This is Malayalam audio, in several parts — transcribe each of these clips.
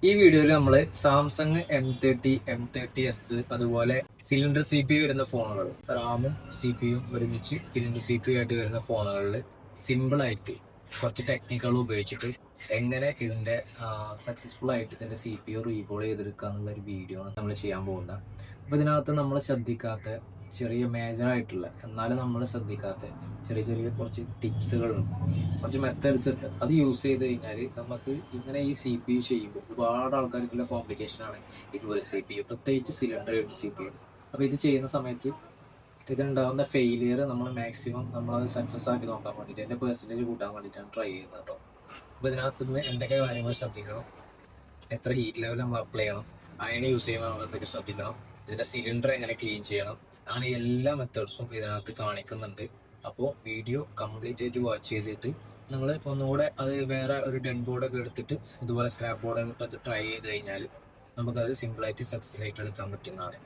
ഈ വീഡിയോയിൽ നമ്മൾ സാംസങ് M30 M30s അതുപോലെ സിലിണ്ടർ CPU വരുന്ന ഫോണുകൾ, റാമും CPUവും ഒരുമിച്ച് സിലിണ്ടർ CPU ആയിട്ട് വരുന്ന ഫോണുകളിൽ സിമ്പിളായിട്ട് കുറച്ച് ടെക്നിക്കുകൾ ഉപയോഗിച്ചിട്ട് എങ്ങനെ ഇതിന്റെ സക്സസ്ഫുൾ ആയിട്ട് ഇതിന്റെ CPU റീകോൾ ചെയ്തെടുക്കുക എന്നുള്ള ഒരു വീഡിയോ ആണ് നമ്മൾ ചെയ്യാൻ പോകുന്നത്. അപ്പോൾ ഇതിനകത്ത് നമ്മൾ ശ്രദ്ധിക്കാത്ത ചെറിയ മേജർ ആയിട്ടുള്ള എന്നാലും നമ്മൾ ശ്രദ്ധിക്കാത്ത ചെറിയ ചെറിയ കുറച്ച് ടിപ്സുകളുണ്ട്, കുറച്ച് മെത്തേഡ്സ് ഉണ്ട്. അത് യൂസ് ചെയ്ത് കഴിഞ്ഞാൽ നമുക്ക് ഇങ്ങനെ ഈ CPU ചെയ്യുമ്പോൾ ഒരുപാട് ആൾക്കാർക്കുള്ള കോംപ്ലിക്കേഷനാണ് ഇതുപോലെ CPU, പ്രത്യേകിച്ച് സിലിണ്ടർ CPU. അപ്പോൾ ഇത് ചെയ്യുന്ന സമയത്ത് ഇതുണ്ടാകുന്ന ഫെയിലിയർ നമ്മൾ മാക്സിമം നമ്മളത് സക്സസ് ആക്കി നോക്കാൻ വേണ്ടിയിട്ട് എൻ്റെ പെർസെൻറ്റേജ് കൂട്ടാൻ വേണ്ടിയിട്ടാണ് ട്രൈ ചെയ്യുന്നത് കേട്ടോ. അപ്പോൾ ഇതിനകത്ത് നിന്ന് എന്തൊക്കെ കാര്യങ്ങൾ ശ്രദ്ധിക്കണം, എത്ര ഹീറ്റ് ലെവൽ നമ്മൾ അപ്ലൈ ചെയ്യണം, അയൺ യൂസ് ചെയ്യുമ്പോൾ നമ്മൾ എന്തൊക്കെ ശ്രദ്ധിക്കണം, ഇതിൻ്റെ സിലിണ്ടർ എങ്ങനെ ക്ലീൻ ചെയ്യണം, അങ്ങനെ എല്ലാ മെത്തേഡ്സും ഇതിനകത്ത് കാണിക്കുന്നുണ്ട്. അപ്പോൾ വീഡിയോ കംപ്ലീറ്റ് ആയിട്ട് വാച്ച് ചെയ്തിട്ട് നിങ്ങൾ ഒന്നുകൂടെ അത് വേറെ ഒരു ഡെഡ് ബോർഡൊക്കെ എടുത്തിട്ട് ഇതുപോലെ സ്ക്രാപ്പ് ബോർഡ് അത് ട്രൈ ചെയ്ത് കഴിഞ്ഞാൽ നമുക്കത് സിമ്പിളായിട്ട് സക്സസ് ആയിട്ട് എടുക്കാൻ പറ്റുന്നതാണ്.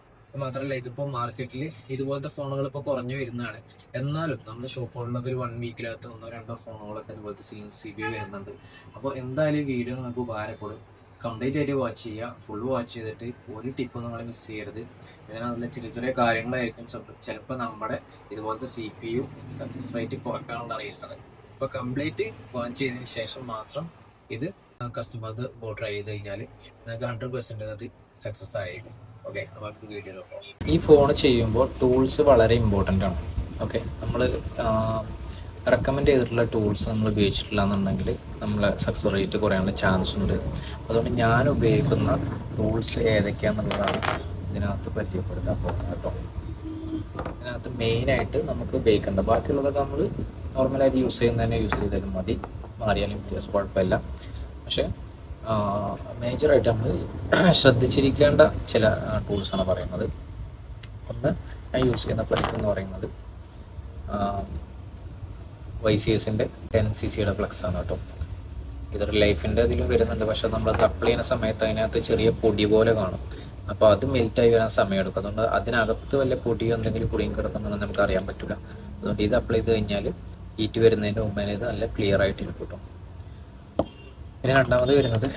മാത്രമല്ല ഇതിപ്പോൾ മാർക്കറ്റിൽ ഇതുപോലത്തെ ഫോണുകൾ ഇപ്പോൾ കുറഞ്ഞു വരുന്നതാണ്. എന്നാലും നമ്മുടെ ഷോപ്പുകളിലൊക്കെ ഒരു 1 വീക്കിനകത്ത് 1-2 ഫോണുകളൊക്കെ ഇതുപോലത്തെ CPU വരുന്നുണ്ട്. അപ്പോൾ എന്തായാലും ഈ വീഡിയോ നമുക്ക് ഉപകാരപ്പെടും. കംപ്ലീറ്റ് ആയിട്ട് വാച്ച് ചെയ്യുക, ഫുൾ വാച്ച് ചെയ്തിട്ട് ഒരു ടിപ്പ് നമ്മൾ മിസ് ചെയ്യരുത്. ഇതിനകത്തുള്ള ചെറിയ ചെറിയ കാര്യങ്ങളായിരിക്കും ചിലപ്പോൾ നമ്മുടെ ഇതുപോലത്തെ CPU സക്സസ് റേറ്റ് കുറയ്ക്കാനുള്ള റീസൺ. ഇപ്പോൾ കംപ്ലീറ്റ് വാച്ച് ചെയ്തതിന് ശേഷം മാത്രം ഇത് കസ്റ്റമർ ട്രൈ ചെയ്ത് കഴിഞ്ഞാൽ നിങ്ങൾക്ക് 100% അത് സക്സസ് ആയിരിക്കും. ഓക്കെ, അപ്പോൾ വീഡിയോ ഈ ഫോൺ ചെയ്യുമ്പോൾ ടൂൾസ് വളരെ ഇമ്പോർട്ടൻ്റ് ആണ്. ഓക്കെ, നമ്മൾ റെക്കമെൻഡ് ചെയ്തിട്ടുള്ള ടൂൾസ് നമ്മൾ ഉപയോഗിച്ചിട്ടില്ല എന്നുണ്ടെങ്കിൽ നമ്മളെ സക്സസ് റേറ്റ് കുറയാനുള്ള ചാൻസ് ഉണ്ട്. അതുകൊണ്ട് ഞാൻ ഉപയോഗിക്കുന്ന ടൂൾസ് ഏതൊക്കെയാണെന്നുള്ളതാണ് ഇതിനകത്ത് പരിചയപ്പെടുത്താൻ പോകുന്നത് കേട്ടോ. ഇതിനകത്ത് മെയിനായിട്ട് നമുക്ക് ഉപയോഗിക്കേണ്ട, ബാക്കിയുള്ളതൊക്കെ നമ്മൾ നോർമലായിട്ട് യൂസ് ചെയ്യുന്നതന്നെ യൂസ് ചെയ്താലും മതി, മാറിയാലും വ്യത്യാസം കുഴപ്പമില്ല. പക്ഷേ മേജറായിട്ട് നമ്മൾ ശ്രദ്ധിച്ചിരിക്കേണ്ട ചില ടൂൾസാണ് പറയുന്നത്. ഒന്ന്, ഞാൻ യൂസ് ചെയ്യുന്ന ഫ്ലെക്സ് എന്ന് പറയുന്നത് YCSൻ്റെ 10cc ഫ്ലെക്സ് ആണ് കേട്ടോ. ഇതൊരു ലൈഫിൻ്റെ ഇതിലും വരുന്നുണ്ട്, പക്ഷെ നമ്മളത് അപ്ലൈ ചെയ്യുന്ന സമയത്ത് അതിനകത്ത് ചെറിയ പൊടി പോലെ കാണും. അപ്പോൾ അത് മെൽറ്റായി വരാൻ സമയമെടുക്കും. അതുകൊണ്ട് അതിനകത്ത് വല്ല പൊടിയോ എന്തെങ്കിലും കുടിയും കിടക്കുന്നുണ്ടെന്ന് നമുക്ക് അറിയാൻ പറ്റില്ല. അതുകൊണ്ട് ഇത് അപ്ലൈ ചെയ്ത് കഴിഞ്ഞാൽ ഹീറ്റ് വരുന്നതിൻ്റെ മുമ്പേ ഇത് നല്ല ക്ലിയർ ആയിട്ട് ഇരിക്കും കേട്ടോ. പിന്നെ രണ്ടാമത് വരുന്നത്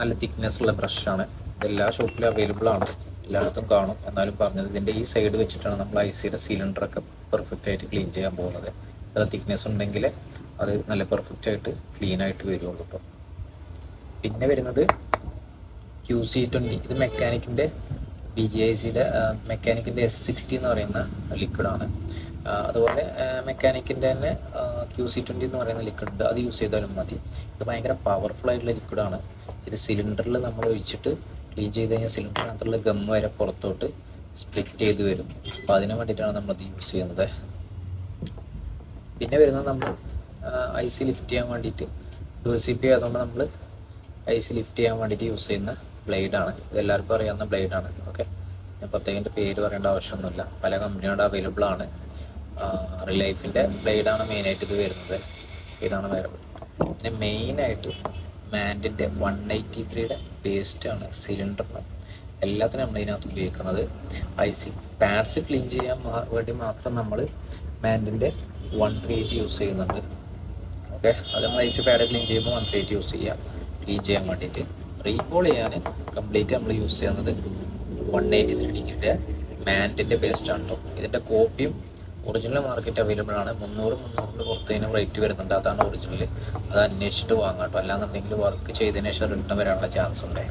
നല്ല തിക്നെസ് ഉള്ള ബ്രഷാണ്. ഇതെല്ലാ ഷോപ്പിലും അവൈലബിൾ ആണ്, എല്ലായിടത്തും കാണും. എന്നാലും പറഞ്ഞത് ഇതിൻ്റെ ഈ സൈഡ് വെച്ചിട്ടാണ് നമ്മൾ ICയുടെ സിലിണ്ടറൊക്കെ പെർഫെക്റ്റ് ആയിട്ട് ക്ലീൻ ചെയ്യാൻ പോകുന്നത്. ഇത്ര തിക്നെസ് ഉണ്ടെങ്കിൽ അത് നല്ല പെർഫെക്റ്റ് ആയിട്ട് ക്ലീൻ ആയിട്ട് വരുള്ളൂ കേട്ടോ. പിന്നെ വരുന്നത് QC20. ഇത് മെക്കാനിക്കിൻ്റെ BGICയുടെ മെക്കാനിക്കിൻ്റെ S60 എന്ന് പറയുന്ന ലിക്വിഡാണ്. അതുപോലെ മെക്കാനിക്കിൻ്റെ തന്നെ QC20 എന്ന് പറയുന്ന ലിക്വിഡ് ഉണ്ട്, അത് യൂസ് ചെയ്താലും മതി. ഇത് ഭയങ്കര പവർഫുൾ ആയിട്ടുള്ള ലിക്വിഡാണ്. ഇത് സിലിണ്ടറിൽ നമ്മൾ ഒഴിച്ചിട്ട് ക്ലീൻ ചെയ്ത് കഴിഞ്ഞാൽ സിലിണ്ടറിനകത്തുള്ള ഗം വരെ പുറത്തോട്ട് സ്പ്ലിറ്റ് ചെയ്ത് വരും. അപ്പോൾ അതിന് വേണ്ടിയിട്ടാണ് നമ്മളത് യൂസ് ചെയ്യുന്നത്. പിന്നെ വരുന്നത് നമ്മൾ IC ലിഫ്റ്റ് ചെയ്യാൻ വേണ്ടിയിട്ട്, ഡുവൽ CPU ആയതുകൊണ്ട് നമ്മൾ IC ലിഫ്റ്റ് ചെയ്യാൻ വേണ്ടിയിട്ട് യൂസ് ചെയ്യുന്ന ബ്ലേഡാണ്. ഇതെല്ലാവർക്കും അറിയാവുന്ന ബ്ലേഡാണ്. ഓക്കെ, ഞാൻ പ്രത്യേകിച്ച് പേര് പറയേണ്ട ആവശ്യമൊന്നുമില്ല, പല കമ്പനിയുടെ അവൈലബിൾ ആണ്. റിലൈഫിൻ്റെ ബ്ലേഡാണ് മെയിനായിട്ട് ഇത് വരുന്നത്. ഇതാണ് അവൈലബിൾ. പിന്നെ മെയിനായിട്ട് മാൻഡിൻ്റെ 183യുടെ പേസ്റ്റാണ് സിലിണ്ടറിന് എല്ലാത്തിനും നമ്മൾ ഇതിനകത്ത് ഉപയോഗിക്കുന്നത്. IC പാഡ്സ് ക്ലീൻ ചെയ്യാൻ വേണ്ടി മാത്രം നമ്മൾ മാൻഡിൻ്റെ 138 യൂസ് ചെയ്യുന്നുണ്ട്. ഓക്കെ, അത് നമ്മൾ IC പാഡ് ക്ലീൻ ചെയ്യുമ്പോൾ 138 യൂസ് ചെയ്യുക ക്ലീൻ ചെയ്യാൻ വേണ്ടിയിട്ട്. റീകോൾ ചെയ്യാൻ കംപ്ലീറ്റ് നമ്മൾ യൂസ് ചെയ്യുന്നത് 183 ഡിഗ്രിയുടെ മാൻഡിൻ്റെ പേസ്റ്റാണ് കേട്ടോ. ഇതിൻ്റെ കോപ്പിയും ഒറിജിനൽ മാർക്കറ്റ് അവൈലബിൾ ആണ്. 300 പുറത്തേനും റേറ്റ് വരുന്നുണ്ട്. അതാണ് ഒറിജിനൽ, അത് അന്വേഷിച്ചിട്ട് വാങ്ങാം കേട്ടോ. അല്ലാന്നുണ്ടെങ്കിൽ വർക്ക് ചെയ്തതിന് ശേഷം റിട്ടേൺ വരാനുള്ള ചാൻസ് ഉണ്ട്.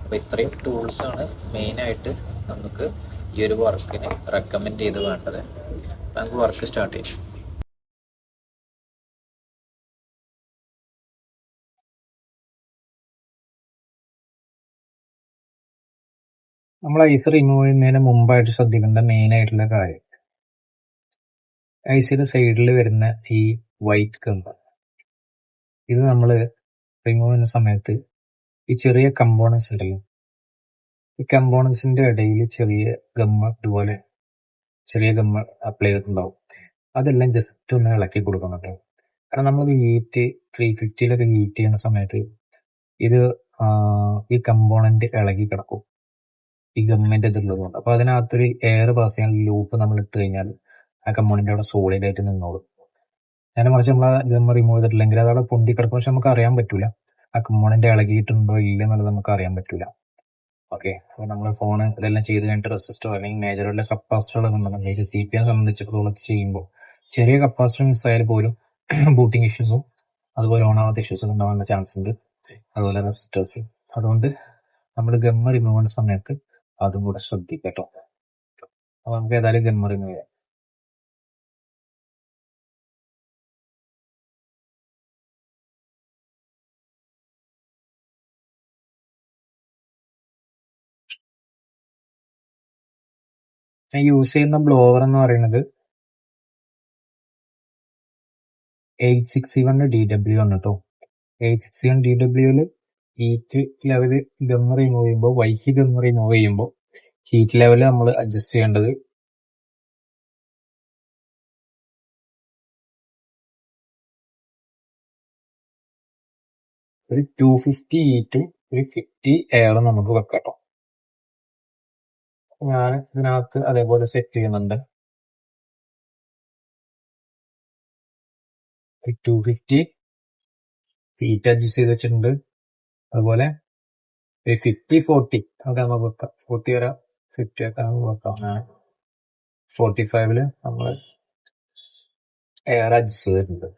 അപ്പോൾ ഇത്രയും ടൂൾസാണ് മെയിനായിട്ട് നമുക്ക് ഈ ഒരു വർക്കിന് റെക്കമെൻഡ് ചെയ്ത് വേണ്ടത്. അപ്പോൾ നമുക്ക് വർക്ക് സ്റ്റാർട്ട് ചെയ്യാം. നമ്മൾ ഐസ് റിമൂവ് ചെയ്യുന്നതിന് മുമ്പായിട്ട് ശ്രദ്ധിക്കേണ്ട മെയിൻ ആയിട്ടുള്ള കാര്യം, ഐസിയുടെ സൈഡിൽ വരുന്ന ഈ വൈറ്റ് ഗം, ഇത് നമ്മൾ റിമൂവ് ചെയ്യുന്ന സമയത്ത് ഈ ചെറിയ കമ്പോണൻസ് ഉണ്ടല്ലോ, ഈ കമ്പോണൻസിന്റെ ഇടയിൽ ചെറിയ ഗമ്മ, ഇതുപോലെ ചെറിയ ഗമ്മ അപ്ലൈ ചെയ്തിട്ടുണ്ടാവും. അതെല്ലാം ജസ്റ്റ് ഒന്ന് ഇളക്കി കൊടുക്കുന്നുണ്ട്. കാരണം നമ്മൾ ഹീറ്റ് 350 ഹീറ്റ് ചെയ്യുന്ന സമയത്ത് ഇത് ഈ കമ്പോണന്റ് ഇളകി കിടക്കും, ഈ ഗമ്മിന്റെ ഇതുള്ളതുകൊണ്ട്. അപ്പൊ അതിനകത്തൊരു എയർ പാസ് ചെയ്യാൻ ലൂപ്പ് നമ്മൾ ഇട്ട് കഴിഞ്ഞാൽ ആ കമ്പോണന്റ് അവിടെ സോളിഡ് ആയിട്ട് നിന്നോളും. നേരെ മറിച്ച് നമ്മൾ ഗം റിമൂവ് ചെയ്തിട്ടില്ലെങ്കിൽ അത് അവിടെ പൊന്തി കിടക്കും, പക്ഷെ നമുക്ക് അറിയാൻ പറ്റൂല. ആ കമ്പോണന്റ് ഇളകിയിട്ടുണ്ടോ ഇല്ലെന്നുള്ളത് നമുക്ക് അറിയാൻ പറ്റില്ല. ഓക്കെ, അപ്പോൾ നമ്മൾ ഫോൺ ഇതെല്ലാം ചെയ്ത് കഴിഞ്ഞിട്ട് റെസിസ്റ്റോ അല്ലെങ്കിൽ മേജറുള്ള കപ്പാസിറ്ററുകളൊക്കെ ഉണ്ടെന്നുണ്ടെങ്കിൽ CPM സംബന്ധിച്ചിടത്തോളം ചെയ്യുമ്പോൾ ചെറിയ കപ്പാസിറ്റർ മിസ്സായാൽ പോലും ബൂട്ടിംഗ് ഇഷ്യൂസും അതുപോലെ ഓണാവാത്ത ഇഷ്യൂസും ഉണ്ടാവാനുള്ള ചാൻസ് ഉണ്ട്. അതുപോലെ റെസിസ്റ്റേഴ്സ്. അതുകൊണ്ട് നമ്മൾ ഗമ്മ റിമൂവ് ചെയ്യുന്ന സമയത്ത് അതും കൂടെ ശ്രദ്ധിക്കാം കേട്ടോ. അപ്പൊ നമുക്ക് ഏതായാലും ഗമ്മ റിമൂവ് ചെയ്യാം. ഞാൻ യൂസ് ചെയ്യുന്ന ബ്ലോവർ എന്ന് പറയുന്നത് 861DW ആണ് കേട്ടോ. 861DWയില് ഹീറ്റ് ലെവല് ഗം റിമൂവ് ചെയ്യുമ്പോൾ വൈക്ക് ഗം റിമൂവ് ചെയ്യുമ്പോൾ ഹീറ്റ് ലെവല് നമ്മൾ അഡ്ജസ്റ്റ് ചെയ്യേണ്ടത് ഒരു 250 ഹീറ്റും ഒരു 50 എയറും നമുക്ക് വെക്കാം കേട്ടോ. ഞാൻ ഇതിനകത്ത് അതേപോലെ സെറ്റ് ചെയ്യുന്നുണ്ട്. 250 ഹീറ്റ് അഡ്ജസ്റ്റ് ചെയ്ത് വെച്ചിട്ടുണ്ട്. അതുപോലെ 50-40 ഒക്കെ നമുക്ക് വെക്കാം. 40 വരെ 50 ഒക്കെ നമുക്ക് വെക്കാം. 45 നമ്മൾ എയർ അഡ്ജസ്റ്റ് ചെയ്തിട്ടുണ്ട്.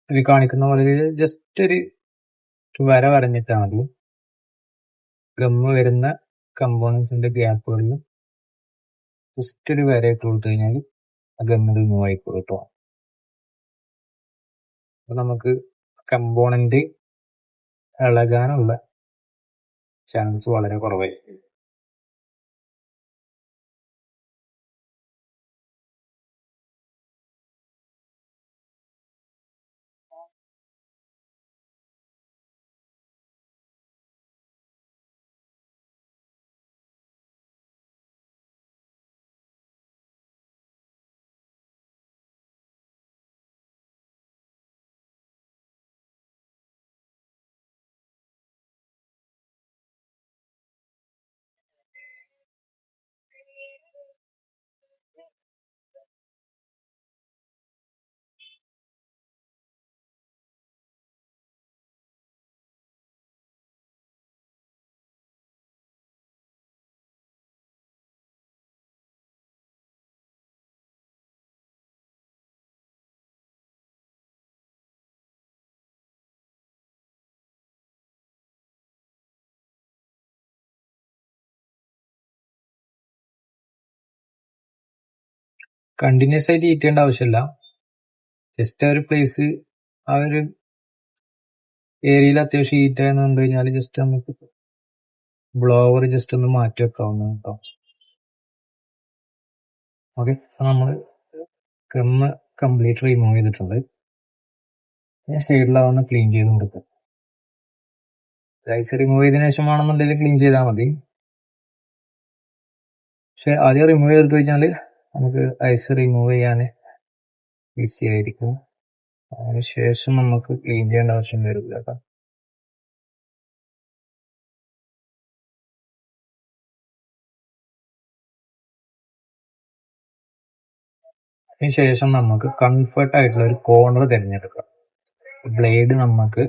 ഇത് കാണിക്കുന്ന പോലെ ജസ്റ്റ് ഒരു വര വരഞ്ഞിട്ടാൽ മതി. ഗമ്മ് വരുന്ന കമ്പോണൻസിന്റെ ഗ്യാപ്പുകളിൽ ജസ്റ്റ് ഒരു വര ഇട്ട് കൊടുത്തു കഴിഞ്ഞാൽ ആ ഗമ്മ് റിമൂവ് ആയിക്കോളും കേട്ടോ. അപ്പൊ നമുക്ക് കമ്പോണന്റ് ഇളകാനുള്ള ചാൻസ് വളരെ കുറവായിരിക്കും. കണ്ടിന്യൂസ് ആയിട്ട് ഹീറ്റ് ചെയ്യേണ്ട ആവശ്യമില്ല. ജസ്റ്റ് ആ ഒരു പ്ലേസ് ആ ഒരു ഏരിയയിൽ അത്യാവശ്യം ഹീറ്റ് ആയെന്ന് കണ്ടു കഴിഞ്ഞാൽ ജസ്റ്റ് നമുക്ക് ബ്ലോവർ ജസ്റ്റ് ഒന്ന് മാറ്റി വെക്കാവുന്ന കേട്ടോ. ഓക്കെ, അപ്പൊ നമ്മൾ ഗമ്മ് കംപ്ലീറ്റ് റിമൂവ് ചെയ്തിട്ടുണ്ട്. ഞാൻ സൈഡിലാവുന്ന ക്ലീൻ ചെയ്ത് കൊടുക്കുക. ഐസ് റിമൂവ് ചെയ്തതിനു ശേഷം ആണെന്നുണ്ടെങ്കിൽ ക്ലീൻ ചെയ്താൽ മതി. പക്ഷെ ആദ്യം റിമൂവ് ചെയ്ത് കഴിഞ്ഞാൽ നമുക്ക് ഐസ് റിമൂവ് ചെയ്യാൻ ഈസി ആയിരിക്കും. അതിനുശേഷം നമുക്ക് ക്ലീൻ ചെയ്യേണ്ട ആവശ്യം വരില്ല കേട്ടോ. അതിനുശേഷം നമുക്ക് കംഫർട്ട് ആയിട്ടുള്ള ഒരു കോർണർ തിരഞ്ഞെടുക്കാം. ബ്ലേഡ് നമുക്ക്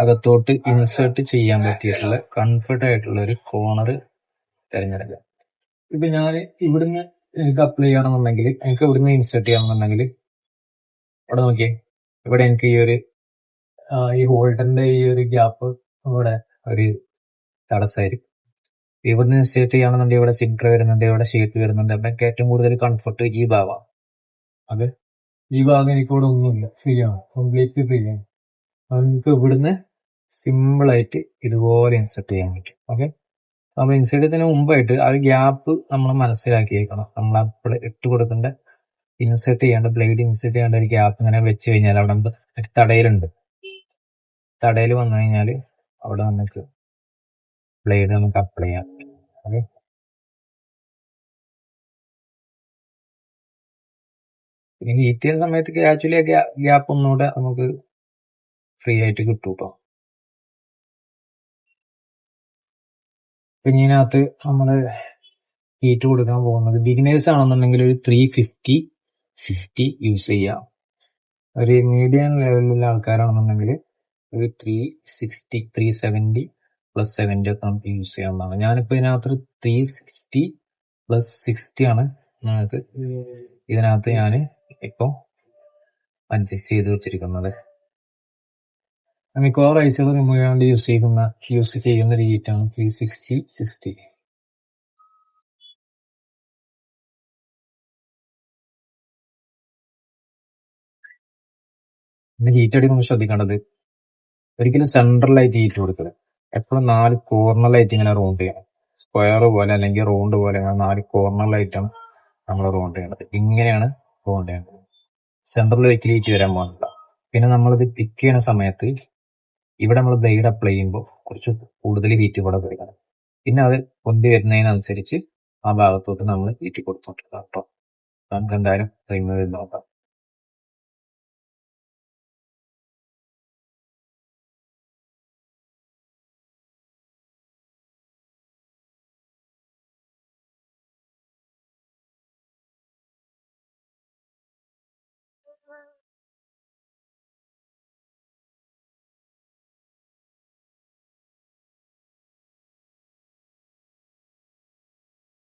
അകത്തോട്ട് ഇൻസേർട്ട് ചെയ്യാൻ പറ്റിയിട്ടുള്ള കംഫർട്ട് ആയിട്ടുള്ള ഒരു കോർണർ തിരഞ്ഞെടുക്കാം. ഇപ്പൊ ഞാൻ ഇവിടുന്ന് എനിക്ക് അപ്ലൈ ചെയ്യണമെന്നുണ്ടെങ്കിൽ, എനിക്ക് ഇവിടുന്ന് ഇൻസേർട്ട് ചെയ്യണമെന്നുണ്ടെങ്കിൽ ഇവിടെ നോക്കിയേ, ഇവിടെ എനിക്ക് ഈ ഹോൾഡറിന്റെ ഈ ഒരു ഗ്യാപ്പ് ഇവിടെ ഒരു തടസ്സമായിരിക്കും. ഇവിടുന്ന് ഇൻസ്റ്റേറ്റ് ചെയ്യുകയാണെന്നുണ്ടെങ്കിൽ ഇവിടെ സിഗ്നർ വരുന്നുണ്ട്, ഇവിടെ ഷീറ്റ് വരുന്നുണ്ട്. അപ്പൊ എനിക്ക് ഏറ്റവും കൂടുതൽ കംഫർട്ട് ഈ ഭാഗമാണ്. അത് ഈ ഭാഗം എനിക്കിവിടെ ഒന്നുമില്ല, ഫ്രീ ആണ്, കംപ്ലീറ്റ്ലി ഫ്രീ ആണ്. അത് നമുക്ക് ഇവിടുന്ന് സിമ്പിൾ ആയിട്ട് ഇതുപോലെ ഇൻസെർട്ട് ചെയ്യാൻ പറ്റും. ഓക്കെ, നമ്മൾ ഇൻസെർട്ട് ചെയ്യുന്നതിന് മുമ്പായിട്ട് ആ ഗ്യാപ്പ് നമ്മൾ മനസ്സിലാക്കിയേക്കണം. നമ്മൾ അപ്പോൾ ഇട്ട് കൊടുക്കേണ്ട ഇൻസെർട്ട് ചെയ്യേണ്ട ബ്ലേഡ് ഇൻസെർട്ട് ചെയ്യേണ്ട ഒരു ഗ്യാപ്പ് ഇങ്ങനെ വെച്ച് കഴിഞ്ഞാൽ അവിടെ ഒരു തടയലുണ്ട്. തടയിൽ വന്നു കഴിഞ്ഞാൽ അവിടെ നമുക്ക് ബ്ലേഡ് നമുക്ക് അപ്ലൈ ചെയ്യാം. ഓക്കെ, പിന്നെ ഹീറ്റ് ചെയ്യുന്ന സമയത്ത് ഗ്രാജുവലി ഗ്യാപ്പ് ഒന്നുകൂടെ നമുക്ക് ഫ്രീ ആയിട്ട് കിട്ടും കേട്ടോ. പിന്നെ ഇതിനകത്ത് നമ്മള് ഹീറ്റ് കൊടുക്കാൻ പോകുന്നത് ബിഗിനേഴ്സ് ആണെന്നുണ്ടെങ്കിൽ ഒരു 350 യൂസ് ചെയ്യാം. ഒരു മീഡിയം ലെവലിലുള്ള ആൾക്കാരാണെന്നുണ്ടെങ്കിൽ ഒരു 360 370 പ്ലസ് 70 ഒക്കെ നമുക്ക് യൂസ് ചെയ്യാവുന്നതാണ്. ഞാനിപ്പോ ഇതിനകത്ത് 360 പ്ലസ് 60 ആണ് നമുക്ക് ഇതിനകത്ത് ഞാൻ ഇപ്പൊ അഡ്ജസ്റ്റ് ചെയ്ത് വെച്ചിരിക്കുന്നത്. മിക്കവാറും ഐസുകൾ റിമൂവ് ചെയ്യാണ്ട് യൂസ് ചെയ്യുന്ന ഒരു ഹീറ്റാണ് 360 60. പിന്നെ ഹീറ്റ് അടിക്കുമ്പോൾ ശ്രദ്ധിക്കേണ്ടത് ഒരിക്കലും സെൻട്രലായിട്ട് ഹീറ്റ് കൊടുക്കരുത്. എപ്പോഴും 4 കോർണറിലായിട്ട് ഇങ്ങനെ റൗണ്ട് ചെയ്യണം. സ്ക്വയർ പോലെ അല്ലെങ്കിൽ റൗണ്ട് പോലെ 4 കോർണറിലായിട്ടാണ് നമ്മൾ റൗണ്ട് ചെയ്യേണ്ടത്. ഇങ്ങനെയാണ് റൗണ്ട് ചെയ്യേണ്ടത്. സെൻട്രലിൽ ഒരിക്കലും ഹീറ്റ് വരാൻ പാടില്ല. പിന്നെ നമ്മളിത് പിക്ക് ചെയ്യുന്ന സമയത്ത് ഇവിടെ നമ്മൾ ബ്ലേഡ് അപ്ലൈ ചെയ്യുമ്പോൾ കുറച്ച് കൂടുതൽ ഹീറ്റ് ഇവിടെ കൊടുക്കണം. പിന്നെ അത് പൊന്തി വരുന്നതിനനുസരിച്ച് ആ ഭാഗത്തോട്ട് നമ്മൾ ഹീറ്റ് കൊടുത്തോണ്ടിരിക്കാം കേട്ടോ. നമുക്ക് എന്തായാലും റിമൂവ് ചെയ്ത് നോക്കാം.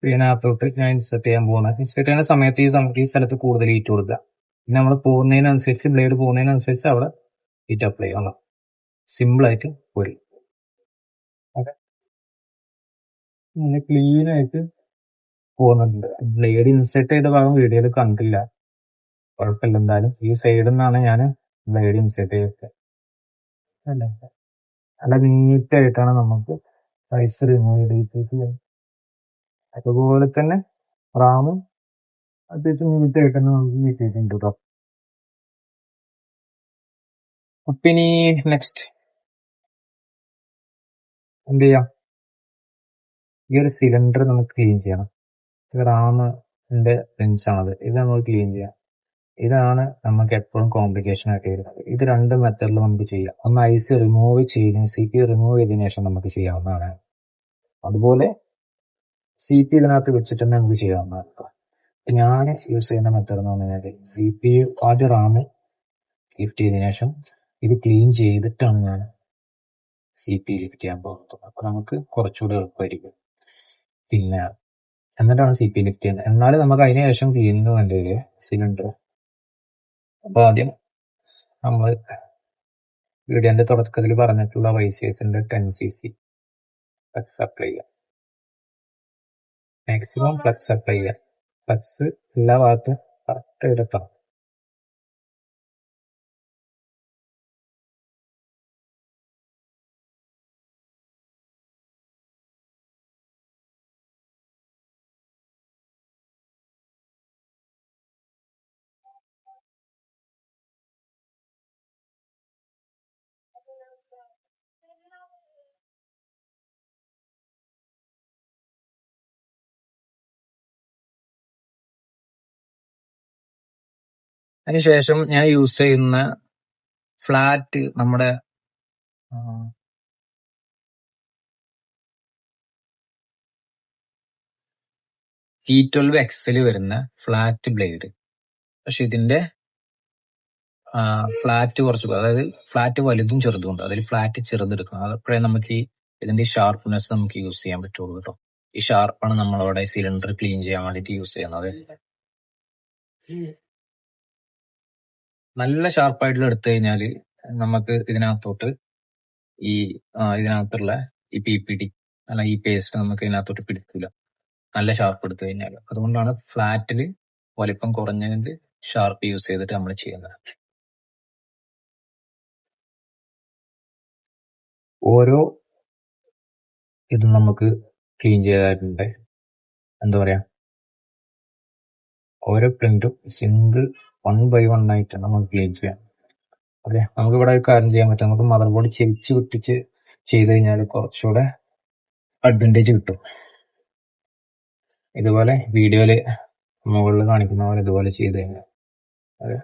ഇതിനകത്തോട്ട് ഞാൻ ഇൻസെർട്ട് ചെയ്യാൻ പോകുന്നത്, ഇൻസെർട്ട് ചെയ്യുന്ന സമയത്ത് ഈ സ്ഥലത്ത് കൂടുതൽ ഹീറ്റ് കൊടുക്കുക. പിന്നെ നമ്മൾ പോകുന്നതിനനുസരിച്ച് ബ്ലേഡ് പോകുന്നതിനനുസരിച്ച് അവിടെ ഹീറ്റ് അപ്ലൈ ചെയ്യണം. സിമ്പിൾ ആയിട്ട് പോയി. ഓക്കെ, ക്ലീൻ ആയിട്ട് പോകുന്നുണ്ട്. ബ്ലേഡ് ഇൻസെർട്ട് ചെയ്ത ഭാഗം വീഡിയോയിൽ കണ്ടില്ല, കുഴപ്പമില്ല. എന്തായാലും ഈ സൈഡിൽ നിന്നാണ് ഞാൻ ബ്ലേഡ് ഇൻസെർട്ട് ചെയ്തത്. അല്ലേ, നല്ല നീറ്റായിട്ടാണ് നമുക്ക് ഐസ് റിമൂവ് ചെയ്തിട്ട്. അതുപോലെ തന്നെ റാമും അത്യാവശ്യം നീറ്റായിട്ട് തന്നെ നമുക്ക് കിട്ടിയിട്ടുണ്ട് കേട്ടോ. അപ്പൊ ഇനി നെക്സ്റ്റ് എന്ത് ചെയ്യാം, ഈ ഒരു സിലിണ്ടർ നമുക്ക് ക്ലീൻ ചെയ്യണം. റാമിന്റെ റിൻസാണത്, ഇത് നമുക്ക് ക്ലീൻ ചെയ്യാം. ഇതാണ് നമുക്ക് എപ്പോഴും കോംപ്ലിക്കേഷൻ ആയിട്ട് വരുന്നത്. ഇത് രണ്ട് മെത്തേഡിൽ നമുക്ക് ചെയ്യാം. ഒന്ന് ഐസ് റിമൂവ് ചെയ്തതിന് CPU റിമൂവ് ചെയ്തതിനു ശേഷം നമുക്ക് ചെയ്യാവുന്നതാണ്. അതുപോലെ CPU ഇതിനകത്ത് വെച്ചിട്ട് തന്നെ നമുക്ക് ചെയ്യാവുന്നതാണ്. ഞാൻ യൂസ് ചെയ്യുന്ന മെത്തേഡ് എന്ന് പറഞ്ഞാൽ CPU ആദ്യം റാം ലിഫ്റ്റ് ചെയ്തതിനു ശേഷം ഇത് ക്ലീൻ ചെയ്തിട്ടാണ് ഞാൻ CPU ലിഫ്റ്റ് ചെയ്യാൻ പോകുന്നത്. അപ്പൊ നമുക്ക് കുറച്ചുകൂടി എളുപ്പമായിരിക്കും. പിന്നെ എന്നിട്ടാണ് CPU ലിഫ്റ്റ് ചെയ്യുന്നത്. എന്നാലും നമുക്ക് അതിന് ശേഷം ക്ലീനിങ് വേണ്ടി സിലിണ്ടർ. അപ്പൊ ആദ്യം നമ്മൾ വീഡിയോന്റെ തുടക്കത്തിൽ പറഞ്ഞിട്ടുള്ള വൈസേഴ്സിന്റെ 10cc ഫ്ലക്സ് അപ്ലൈ ചെയ്യാം. മാക്സിമം ഫ്ലക്സ് അപ്ലൈ ചെയ്യാം. ഫ്ലക്സ് എല്ലാ ഭാഗത്തും കറക്റ്റ് എടുക്കണം. അതിനുശേഷം ഞാൻ യൂസ് ചെയ്യുന്ന ഫ്ലാറ്റ് നമ്മുടെ T12XL വരുന്ന ഫ്ലാറ്റ് ബ്ലേഡ്. പക്ഷെ ഇതിന്റെ ഫ്ലാറ്റ് കുറച്ച്, അതായത് ഫ്ലാറ്റ് വലുതും ചെറുതും ഉണ്ട്. അതിൽ ഫ്ലാറ്റ് ചെറുതെടുക്കണം. അപ്പോഴേ നമുക്ക് ഇതിന്റെ ഷാർപ്പ്നെസ് നമുക്ക് യൂസ് ചെയ്യാൻ പറ്റുള്ളൂ കേട്ടോ. ഈ ഷാർപ്പാണ് നമ്മളവിടെ സിലിണ്ടർ ക്ലീൻ ചെയ്യാൻ വേണ്ടിട്ട് യൂസ് ചെയ്യുന്നത്. നല്ല ഷാർപ്പായിട്ടുള്ള എടുത്തു കഴിഞ്ഞാൽ നമുക്ക് ഇതിനകത്തോട്ട് ഇതിനകത്തുള്ള ഈ PPD അല്ല ഈ പേസ്റ്റ് നമുക്ക് ഇതിനകത്തോട്ട് പിടിക്കില്ല, നല്ല ഷാർപ്പ് എടുത്തു കഴിഞ്ഞാൽ. അതുകൊണ്ടാണ് ഫ്ലാറ്റിൽ വലിപ്പം കുറഞ്ഞതിൽ ഷാർപ്പ് യൂസ് ചെയ്തിട്ട് നമ്മൾ ചെയ്യുന്നത്. ഓരോ ഇതും നമുക്ക് ക്ലീൻ ചെയ്തിട്ടുണ്ട്. എന്താ പറയാ, ഓരോ പ്രിന്റും സിംഗിൾ 1 by 1 ആയിട്ട് നമുക്ക് ക്ലീൻ ചെയ്യാം. ഓക്കെ, നമുക്ക് ഇവിടെ ഒരു കാര്യം ചെയ്യാൻ പറ്റും. നമുക്ക് മദർ ബോർഡ് ചെരിച്ച് വിട്ടിച്ച് ചെയ്ത് കഴിഞ്ഞാൽ കുറച്ചുകൂടെ അഡ്വാൻറ്റേജ് കിട്ടും. ഇതുപോലെ വീഡിയോയില് മുകളിൽ കാണിക്കുന്ന പോലെ ഇതുപോലെ ചെയ്ത് കഴിഞ്ഞാൽ അതെ.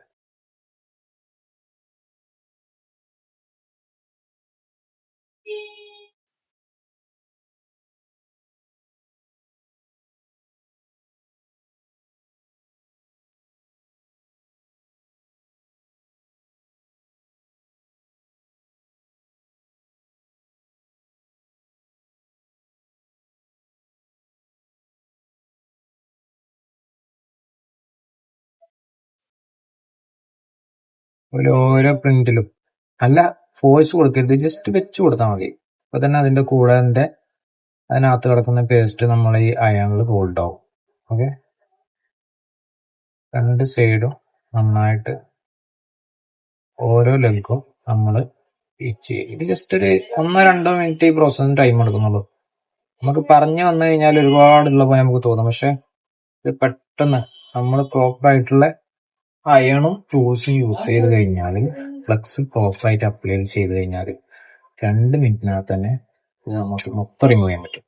ഓരോ പ്രിന്റിലും നല്ല ഫോഴ്സ് കൊടുക്കരുത്, ജസ്റ്റ് വെച്ച് കൊടുത്താൽ മതി. അപ്പൊ തന്നെ അതിന്റെ കൂടെ അതിനകത്ത് കിടക്കുന്ന പേസ്റ്റ് നമ്മൾ ഈ അയണിൽ ഹോൾഡ് ആവും. ഓക്കെ, രണ്ട് സൈഡും നന്നായിട്ട് ഓരോ ലെഗും നമ്മൾ ഇത് ജസ്റ്റ് ഒരു 1-2 മിനിറ്റ് ഈ പ്രോസസ്സിന് ടൈം എടുക്കുന്നുള്ളൂ. നമുക്ക് പറഞ്ഞു വന്നു കഴിഞ്ഞാൽ ഒരുപാടുള്ള പോലെ നമുക്ക് തോന്നും, പക്ഷെ ഇത് പെട്ടെന്ന് നമ്മൾ പ്രോപ്പർ ആയിട്ടുള്ള അയണും ടൂൾസും യൂസ് ചെയ്ത് കഴിഞ്ഞാൽ, ഫ്ലക്സ് പ്രോപ്പറായിട്ട് അപ്ലൈ ചെയ്ത് കഴിഞ്ഞാൽ 2 മിനിറ്റിനകത്ത് തന്നെ ഇത് നമുക്ക് മൊത്തം റിമൂവ് ചെയ്യാൻ പറ്റും.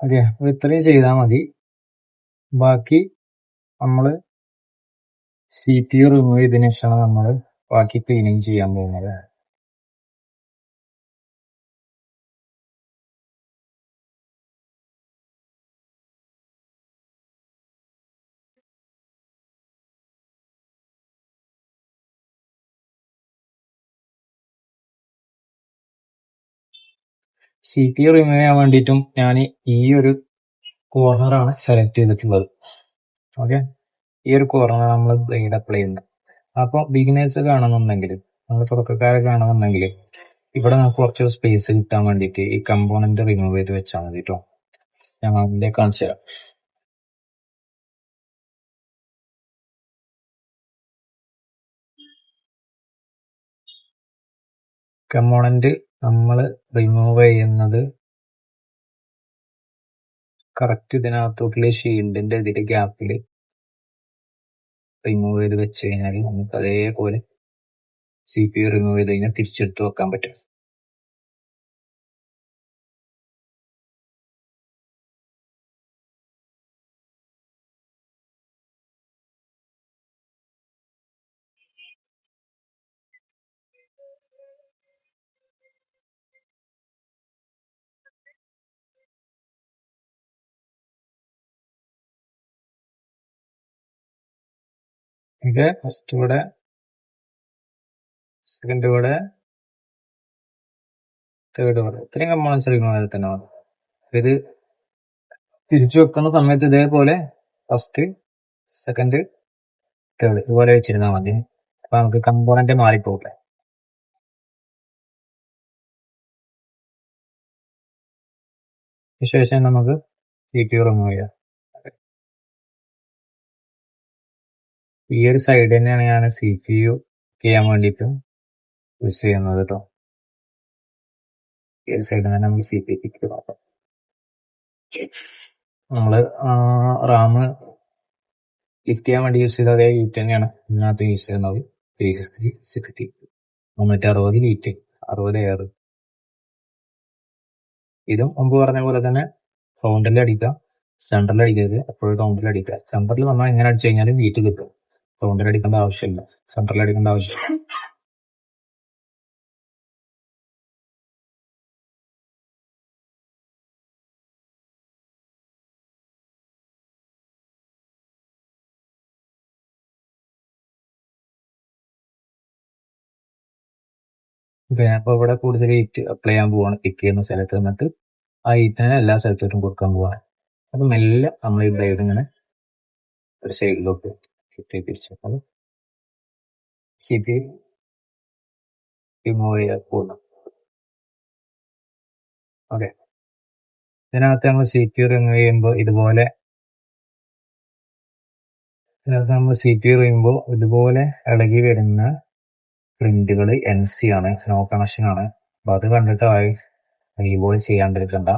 ഓക്കെ, ഇത്രയും ചെയ്താൽ മതി. ബാക്കി നമ്മൾ CPU റിമൂവ് ചെയ്തതിനു ശേഷമാണ് നമ്മൾ ബാക്കി ക്ലീനിങ് ചെയ്യാൻ പോകുന്നത്. CPU റിമൂവ് ചെയ്യാൻ വേണ്ടിയിട്ടും ഞാൻ ഈ ഒരു കോർണറാണ് സെലക്ട് ചെയ്തിട്ടുള്ളത്. ഓക്കെ, ഈ ഒരു കോർണർ നമ്മൾ ബ്ലേഡ് അപ്ലൈ ചെയ്യുന്നത്. അപ്പോൾ ബിഗിനേഴ്സ് കാണുന്നുണ്ടെങ്കിൽ, നമ്മൾ തുടക്കക്കാരെ കാണുന്നുണ്ടെങ്കിൽ ഇവിടെ നമുക്ക് കുറച്ച് സ്പേസ് കിട്ടാൻ വേണ്ടിയിട്ട് ഈ കമ്പോണന്റ് റിമൂവ് ചെയ്ത് വെച്ചാൽ മതി കേട്ടോ. ഞാൻ അതിന്റെ കാണിച്ചു തരാം. കമ്പോണന്റ് നമ്മൾ റിമൂവ് ചെയ്യുന്നത് കറക്റ്റ് ഇതിനകത്തോട്ടുള്ള ഷീൽഡിന്റെ ഇതിന്റെ ഗ്യാപ്പിൽ റിമൂവ് ചെയ്ത് വെച്ച് കഴിഞ്ഞാൽ നമുക്ക് അതേപോലെ CPU റിമൂവ് ചെയ്ത് കഴിഞ്ഞാൽ തിരിച്ചെടുത്ത് വെക്കാൻ പറ്റും. ഇത് ഫസ്റ്റ് ഇവിടെ, സെക്കൻഡ് ഇവിടെ, തേർഡ് ഇവിടെ, ഇത്രയും കമ്പോണൻസ് റിമൂവ് ചെയ്ത് തന്നെ മതി. ഇത് തിരിച്ചു വെക്കുന്ന സമയത്ത് ഇതേപോലെ ഫസ്റ്റ്, സെക്കൻഡ്, തേർഡ് ഇതുപോലെ വെച്ചിരുന്നാൽ മതി. അപ്പൊ നമുക്ക് കമ്പോണന്റ് മാറിപ്പോകില്ല. ശേഷം നമുക്ക് CPU റിമൂവ് ചെയ്യാം. ഈ ഒരു സൈഡ് തന്നെയാണ് ഞാൻ CPU ചെയ്യാൻ വേണ്ടിയിട്ട് യൂസ് ചെയ്യുന്നത് കേട്ടോ. ഈ ഒരു സൈഡിൽ തന്നെ നമുക്ക് CPU നോക്കാം. നമ്മള് റാം ലിഫ്റ്റ് ചെയ്യാൻ വേണ്ടി യൂസ് ചെയ്ത അതേ ഹീറ്റ് തന്നെയാണ് ഇതിനകത്ത് യൂസ് ചെയ്യുന്നത്. 360 360 ഹീറ്റ് 60 എയർ. ഇതും മുമ്പ് പറഞ്ഞ പോലെ തന്നെ ഫൗണ്ടറിൽ അടിക്കുക, സെൻട്രൽ അടിക്കരുത്, എപ്പോഴും ഫൗണ്ടറിൽ അടിക്കുക. സെൻട്രൽ നമ്മൾ എങ്ങനെ അടിച്ചു കഴിഞ്ഞാലും ഹീറ്റ് കിട്ടും. ഫൗണ്ടറിൽ അടിക്കേണ്ട ആവശ്യമില്ല, സെൻട്രൽ അടിക്കേണ്ട ആവശ്യമില്ല. ഞാനിപ്പോ ഇവിടെ കൂടുതൽ ഹീറ്റ് അപ്ലൈ ചെയ്യാൻ പോവാണ്. പിക്ക് ചെയ്യുന്ന സ്ഥലത്ത് നിന്നിട്ട് ആ ഹീറ്റിനെ എല്ലാ സ്ഥലത്തോട്ടും കൊടുക്കാൻ പോവാണ്. അപ്പൊ മെല്ലെ നമ്മൾ ഈ ബ്ലേഡ് ഇങ്ങനെ ഒരു സൈഡിലോട്ട് തിരിച്ചു അത് CPU റിമൂവ് ചെയ്യാൻ പോകുന്നു. ഓക്കെ, ഇതിനകത്ത് നമ്മൾ CPU റിമൂവ് ചെയ്യുമ്പോൾ ഇതുപോലെ ഇളകി വരുന്ന പ്രിന്റുകൾ NC ആണ്, നോ കണക്ഷൻ ആണ്. അപ്പൊ അത് കണ്ടിട്ട് റീബോൾ ചെയ്യാണ്ടിരിക്കണ്ട.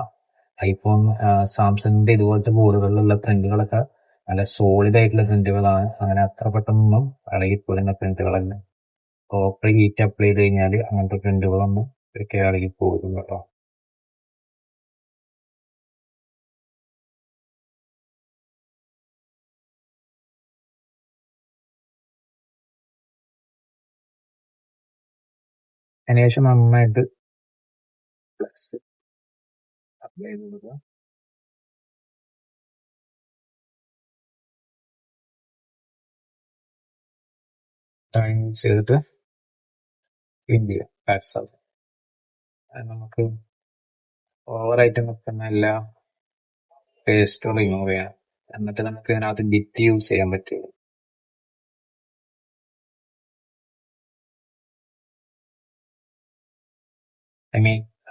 ഐഫോൺ, സാംസങ്ങിന്റെ ഇതുപോലത്തെ ബോർഡുകളിലുള്ള പ്രിന്റുകളൊക്കെ നല്ല സോളിഡ് ആയിട്ടുള്ള പ്രിന്റുകളാണ്. അങ്ങനെ അത്ര പെട്ടെന്നൊന്നും ഇളകിപ്പോരുന്ന പ്രിന്റുകളല്ല. പ്രോപ്പർ ഹീറ്റ് അപ്ലൈ ചെയ്ത് കഴിഞ്ഞാൽ അങ്ങനത്തെ പ്രിന്റുകളൊന്നും ഒക്കെ ഇളകി പോകും കേട്ടോ. അതിനുശേഷം നന്നായിട്ട് പ്ലസ് അപ്ലൈ ചെയ്ത് കൊടുക്കുക. ടൈം യൂസ് ചെയ്തിട്ട് ക്ലീൻ ചെയ്യാം പാക്സ്. അത് നമുക്ക് ഓവറായിട്ട് നിൽക്കുന്ന എല്ലാ പേസ്റ്റും റിമൂവ് ചെയ്യാം. എന്നിട്ട് നമുക്ക് ഇതിനകത്ത് ബിറ്റ് യൂസ് ചെയ്യാൻ പറ്റും.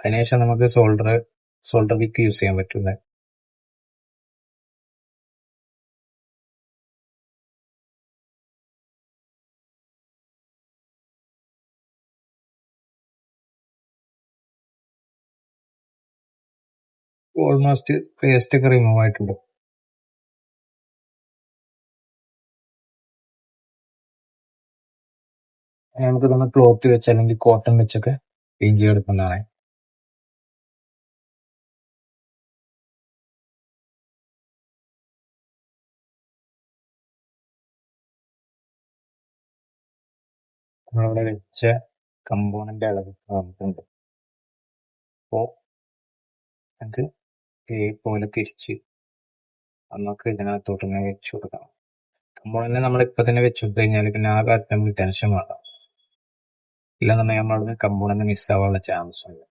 അതിനുശേഷം നമുക്ക് സോൾഡർ വിക്ക് യൂസ് ചെയ്യാൻ പറ്റില്ല. ഓൾമോസ്റ്റ് പേസ്റ്റ് ഒക്കെ റിമൂവ് ആയിട്ടുണ്ട്. നമുക്ക് തന്നെ ക്ലോത്ത് വെച്ച് അല്ലെങ്കിൽ കോട്ടൺ വെച്ചൊക്കെ ക്ലീൻ ചെയ്തെടുക്കുന്നതാണ്. നമ്മളവിടെ വെച്ച കമ്പോണന്റ് അളവ് നമുക്കുണ്ട്. അപ്പോൾ അത് ഇതേപോലെ തിരിച്ച് നമുക്ക് ഇതിനകത്തോട്ട് തന്നെ വെച്ചു കൊടുക്കണം. കമ്പോണന്റ് നമ്മൾ ഇപ്പൊ തന്നെ വെച്ചു കൊടുത്തു കഴിഞ്ഞാൽ പിന്നെ ആ കാര്യത്തിൽ നമുക്ക് ടെൻഷൻ വേണ്ട. ഇല്ലെന്നുണ്ടെങ്കിൽ നമ്മളവിടെ കമ്പോണന്റ് മിസ്സാവാനുള്ള ചാൻസ് ഉണ്ട്.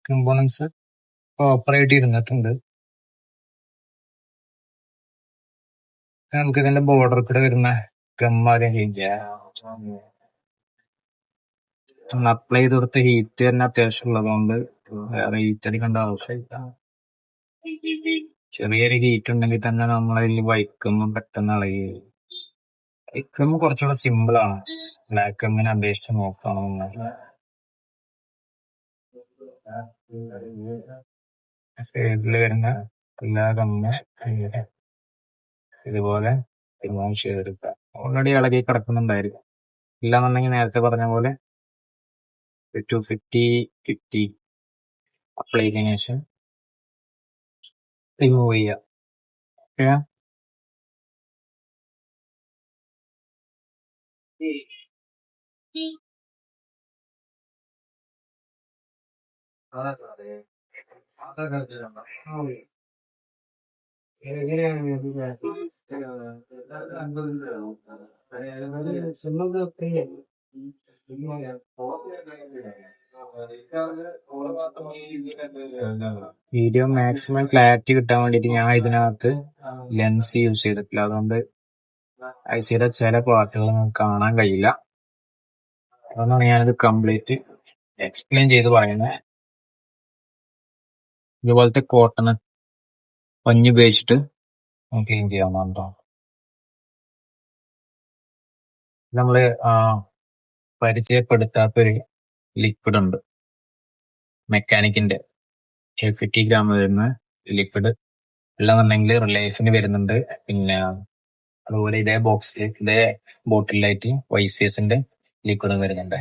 കമ്പോണൻസ് പ്രോപ്പറായിട്ട് ഇരുന്നിട്ടുണ്ട്. നമുക്ക് ഇതിന്റെ ബോർഡർ കൂടെ വരുന്ന ഗം ആദ്യം ചേഞ്ച് ചെയ്യാം. അപ്ലൈ ചെയ്ത് കൊടുത്ത ഹീറ്റ് തന്നെ അത്യാവശ്യം ഉള്ളതുകൊണ്ട് വേറെ ഹീറ്റ് അടിക്കേണ്ട ആവശ്യമില്ല. ചെറിയൊരു ഹീറ്റ് ഉണ്ടെങ്കിൽ തന്നെ നമ്മളതിൽ വൈക്കുമ്പോൾ പെട്ടെന്ന് ഇളകി. വൈക്കുമ്പോൾ കുറച്ചുകൂടെ സിമ്പിൾ ആണ് ബ്ലാക്ക് എമ്മിനെ അപേക്ഷിച്ച് നോക്കുകയാണെന്നുണ്ടെങ്കിൽ. സൈഡിൽ വരുന്ന എല്ലാ കമ്മിനെ ഇതുപോലെ റിമൂവ് ചെയ്തെടുക്കുക. ഓൾറെഡി ഇളകി കിടക്കുന്നുണ്ടായിരിക്കും. ഇല്ലാന്നുണ്ടെങ്കിൽ നേരത്തെ പറഞ്ഞ പോലെ 250 അപ്ലൈ ചെയ്തതിനു ശേഷം റിമൂവ് ചെയ്യുക. ഓക്കെ, വീഡിയോ മാക്സിമം ക്ലാരിറ്റി കിട്ടാൻ വേണ്ടിട്ട് ഞാൻ ഇതിനകത്ത് ലെൻസ് യൂസ് ചെയ്തിട്ടില്ല. അതുകൊണ്ട് ഐസിയുടെ ചില പാർട്ടുകൾ നമുക്ക് കാണാൻ കഴിയില്ല. അതുകൊണ്ടാണ് ഞാനിത് കംപ്ലീറ്റ് എക്സ്പ്ലെയിൻ ചെയ്ത് പറയുന്നത്. ഇതുപോലത്തെ കോട്ടൺ പഞ്ഞ് ഉപയോഗിച്ചിട്ട് ക്ലീൻ ചെയ്യാവുന്നതാണ്. നമ്മള് പരിചയപ്പെടുത്താത്തൊരു ലിക്വിഡ് ഉണ്ട്, മെക്കാനിക്കിന്റെ 50 ഗ്രാം വരുന്ന ലിക്വിഡ്. അല്ലാന്നുണ്ടെങ്കിൽ റിലൈഫിന് വരുന്നുണ്ട്. പിന്നെ അതുപോലെ ഇതേ ബോക്സിൽ ഇതേ ബോട്ടിലായിട്ട് YCSന്റെ ലിക്വിഡ് വരുന്നുണ്ട്.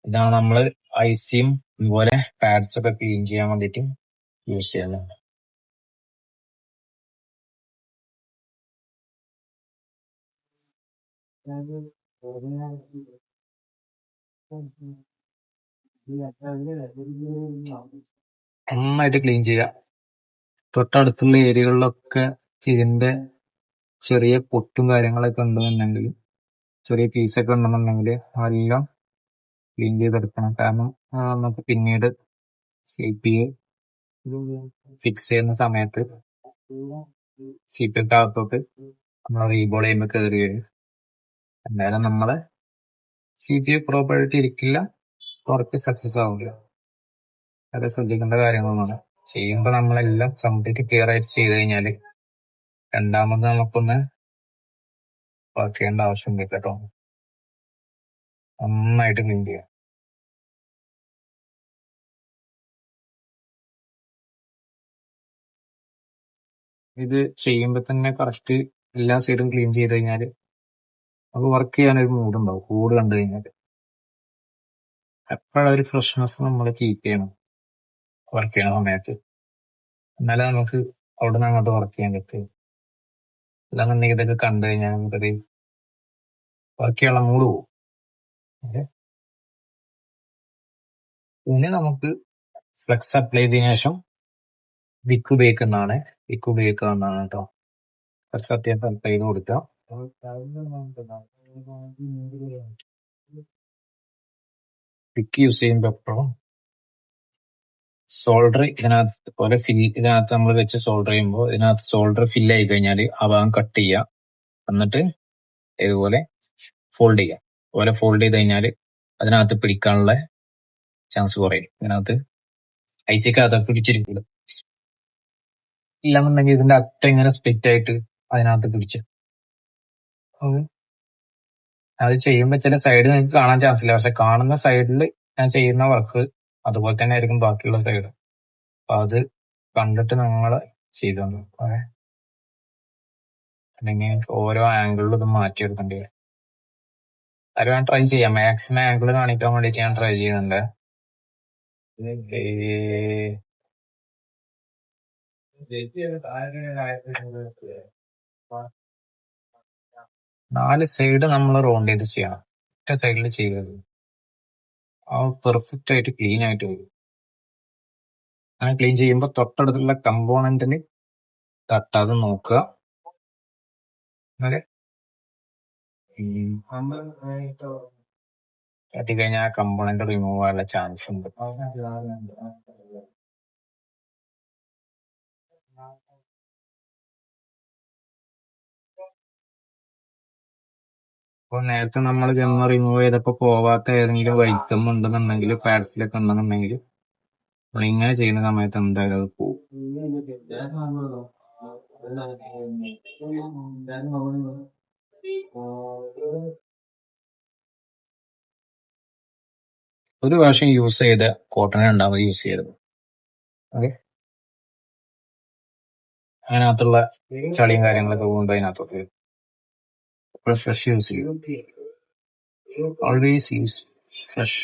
ഇതാണ് നമ്മള് ഐസിയും അതുപോലെ പാഡ്സ് ഒക്കെ ക്ലീൻ ചെയ്യാൻ വേണ്ടിട്ട് യൂസ് ചെയ്യുന്നത്. നന്നായിട്ട് ക്ലീൻ ചെയ്യുക. തൊട്ടടുത്തുള്ള ഏരിയകളിലൊക്കെ ഇതിന്റെ ചെറിയ പൊട്ടും കാര്യങ്ങളൊക്കെ ഉണ്ടെന്നുണ്ടെങ്കിൽ, ചെറിയ പീസൊക്കെ ഉണ്ടെന്നുണ്ടെങ്കിൽ അതെല്ലാം ക്ലീൻ ചെയ്തെടുക്കണം. കാരണം നമുക്ക് പിന്നീട് CPU ഫിക്സ് ചെയ്യുന്ന സമയത്ത് CPU അകത്തോട്ട് നമ്മൾ റീബോൾ ചെയ്യുമ്പോൾ കയറി വരും. എന്തായാലും നമ്മളെ CPU പ്രോപ്പറായിട്ട് ഇരിക്കില്ല, വർക്ക് സക്സസ് ആവില്ല. അത് ശ്രദ്ധിക്കേണ്ട കാര്യങ്ങളാണ്. ചെയ്യുമ്പോൾ നമ്മളെല്ലാം കംപ്ലീറ്റ് ക്ലിയർ ആയിട്ട് ചെയ്ത് കഴിഞ്ഞാൽ രണ്ടാമത് നമുക്കൊന്ന് വർക്ക് ചെയ്യേണ്ട ആവശ്യമില്ല കേട്ടോ. നന്നായിട്ട് ക്ലീൻ ചെയ്യാം. ഇത് ചെയ്യുമ്പോൾ തന്നെ കറക്റ്റ് എല്ലാ സൈഡും ക്ലീൻ ചെയ്ത് കഴിഞ്ഞാൽ നമുക്ക് വർക്ക് ചെയ്യാനൊരു മൂഡ് ഉണ്ടാവും. കൂട് കണ്ടു കഴിഞ്ഞാൽ എപ്പോഴും ഒരു ഫ്രഷ്നെസ് നമ്മൾ കീപ്പ് ചെയ്യണം വർക്ക് ചെയ്യണ സമയത്ത്. എന്നാലേ നമുക്ക് അവിടെ നിന്ന് അങ്ങോട്ട് വർക്ക് ചെയ്യാൻ പറ്റും. അല്ലാന്നുണ്ടെങ്കിൽ ഇതൊക്കെ കണ്ടു കഴിഞ്ഞാൽ നമുക്കത് വർക്ക് ചെയ്യാനുള്ള മൂഡ് പോകും. പിന്നെ നമുക്ക് ഫ്ലെക്സ് അപ്ലൈ ചെയ്തതിനു ശേഷം വിക്ക് ഉപയോഗിക്കുന്നതാണ് കേട്ടോ. ഫ്ലെക്സ് അത്യാവശ്യം അപ്ലൈ ചെയ്ത് കൊടുക്കുക. വിക്ക് യൂസ് ചെയ്യുമ്പോൾ എപ്പോഴും സോൾഡർ ഇതിനകത്ത് നമ്മൾ വെച്ച് സോൾഡർ ചെയ്യുമ്പോൾ ഇതിനകത്ത് സോൾഡർ ഫില്ല് ആയി കഴിഞ്ഞാൽ ആ ഭാഗം കട്ട് ചെയ്യുക. എന്നിട്ട് ഇതുപോലെ ഫോൾഡ് ചെയ്യുക. അതുപോലെ ഫോൾഡ് ചെയ്ത് കഴിഞ്ഞാൽ അതിനകത്ത് പിടിക്കാനുള്ള ചാൻസ് കുറയും. ഇതിനകത്ത് ഐസിക്കകത്ത് പിടിച്ചിരിക്കില്ല. ഇല്ലാന്നുണ്ടെങ്കിൽ ഇതിന്റെ അറ്റം ഇങ്ങനെ സ്പ്ലിറ്റ് ആയിട്ട് അതിനകത്ത് പിടിച്ച് അത് ചെയ്യുമ്പോൾ ചില സൈഡ് നിങ്ങൾക്ക് കാണാൻ ചാൻസ് ഇല്ല. പക്ഷെ കാണുന്ന സൈഡിൽ ഞാൻ ചെയ്യുന്ന വർക്ക് അതുപോലെ തന്നെ ആയിരിക്കും ബാക്കിയുള്ള സൈഡ്. അപ്പൊ അത് കണ്ടിട്ട് നിങ്ങൾ ചെയ്തോളൂ. അല്ലെങ്കിൽ ഓരോ ആംഗിളിലും ഇത് മാറ്റിയെടുക്കേണ്ടി വരും. അത് ഞാൻ ട്രൈ ചെയ്യാം. മാക്സിമം ആംഗിൾ കാണിക്കാൻ വേണ്ടിട്ട് ഞാൻ ട്രൈ ചെയ്യുന്നുണ്ട്. 4 സൈഡ് നമ്മൾ റൗണ്ട് ചെയ്ത് ചെയ്യണം. ഒറ്റ സൈഡിൽ ചെയ്യരുത്. ആ പെർഫെക്റ്റ് ആയിട്ട് ക്ലീൻ ആയിട്ട് വരും. അങ്ങനെ ക്ലീൻ ചെയ്യുമ്പോൾ തൊട്ടടുത്തുള്ള കമ്പോണന്റിന് തട്ടാതെ നോക്കുക. തട്ടിക്കഴിഞ്ഞാൽ ആ കമ്പോണന്റ് റിമൂവ് ആകാനുള്ള ചാൻസ് ഉണ്ട്. അപ്പൊ നേരത്തെ നമ്മൾ ഗമ്മ റിമൂവ് ചെയ്തപ്പോ പോവാത്ത ഏതെങ്കിലും വൈക്കം ഉണ്ടെന്നുണ്ടെങ്കിൽ പാഡ്സിലൊക്കെ ഉണ്ടെന്നുണ്ടെങ്കിൽ നമ്മൾ ഇങ്ങനെ ചെയ്യുന്ന സമയത്ത് എന്തായാലും അത് പോകും. ഒരു പ്രാവശ്യം യൂസ് ചെയ്ത കോട്ടൺ രണ്ടാമത് യൂസ് ചെയ്തത്. ഓക്കെ, അതിനകത്തുള്ള ചളിയും കാര്യങ്ങളൊക്കെ പോകുമ്പോൾ അതിനകത്തൊക്കെ ഫ്രഷ് യൂസ് ചെയ്യും. Always use fresh.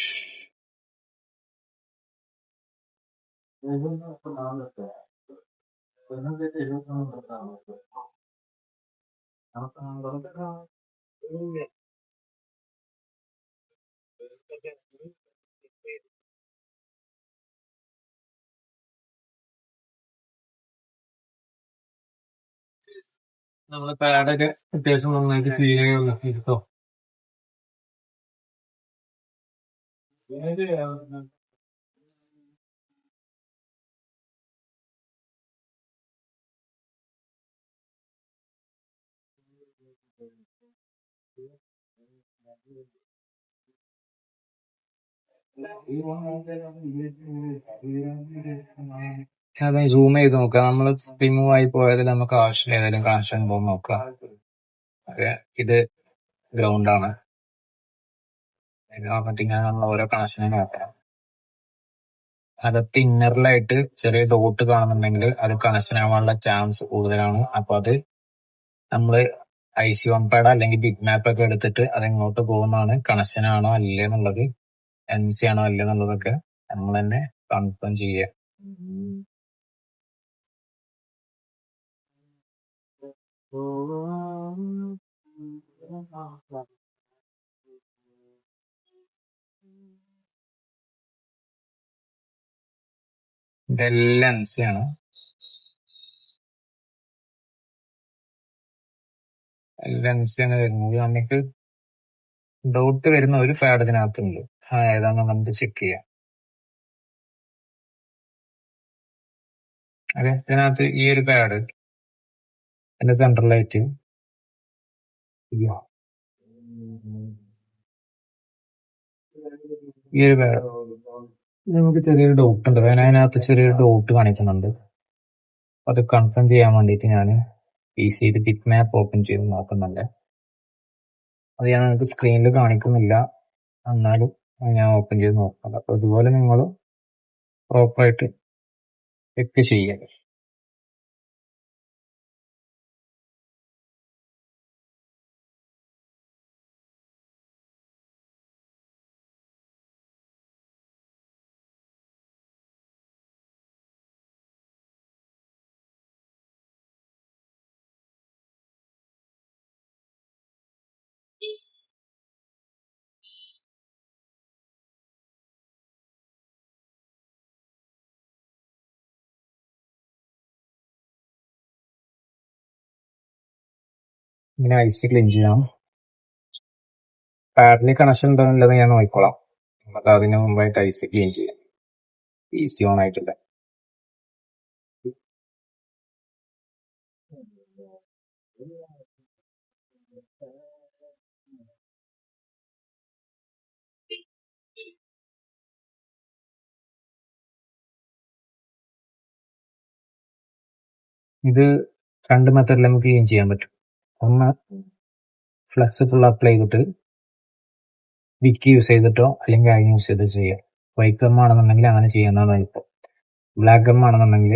നമ്മളെ പാഡൊക്കെ അത്യാവശ്യം നന്നായിട്ട് ക്ലീൻ ആയി കേട്ടോ. അതെ, സൂം ചെയ്ത് നോക്കാം. നമ്മൾ റിമൂവ് ആയി പോയതിൽ നമുക്ക് ആവശ്യം ഏതെങ്കിലും കണക്ഷൻ പോകും നോക്കാം. ഓക്കെ, ഇത് ഗ്രൗണ്ട് ആണ്. നോക്കിട്ട് ഇങ്ങനെ നമ്മൾ ഓരോ കണക്ഷനും നോക്കാം. അകത്ത് ഇന്നറിലായിട്ട് ചെറിയ ഡോട്ട് കാണുന്നുണ്ടെങ്കിൽ അത് കണക്ഷൻ ആവാനുള്ള ചാൻസ് കൂടുതലാണ്. അപ്പൊ അത് നമ്മള് IC1 പാഡ് അല്ലെങ്കിൽ ബിഗ് മാപ്പ് ഒക്കെ എടുത്തിട്ട് അത് എങ്ങോട്ട് പോകുന്നതാണ്, കണക്ഷൻ ആണോ അല്ലേ എന്നുള്ളത്, NC ആണോ അല്ലേ എന്നുള്ളതൊക്കെ നമ്മൾ തന്നെ കൺഫേം ചെയ്യുക. ഇതെല്ലാം NC ആണ്. എല്ലാം NC ആണ് വരുന്നത്. നമുക്ക് ഡൗട്ട് വരുന്ന ഒരു പാഡ് ഇതിനകത്തുണ്ട്, ഏതാണെന്ന് നമുക്ക് ചെക്ക് ചെയ്യാം. അതെ, ഇതിനകത്ത് ഈ ഒരു പാഡ് എന്റെ സെൻട്രലായിട്ട് ഈ ഒരു പാഡ് നമുക്ക് ചെറിയൊരു ഡൗട്ട് ഉണ്ട്. അതിനകത്ത് ചെറിയൊരു ഡൗട്ട് കാണിക്കുന്നുണ്ട്. അത് കൺഫേം ചെയ്യാൻ വേണ്ടിയിട്ട് ഞാൻ PCയിൽ ബിഗ് മാപ്പ് ഓപ്പൺ ചെയ്ത് നോക്കുന്നുണ്ട്. അത് ഞാൻ നിങ്ങൾക്ക് സ്ക്രീനിൽ കാണിക്കുന്നില്ല, എന്നാലും ഞാൻ ഓപ്പൺ ചെയ്ത് നോക്കാം. അപ്പൊ ഇതുപോലെ നിങ്ങൾ പ്രോപ്പറായിട്ട് ചെക്ക് ചെയ്യുക. ഇങ്ങനെ IC ക്ലീൻ ചെയ്യാം. പാഡിന് കണക്ഷൻ ഉണ്ടോന്നുള്ളത് ഞാൻ നോക്കിക്കോളാം. നമുക്ക് അതിന് മുമ്പായിട്ട് IC ക്ലീൻ ചെയ്യാം. PC ഓൺ ആയിട്ടില്ല. ഇത് രണ്ട് മെത്തേഡിൽ നമുക്ക് ക്ലീൻ ചെയ്യാൻ പറ്റും. ഒന്ന്, ഫ്ലക്സ് ഫുൾ അപ്ലൈ ചെയ്തിട്ട് വിക്ക് യൂസ് ചെയ്തിട്ടോ അല്ലെങ്കിൽ അയൺ യൂസ് ചെയ്ത് ചെയ്യാം. വൈറ്റ് ഗം ആണെന്നുണ്ടെങ്കിൽ അങ്ങനെ ചെയ്യുന്നതാണ് ഇപ്പോൾ. ബ്ലാക്ക് ഗം ആണെന്നുണ്ടെങ്കിൽ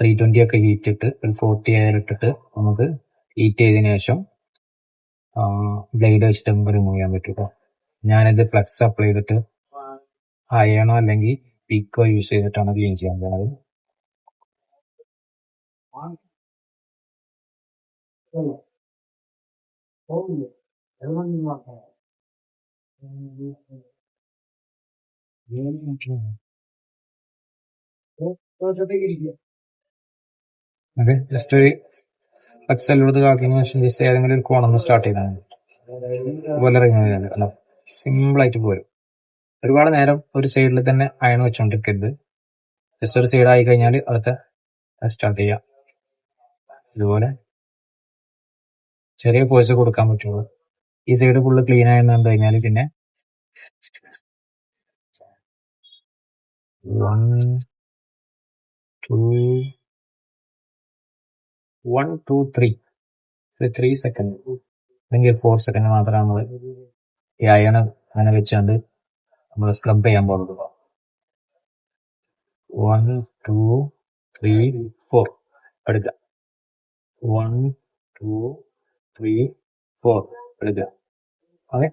320 ഒക്കെ ഹീറ്റ് ഇട്ട് ഒരു 40 എയർ ഇട്ടിട്ട് നമുക്ക് ഹീറ്റ് ചെയ്തതിനു ശേഷം ബ്ലേഡ് വെച്ചിട്ട് നമുക്ക് റിമൂവ് ചെയ്യാൻ പറ്റും. ഞാനിത് ഫ്ലക്സ് അപ്ലൈ ചെയ്തിട്ട് അയണോ അല്ലെങ്കിൽ പീക്കോ യൂസ് ചെയ്തിട്ടാണ് ക്ലീൻ ചെയ്യാൻ പോകുന്നത്. അതെ, ജസ്റ്റ് ഒരു ഫ്ലക്സ് എല്ലാം കാക്കിന് ശേഷം ജസ്റ്റ് ഏതെങ്കിലും ഒരു കോണൊന്ന് സ്റ്റാർട്ട് ചെയ്താൽ മതി. അതുപോലെ റിമൂവ് ചെയ്യാൻ സിമ്പിൾ ആയിട്ട് പോരും. ഒരുപാട് നേരം ഒരു സൈഡിൽ തന്നെ അയൺ വെച്ചോണ്ടിരിക്കരുത്. ജസ്റ്റ് ഒരു സൈഡ് ആയി കഴിഞ്ഞാൽ അടുത്ത സ്റ്റാർട്ട് ചെയ്യാം. ഇതുപോലെ ചെറിയ ഫോഴ്സ് കൊടുക്കാൻ പറ്റുള്ളൂ. ഈ സൈഡ് ഫുള്ള് ക്ലീൻ ആയെന്ന് കണ്ടു കഴിഞ്ഞാൽ പിന്നെ 3 സെക്കൻഡ് അല്ലെങ്കിൽ 4 സെക്കൻഡ് മാത്രമേ നമ്മൾ ഈ അയൺ അങ്ങനെ വെച്ചുകൊണ്ട് നമ്മൾ സ്ക്രബ് ചെയ്യാൻ പോകുന്നത്. 1 2 3 4 എടുക്കുക. 1 2 3 4 എടുക്കുക. ഓക്കെ,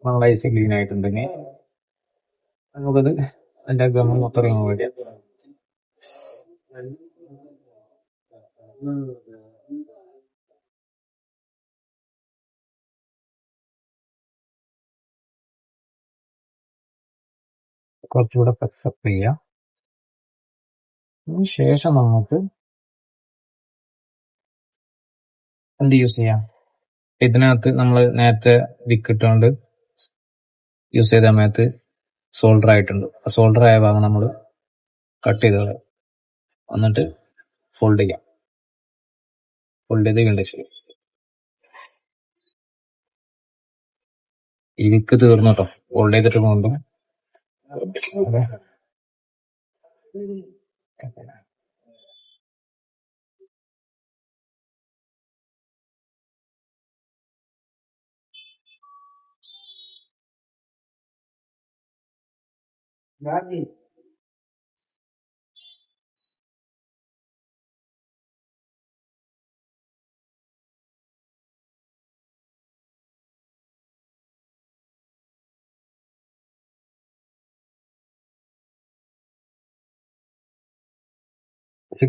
നമ്മൾ ഐസ് ക്ലീൻ ആയിട്ടുണ്ടെങ്കിൽ നമുക്കത് അതിന്റെ ഗം മൊത്തം റിമൂവ് ചെയ്യാം. കുറച്ചുകൂടെ ഫ്ലെക്സ് അപ്പ് ചെയ്യാം. അതിന് ശേഷം നമുക്ക് എന്ത് യൂസ് ചെയ്യാം? ഇതിനകത്ത് നമ്മൾ നേരത്തെ വിക്ക് ഇട്ടുകൊണ്ട് യൂസ് ചെയ്ത സമയത്ത് സോൾഡർ ആയിട്ടുണ്ട്. ആ സോൾഡർ ആയ ഭാഗം നമ്മൾ കട്ട് ചെയ്ത് കളയാം. എന്നിട്ട് ഫോൾഡ് ചെയ്യാം. ഫോൾഡ് ചെയ്ത് കണ്ടിച്ചു. ഈ വിക്ക് തീർന്നു കേട്ടോ. ഫോൾഡ് ചെയ്തിട്ട് വീണ്ടും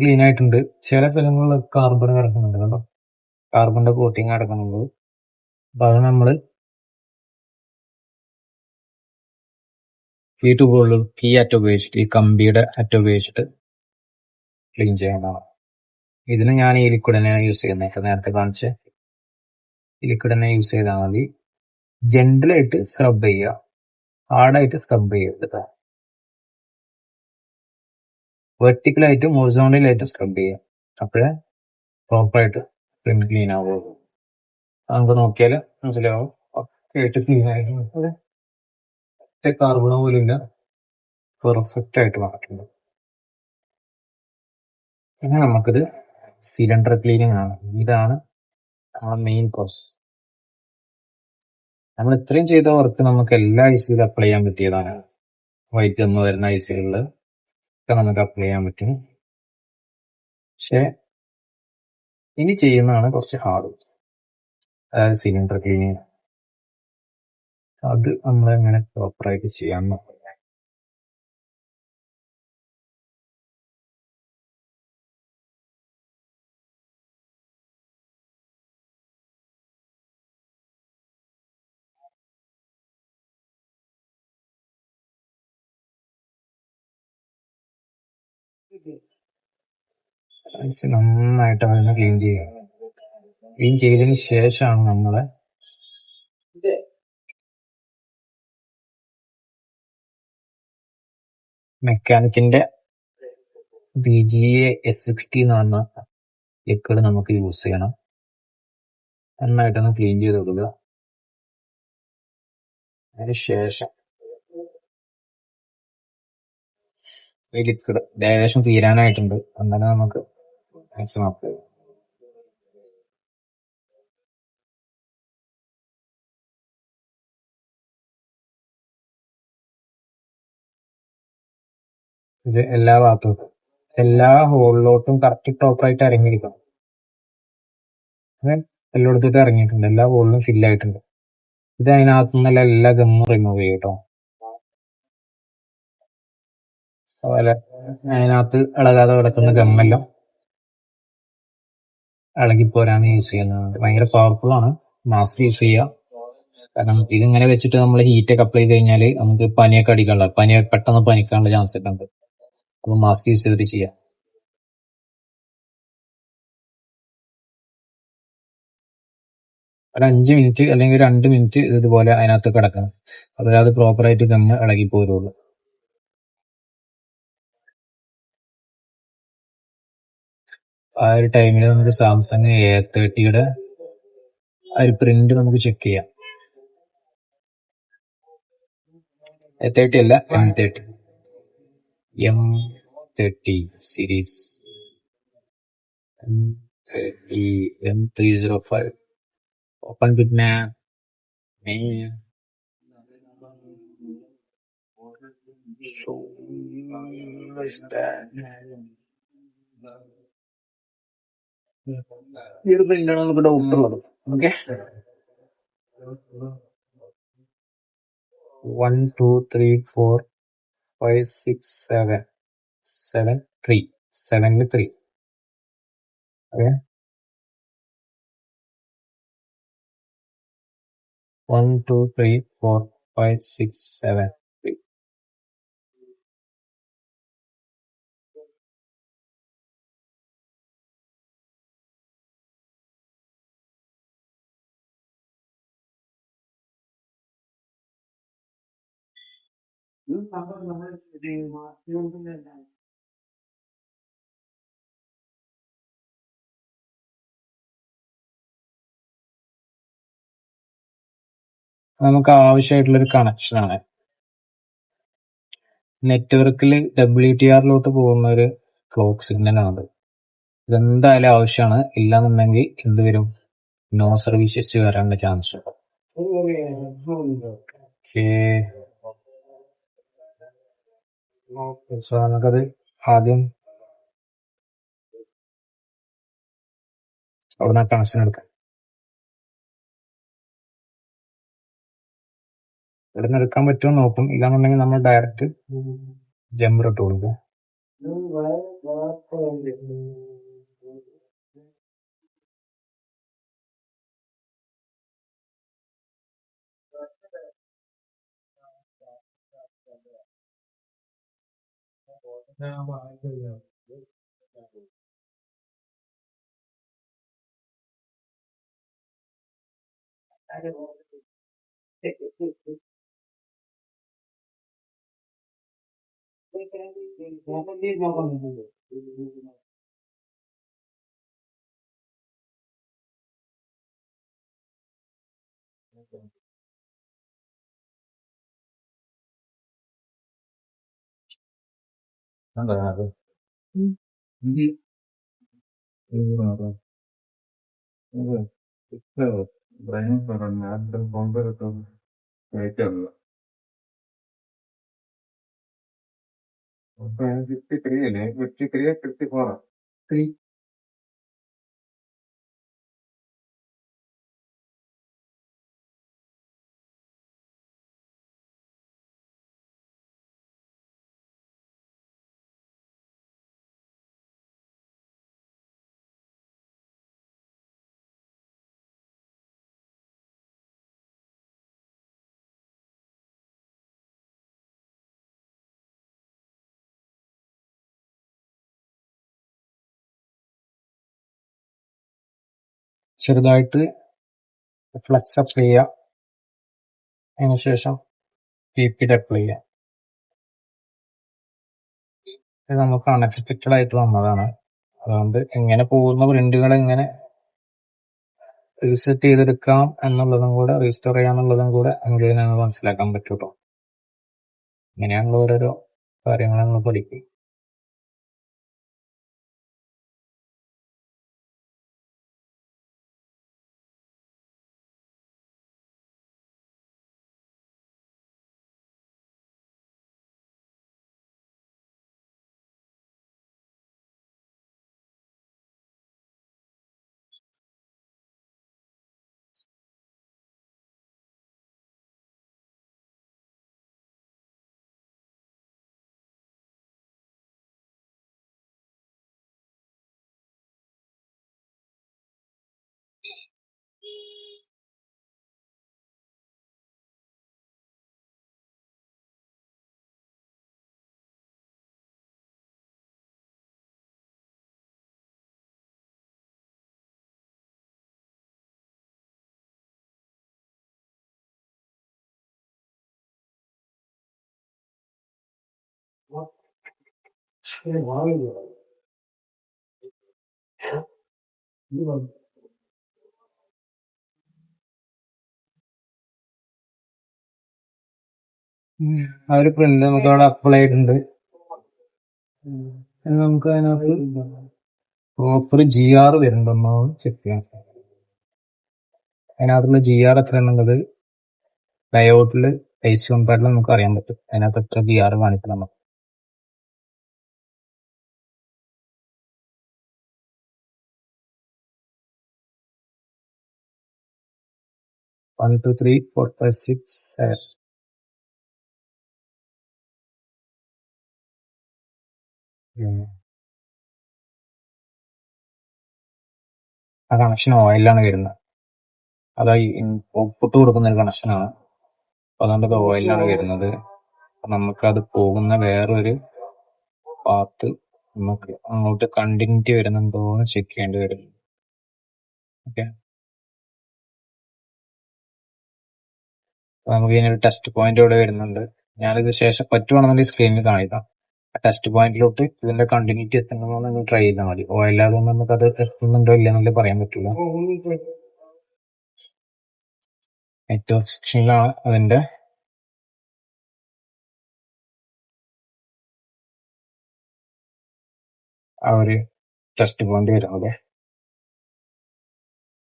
ക്ലീൻ ആയിട്ടുണ്ട്. ചില സ്ഥലങ്ങളിൽ കാർബൺ കിടക്കുന്നുണ്ട് കേട്ടോ. കാർബണിന്റെ കോട്ടിങ് കിടക്കുന്നുണ്ട്. അപ്പൊ അത് നമ്മള് ഈ ട്യൂബുകളിൽ കീ അറ്റ ഉപയോഗിച്ചിട്ട്, ഈ കമ്പിയുടെ അറ്റ ഉപയോഗിച്ചിട്ട് ക്ലീൻ ചെയ്യേണ്ടതാണ്. ഇതിന് ഞാൻ ഈ ലിക്വിഡ് തന്നെയാണ് യൂസ് ചെയ്യുന്നത്. നേരത്തെ കാണിച്ച് ഈ ലിക്വിഡ് തന്നെ യൂസ് ചെയ്താൽ മതി. ജെന്റിലായിട്ട് സ്ക്രബ് ചെയ്യുക, ഹാർഡായിട്ട് സ്ക്രബ് ചെയ്യരുത്. വെർട്ടിക്കലായിട്ടും ഹൊറിസോണ്ടലായിട്ടും സ്ക്രബ് ചെയ്യുക. അപ്പോഴേ പ്രോപ്പറായിട്ട് ക്ലീൻ ആവുള്ളൂ. നമുക്ക് നോക്കിയാൽ മനസ്സിലാവും ഒക്കെ ആയിട്ട് ക്ലീൻ ആയിട്ട് കാർബണോ പോലും ഇല്ല, പെർഫെക്റ്റ് ആയിട്ട് വന്നിട്ടുണ്ട്. പിന്നെ നമുക്കിത് സിലിണ്ടർ ക്ലീനിങ് ആണ്. ഇതാണ് നമ്മുടെ മെയിൻ പ്രോസസ്. നമ്മൾ ഇത്രയും ചെയ്ത വർക്ക് നമുക്ക് എല്ലാ ഐസിയിലും അപ്ലൈ ചെയ്യാൻ പറ്റിയതാണ്. വൈറ്റ് എന്ന് വരുന്ന ഐസികളിൽ ഒക്കെ നമുക്ക് അപ്ലൈ ചെയ്യാൻ പറ്റും. പക്ഷെ ഇനി ചെയ്യുന്നതാണ് കുറച്ച് ഹാർഡ്, അതായത് സിലിണ്ടർ ക്ലീനിങ്. അത് നമ്മളെങ്ങനെ പ്രോപ്പറായിട്ട് ചെയ്യാൻ നോക്കാം. ഐസ് നന്നായിട്ട് അതിനെ ക്ലീൻ ചെയ്യുക. ക്ലീൻ ചെയ്തതിന് ശേഷമാണ് നമ്മളെ മെക്കാനിക്കിന്റെ BGA-S60 എന്ന് പറഞ്ഞ ലിക്വിഡ് നമുക്ക് യൂസ് ചെയ്യണം. നന്നായിട്ടൊന്ന് ക്ലീൻ ചെയ്ത് കൊടുക്കുക. അതിന് ശേഷം ഈ ലിക്വിഡ് ഏകദേശം തീരാനായിട്ടുണ്ട്. അങ്ങനെ നമുക്ക് മാക്സിമം അപ്ലൈ ചെയ്യാം. ഇത് എല്ലാ ഭാഗത്തോട്ടും, എല്ലാ ഹോളിലോട്ടും കറക്റ്റ് പ്രോപ്പറായിട്ട് ഇറങ്ങിയിരിക്കണം. എല്ലായിടത്തോട്ടും ഇറങ്ങിയിട്ടുണ്ട്, എല്ലാ ഹോളിലും ഫില്ലായിട്ടുണ്ട്. ഇത് അതിനകത്തു നിന്നല്ല എല്ലാ ഗമ്മും റിമൂവ് ചെയ്യും കേട്ടോ. അതുപോലെ അതിനകത്ത് ഇളകാതെ കിടക്കുന്ന ഗമ്മെല്ലാം ഇളകിപ്പോരാണ് യൂസ് ചെയ്യുന്നത്. ഭയങ്കര പവർഫുൾ ആണ്. മാസ്ക് യൂസ് ചെയ്യുക. കാരണം ഇതിങ്ങനെ വെച്ചിട്ട് നമ്മൾ ഹീറ്റ് ഒക്കെ അപ്ലൈ ചെയ്ത് കഴിഞ്ഞാൽ നമുക്ക് പനിയൊക്കെ അടിക്കാനുള്ള, പെട്ടെന്ന് പനിക്കാനുള്ള ചാൻസ് ഒക്കെ ഉണ്ട്. അപ്പൊ മാസ്ക് യൂസ് ചെയ്തിട്ട് ചെയ്യാം. ഒരു 5 മിനിറ്റ് അല്ലെങ്കിൽ 2 മിനിറ്റ് ഇതുപോലെ അതിനകത്ത് കിടക്കണം. അതായത് പ്രോപ്പറായിട്ട് ഗമ്മ് ഇളകി പോരുള്ളൂ. ആ ഒരു ടൈമിൽ നമുക്ക് സാംസങ് A30യുടെ ആ ഒരു പ്രിന്റ് നമുക്ക് ചെക്ക് ചെയ്യാം. A30 അല്ല, M30 series, M305 open with menu. So is that ഈ ഒരു പ്രിന്റാണ് നമുക്ക് ഡൗട്ട് ഉള്ളത്. ഓക്കെ, 1 2 3 4 5 6 7 7 3 7 3. ഓക്കെ, 1 2 3 4 5 6 7 3. നമുക്ക് ആവശ്യമായിട്ടുള്ളൊരു കണക്ഷനാണ്. നെറ്റ്വർക്കിൽ WTRലോട്ട് പോകുന്ന ഒരു ക്ലോക്ക് സിഗ്നലാണ്. ഇതെന്തായാലും ആവശ്യമാണ്. ഇല്ലാന്നുണ്ടെങ്കിൽ എന്ത് വരും? നോ സർവീസസ് വരാനുള്ള ചാൻസ് ഉണ്ട്. സോ നമുക്കത് ആദ്യം അവിടെ കണക്ഷൻ എടുക്കാം. ഇവിടെ നിന്ന് എടുക്കാൻ പറ്റുമോ നോക്കും. ഇല്ലാന്നുണ്ടെങ്കിൽ നമ്മൾ ഡയറക്റ്റ് ജമ്പർ ഇട്ട് കൊടുക്കും. ചെറുതായിട്ട് ഫ്ലക്സ് അപ്ലൈ ചെയ്യുക. അതിനുശേഷം PP അപ്ലൈ ചെയ്യാം. ഇത് നമുക്ക് അൺഎക്സ്പെക്റ്റഡ് ആയിട്ട് വന്നതാണ്. അതുകൊണ്ട് എങ്ങനെ പോകുന്ന പ്രിന്റുകൾ എങ്ങനെ റീസെറ്റ് ചെയ്തെടുക്കാം എന്നുള്ളതും കൂടെ, റീസ്റ്റോർ ചെയ്യാന്നുള്ളതും കൂടെ അങ്ങനെ ഞങ്ങൾ മനസ്സിലാക്കാൻ പറ്റൂട്ടോ. ഇങ്ങനെയാണുള്ള ഓരോരോ കാര്യങ്ങൾ നമ്മൾ പഠിക്കും. ആ ഒരു പ്രിന്റ് നമുക്ക് അവിടെ അപ്ലൈ ചെയ്തിട്ടുണ്ട്. ഇനി നമുക്ക് അതിനകത്ത് പ്രോപ്പർ GR വരുന്നുണ്ടോ ചെക്ക് ചെയ്യാം. അതിനകത്തുള്ള GR എത്ര എന്നുള്ളത് ലയോട്ടില് ഐസി ഓൺ പാഡിൽ നമുക്ക് അറിയാൻ പറ്റും. അതിനകത്ത് എത്ര GR കാണിക്കണം നമുക്ക്. 1 2 3 4 5 6 7. ആ കണക്ഷൻ ഓയിലാണ് വരുന്നത്. അതായി ഔട്ട്പുട്ട് കൊടുക്കുന്ന ഒരു കണക്ഷനാണ്. അപ്പൊ അതുകൊണ്ട് അത് ഓയിലാണ് വരുന്നത്. അപ്പൊ നമുക്കത് പോകുന്ന വേറൊരു പാത്ത് നമുക്ക് അങ്ങോട്ട് കണ്ടിന്യൂറ്റി വരുന്നുണ്ടോ എന്ന് ചെക്ക് ചെയ്യേണ്ടി വരും. ഓക്കെ, നമുക്ക് ഇതിനൊരു ടെസ്റ്റ് പോയിന്റ് ഇവിടെ വരുന്നുണ്ട്. ഞാനിത് ശേഷം പറ്റുവാണെന്നുണ്ടെങ്കിൽ സ്ക്രീനിൽ കാണിക്കാം. ആ ടെസ്റ്റ് പോയിന്റിലോട്ട് ഇതിന്റെ കണ്ടിന്യൂറ്റി എത്തുന്നതോ നിങ്ങൾ ട്രൈ ചെയ്താൽ മതി. ഓയിലാതെ നമുക്ക് അത് എത്തുന്നുണ്ടോ ഇല്ലെന്നല്ലേ പറയാൻ പറ്റില്ല. നെറ്റ്വർക്ക് സെക്ഷനിലാണ് അതിന്റെ ആ ഒരു ടെസ്റ്റ് പോയിന്റ് വരുന്നത്.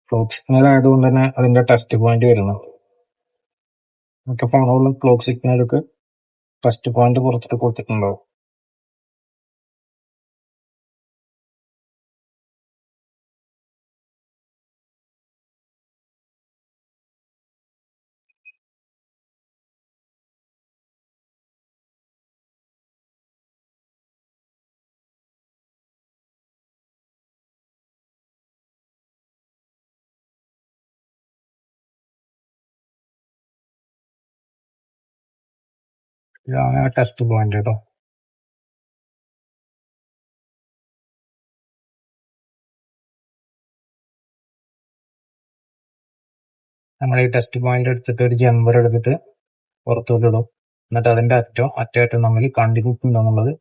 ക്ലോക്ക് സിഗ്നൽ ആയതുകൊണ്ട് തന്നെ അതിന്റെ ടെസ്റ്റ് പോയിന്റ് വരുന്നത്. മിക്ക ഫോണുകളിലും ക്ലോക്ക് സിഗ്നലൊക്കെ ടെസ്റ്റ് പോയിന്റ് പുറത്തിട്ട് കൊടുത്തിട്ടുണ്ടാവും. ഇതാണ് ആ ടെസ്റ്റ് പോയിന്റ് കേട്ടോ. നമ്മൾ ഈ ടെസ്റ്റ് പോയിന്റ് എടുത്തിട്ട് ഒരു ജമ്പർ എടുത്തിട്ട് പുറത്തോട്ട് ഇടും. എന്നിട്ട് അതിന്റെ അറ്റം നമ്മൾ കണ്ടിന്യൂറ്റി ഉണ്ടോ എന്നുള്ളത്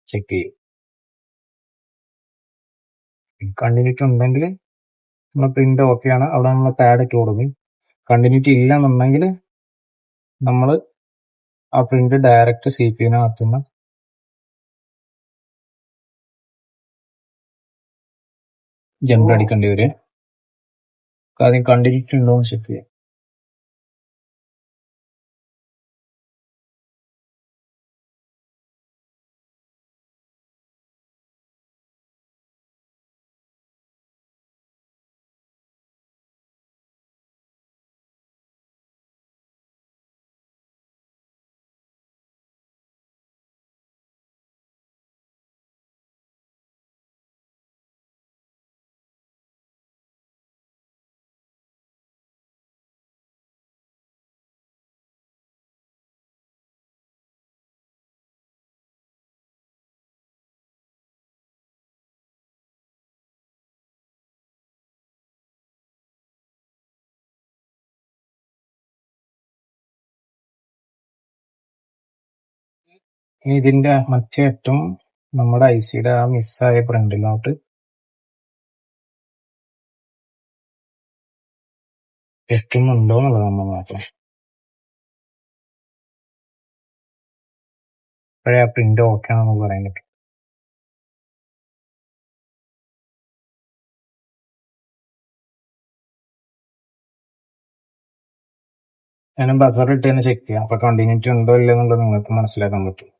ചെക്ക് ചെയ്യും. കണ്ടിന്യൂറ്റി ഉണ്ടെങ്കിൽ നമ്മൾ പ്രിന്റ് ഓക്കെയാണ്, അവിടെ നമ്മൾ പാഡ് ഇട്ട് കൊടുക്കും. കണ്ടിന്യൂറ്റി ഇല്ല എന്നുണ്ടെങ്കിൽ നമ്മൾ ആ പ്രിന്റ് ഡയറക്റ്റ് CPU-നകത്തുനിന്ന് ജമ്പർ അടിക്കേണ്ടി വരും. ആദ്യം കണ്ടിന്യൂറ്റി ഉണ്ടോ എന്ന് ചെക്ക് ചെയ്യാം. ഇനി ഇതിന്റെ മറ്റേ അറ്റം നമ്മുടെ IC-യുടെ ആ മിസ്സായ പ്രിന്റിലോട്ട് എത്തുന്നുണ്ടോ എന്നുള്ളത് നമ്മൾ നോക്കണം. അപ്പോഴേ ആ പ്രിന്റ് ഓക്കെ ആണെന്ന് പറയാൻ പറ്റും. ഞാൻ ബസർ ഇട്ട് തന്നെ ചെക്ക് ചെയ്യാം. അപ്പൊ കണ്ടിന്യൂറ്റി ഉണ്ടോ ഇല്ല എന്നുള്ളത് നിങ്ങൾക്ക് മനസ്സിലാക്കാൻ പറ്റും.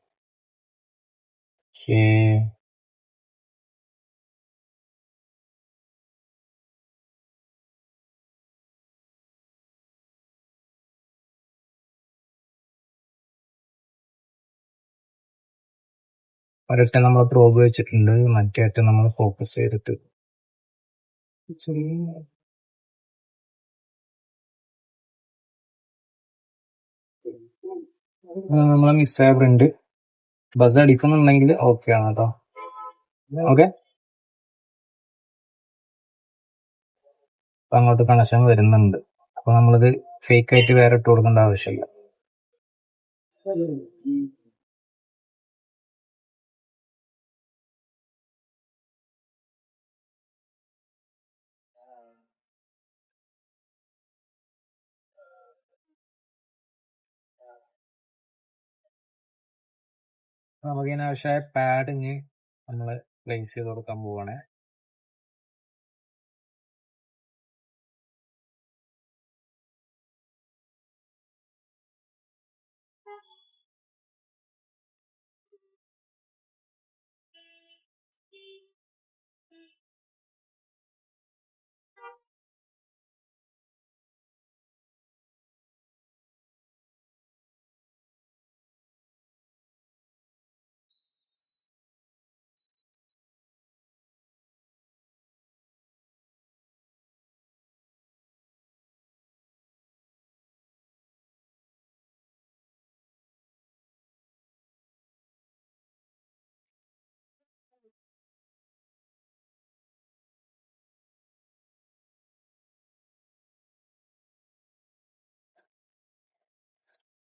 ഒരറ്റം നമ്മൾ പ്രോബ് വെച്ചിട്ടുണ്ട്, മറ്റേ അറ്റം നമ്മൾ ഫോക്കസ് ചെയ്തിട്ട് നമ്മളെ മിസ്സായ പ്രിന്റ് ബസ് അടിക്കുന്നുണ്ടെങ്കിൽ ഓക്കെ ആണ് കേട്ടോ. ഓക്കെ, അപ്പൊ അങ്ങോട്ട് കണക്ഷൻ വരുന്നുണ്ട്. അപ്പൊ നമ്മളിത് ഫേക്ക് ആയിട്ട് വേറെ ഇട്ട് കൊടുക്കേണ്ട ആവശ്യമില്ല. നമുക്ക് ഇതിനാവശ്യമായ പാഡ് ഇനി നമ്മൾ പ്ലേസ് ചെയ്ത് കൊടുക്കാൻ പോവാണ്.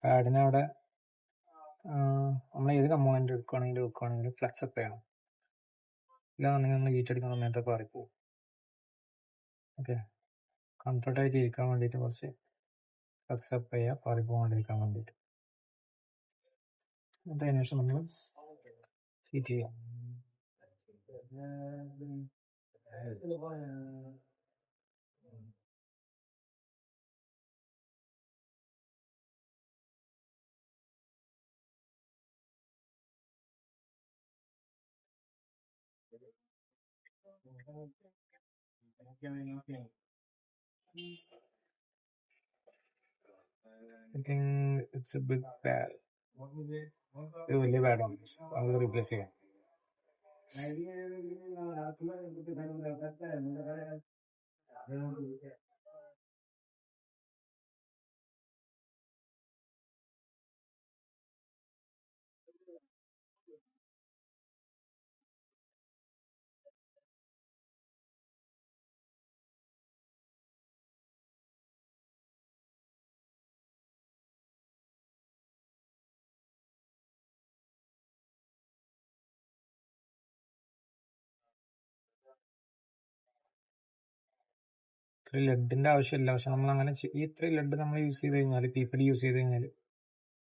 പാഡിനവിടെ നമ്മൾ ഏത് കമ്പോണന്റ് എടുക്കുകയാണെങ്കിലും ഫ്ലെക്സ് അപ്പ് ചെയ്യണം. ഇല്ലാന്നുണ്ടെങ്കിൽ നമ്മൾ ഹീറ്റ് അടിക്കുന്ന സമയത്ത് പാറിപ്പോവും. ഓക്കെ, കംഫർട്ടായിട്ട് ഇരിക്കാൻ വേണ്ടിയിട്ട് കുറച്ച് ഫ്ലെക്സ് അപ്പ് ചെയ്യുക, പാറിപ്പോകാണ്ടിരിക്കാൻ വേണ്ടിയിട്ട്. എന്നിട്ട് അതിന് ശേഷം നമ്മൾ ഹീറ്റ് ചെയ്യാം. I think it's a big bad. ഇത് വലിയ ബാഡാണ്, അത് റീപ്ലേസ് ചെയ്യാം. ഇത്ര ലെഡിന്റെ ആവശ്യമില്ല, പക്ഷെ നമ്മൾ അങ്ങനെ ഈ ഇത്ര ലെഡ് നമ്മൾ യൂസ് ചെയ്ത് കഴിഞ്ഞാൽ, പീപ്പിൾ യൂസ് ചെയ്ത് കഴിഞ്ഞാൽ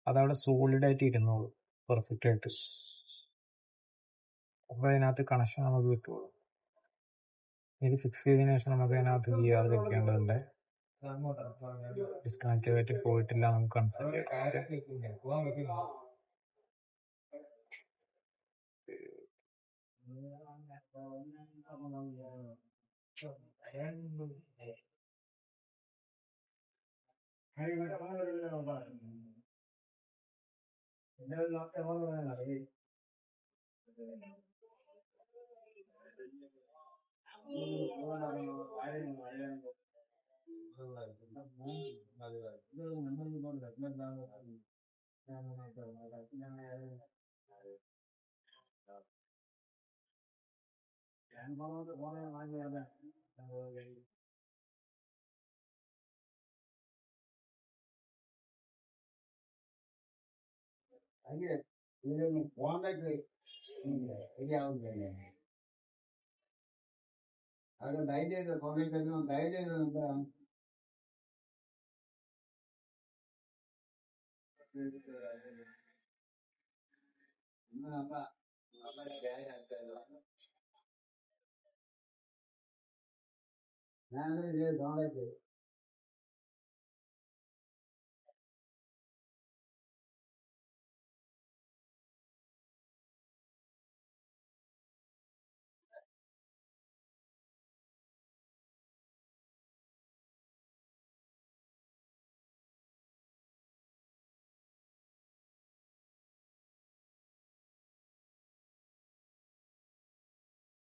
അതവിടെ സോളിഡ് ആയിട്ട് ഇരുന്നോളൂ പെർഫെക്റ്റ് ആയിട്ട്. അപ്പൊ അതിനകത്ത് കണക്ഷൻ നമുക്ക് കിട്ടുള്ളൂ. ഇത് ഫിക്സ് ചെയ്തതിനു ശേഷം നമുക്ക് അതിനകത്ത് ചെയ്യാതെ ചെക്ക് ചെയ്യേണ്ടതുണ്ട്. ഡിസ്കണക്ട് ആയിട്ട് പോയിട്ടില്ല നമുക്ക് കൺഫേം ചെയ്യാം.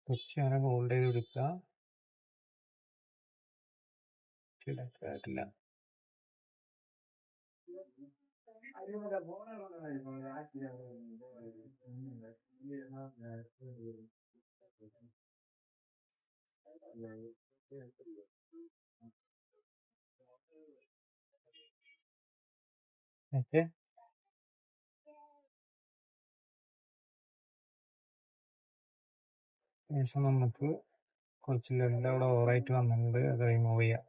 കുറച്ച് ഹോൾഡ് ചെയ്ത് കൊടുക്കുക. ആയിട്ടില്ല. ഓക്കെ, ശേഷം നമുക്ക് കുറച്ച് ലെഡ് അവിടെ ഓവറായിട്ട് വന്നിട്ടുണ്ട്, അത് റിമൂവ് ചെയ്യാം.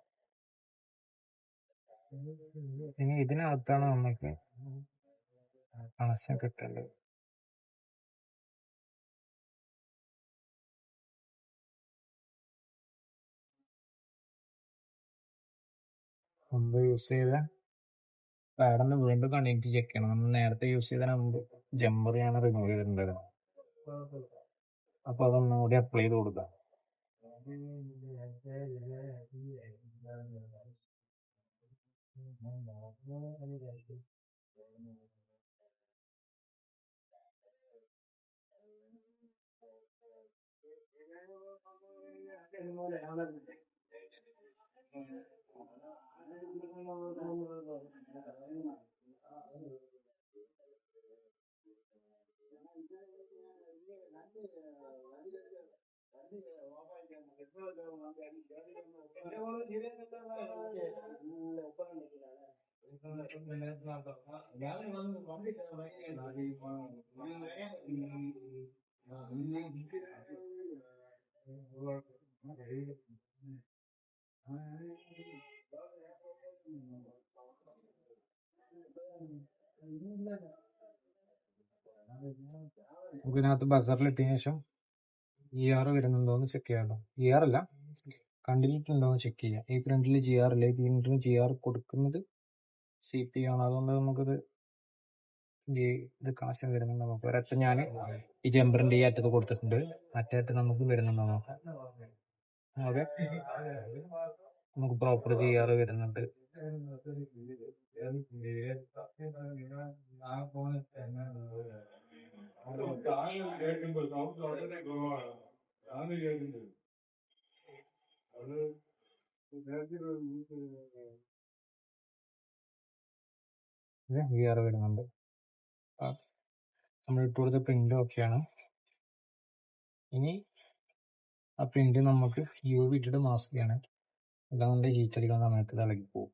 ഇനി ഇതിനകത്താണ് നമുക്ക് കണക്ഷൻ കിട്ടേണ്ടത്. മുമ്പ് യൂസ് ചെയ്ത പാഡൊന്ന് വീണ്ടും കണ്ടിന്യൂറ്റി ചെക്ക് ചെയ്യണം. നമ്മൾ നേരത്തെ യൂസ് ചെയ്തതിന് മുമ്പ് ജമ്പർ ഞാൻ റിമൂവ് ചെയ്തിട്ടുണ്ടായിരുന്നു. അപ്പൊ അതൊന്നും കൂടി അപ്ലൈ ചെയ്ത് കൊടുക്കാം. നമുക്ക് ഇതിനകത്ത് ബസറിലിട്ടതിന് ശേഷം GR വരുന്നുണ്ടോന്ന് ചെക്ക് ചെയ്യാമല്ലോ. GR അല്ല, കണ്ടിന്യൂറ്റി ഉണ്ടോന്ന് ചെക്ക് ചെയ്യാം. ഈ ഫ്രണ്ടിൽ GR ഇല്ല, ഈ പ്രിന്ററിന് GR കൊടുക്കുന്നത് CPU ആണ്. അതുകൊണ്ട് നമുക്കിത് ഇത് കണക്ഷൻ വരുന്നുണ്ടോ നോക്കാം. ഒരറ്റം ഞാൻ ഈ ജമ്പറിന്റെ ഈ അറ്റത്ത് കൊടുത്തിട്ടുണ്ട്, മറ്റേ അറ്റം നമുക്ക് വരുന്നുണ്ടോ നോക്കാം. ഓക്കെ, നമുക്ക് പ്രോപ്പർ GR വരുന്നുണ്ട്. GR വരുന്നുണ്ട്. നമ്മൾ ഇട്ട് കൊടുത്ത പ്രിന്റ് ഓക്കെയാണ്. ഇനി ആ പ്രിന്റ് നമുക്ക് UV ഇട്ടിട്ട് മാസ്ക് ചെയ്യണം, അല്ലാതെ ഹീറ്റ് അടിക്കുന്ന സമയത്ത് ഇളകി പോകും.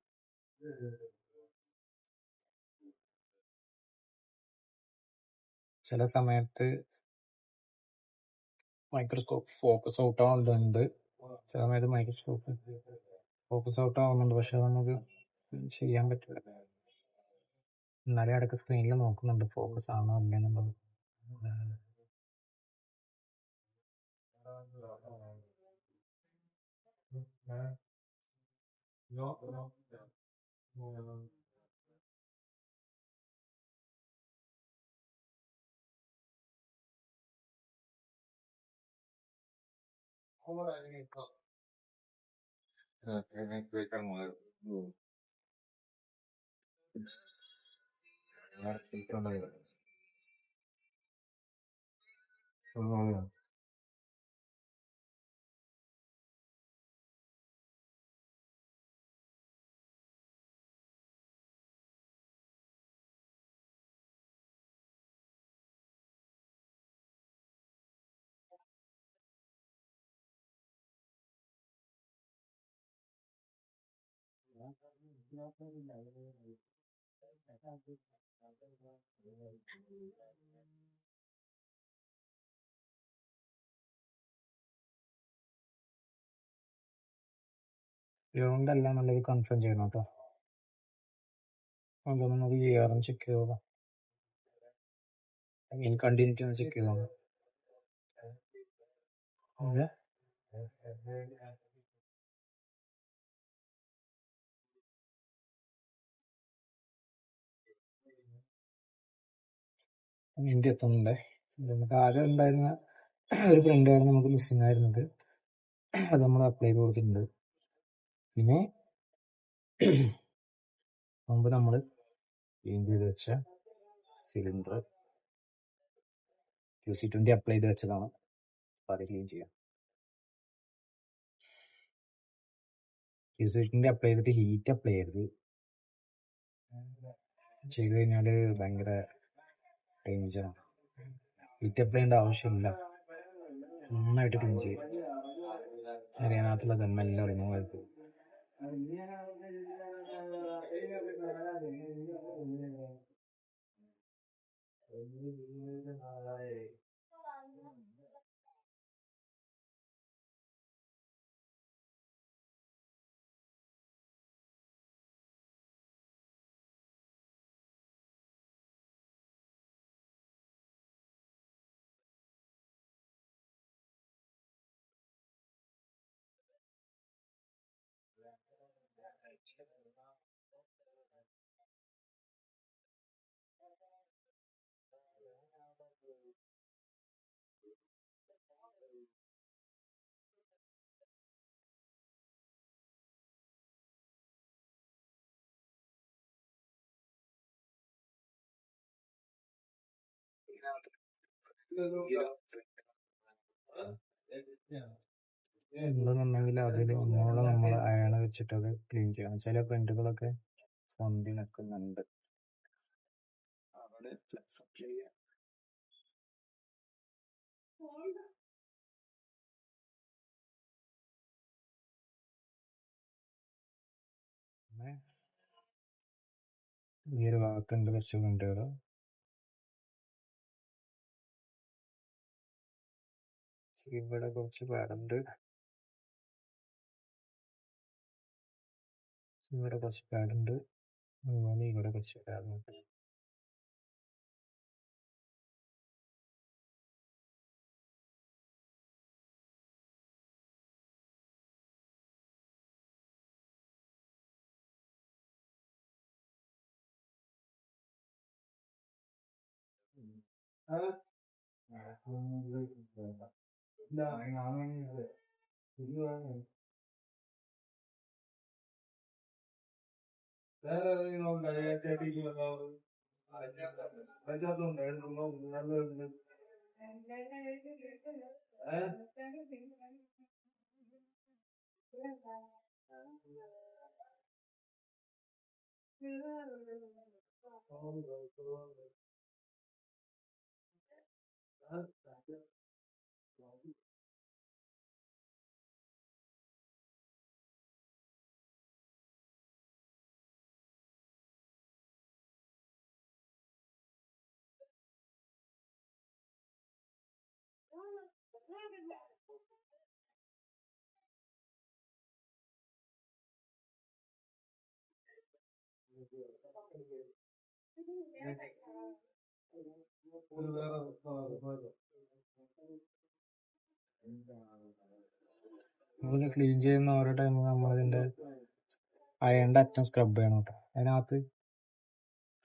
ചില സമയത്ത് മൈക്രോസ്കോപ്പ് ഫോക്കസ് ഔട്ട് ആവുന്നുണ്ട്, ചില സമയത്ത് മൈക്രോസ്കോപ്പ് ഫോക്കസ് ഔട്ട് ആവുന്നുണ്ട്. പക്ഷെ നമുക്ക് ചെയ്യാൻ പറ്റില്ല. എന്നാലും ഇടയ്ക്ക് സ്ക്രീനിൽ നോക്കുന്നുണ്ട് ഫോക്കസ് ആണോ അല്ലെന്നുള്ളത്. ഗ്രൗണ്ട് അല്ല എന്നുള്ളത് കൺഫേം ചെയ്യണം കേട്ടോ. അതൊന്ന് നമുക്ക് GR ചെക്ക് ചെയ്ത് നോക്കാം. ഇനി കണ്ടിന്യൂറ്റി ഒന്ന് ചെക്ക് ചെയ്ത് നോക്കാം. ഇന്ത്യ എത്തുന്നുണ്ട്. നമുക്ക് ആകെ ഉണ്ടായിരുന്ന ഒരു പ്രിന്റ് ആയിരുന്നു നമുക്ക് മിസ്സിംഗ് ആയിരുന്നത്, അത് നമ്മൾ അപ്ലൈ ചെയ്ത് കൊടുത്തിട്ടുണ്ട്. പിന്നെ മുമ്പ് നമ്മൾ ക്ലീൻ ചെയ്ത് വെച്ച സിലിണ്ടർ QC20 അപ്ലൈ ചെയ്ത് വെച്ചതാണ്. അപ്പോൾ അത് ക്ലീൻ ചെയ്യാം. QC20 അപ്ലൈ ചെയ്തിട്ട് ഹീറ്റ് അപ്ലൈ ചെയ്യരുത്. ചെയ്ത് കഴിഞ്ഞാൽ ഭയങ്കര ഡേഞ്ചറാണ്. ഹീറ്റ് അപ്ലൈ ചെയ്യേണ്ട ആവശ്യമില്ല. നന്നായിട്ട് ക്ലീൻ ചെയ്യും. അതിനകത്തുള്ള ഗമ്മെല്ലാം റിമൂവ് ആയി പോകും. ഉണ്ടെന്നുണ്ടെങ്കിൽ അതിൽ ഒന്നുകൂടെ നമ്മൾ അയണ് വെച്ചിട്ട് അത് ക്ലീൻ ചെയ്യണം. ചില പ്രിന്റുകളൊക്കെ സന്ധി നിൽക്കുന്നുണ്ട്. അവിടെ ഫ്ലെക്സ് ചെയ്യാം. ഈ ഒരു ഭാഗത്തുണ്ട് കുറച്ച് പ്രിന്റുകൾ. ഇവിടെ കുറച്ച് പാടുണ്ട്, ഇവിടെ കുറച്ച് പാടുണ്ട്, അതുപോലെ ഇവിടെ കുറച്ച് പാടുണ്ട്. നമ്മൾ ക്ലീൻ ചെയ്യുന്ന ഓരോ ടൈമും നമ്മളതിന്റെ അയണിന്റെ അറ്റം സ്ക്രബ് ചെയ്യണം കേട്ടോ. അതിനകത്ത്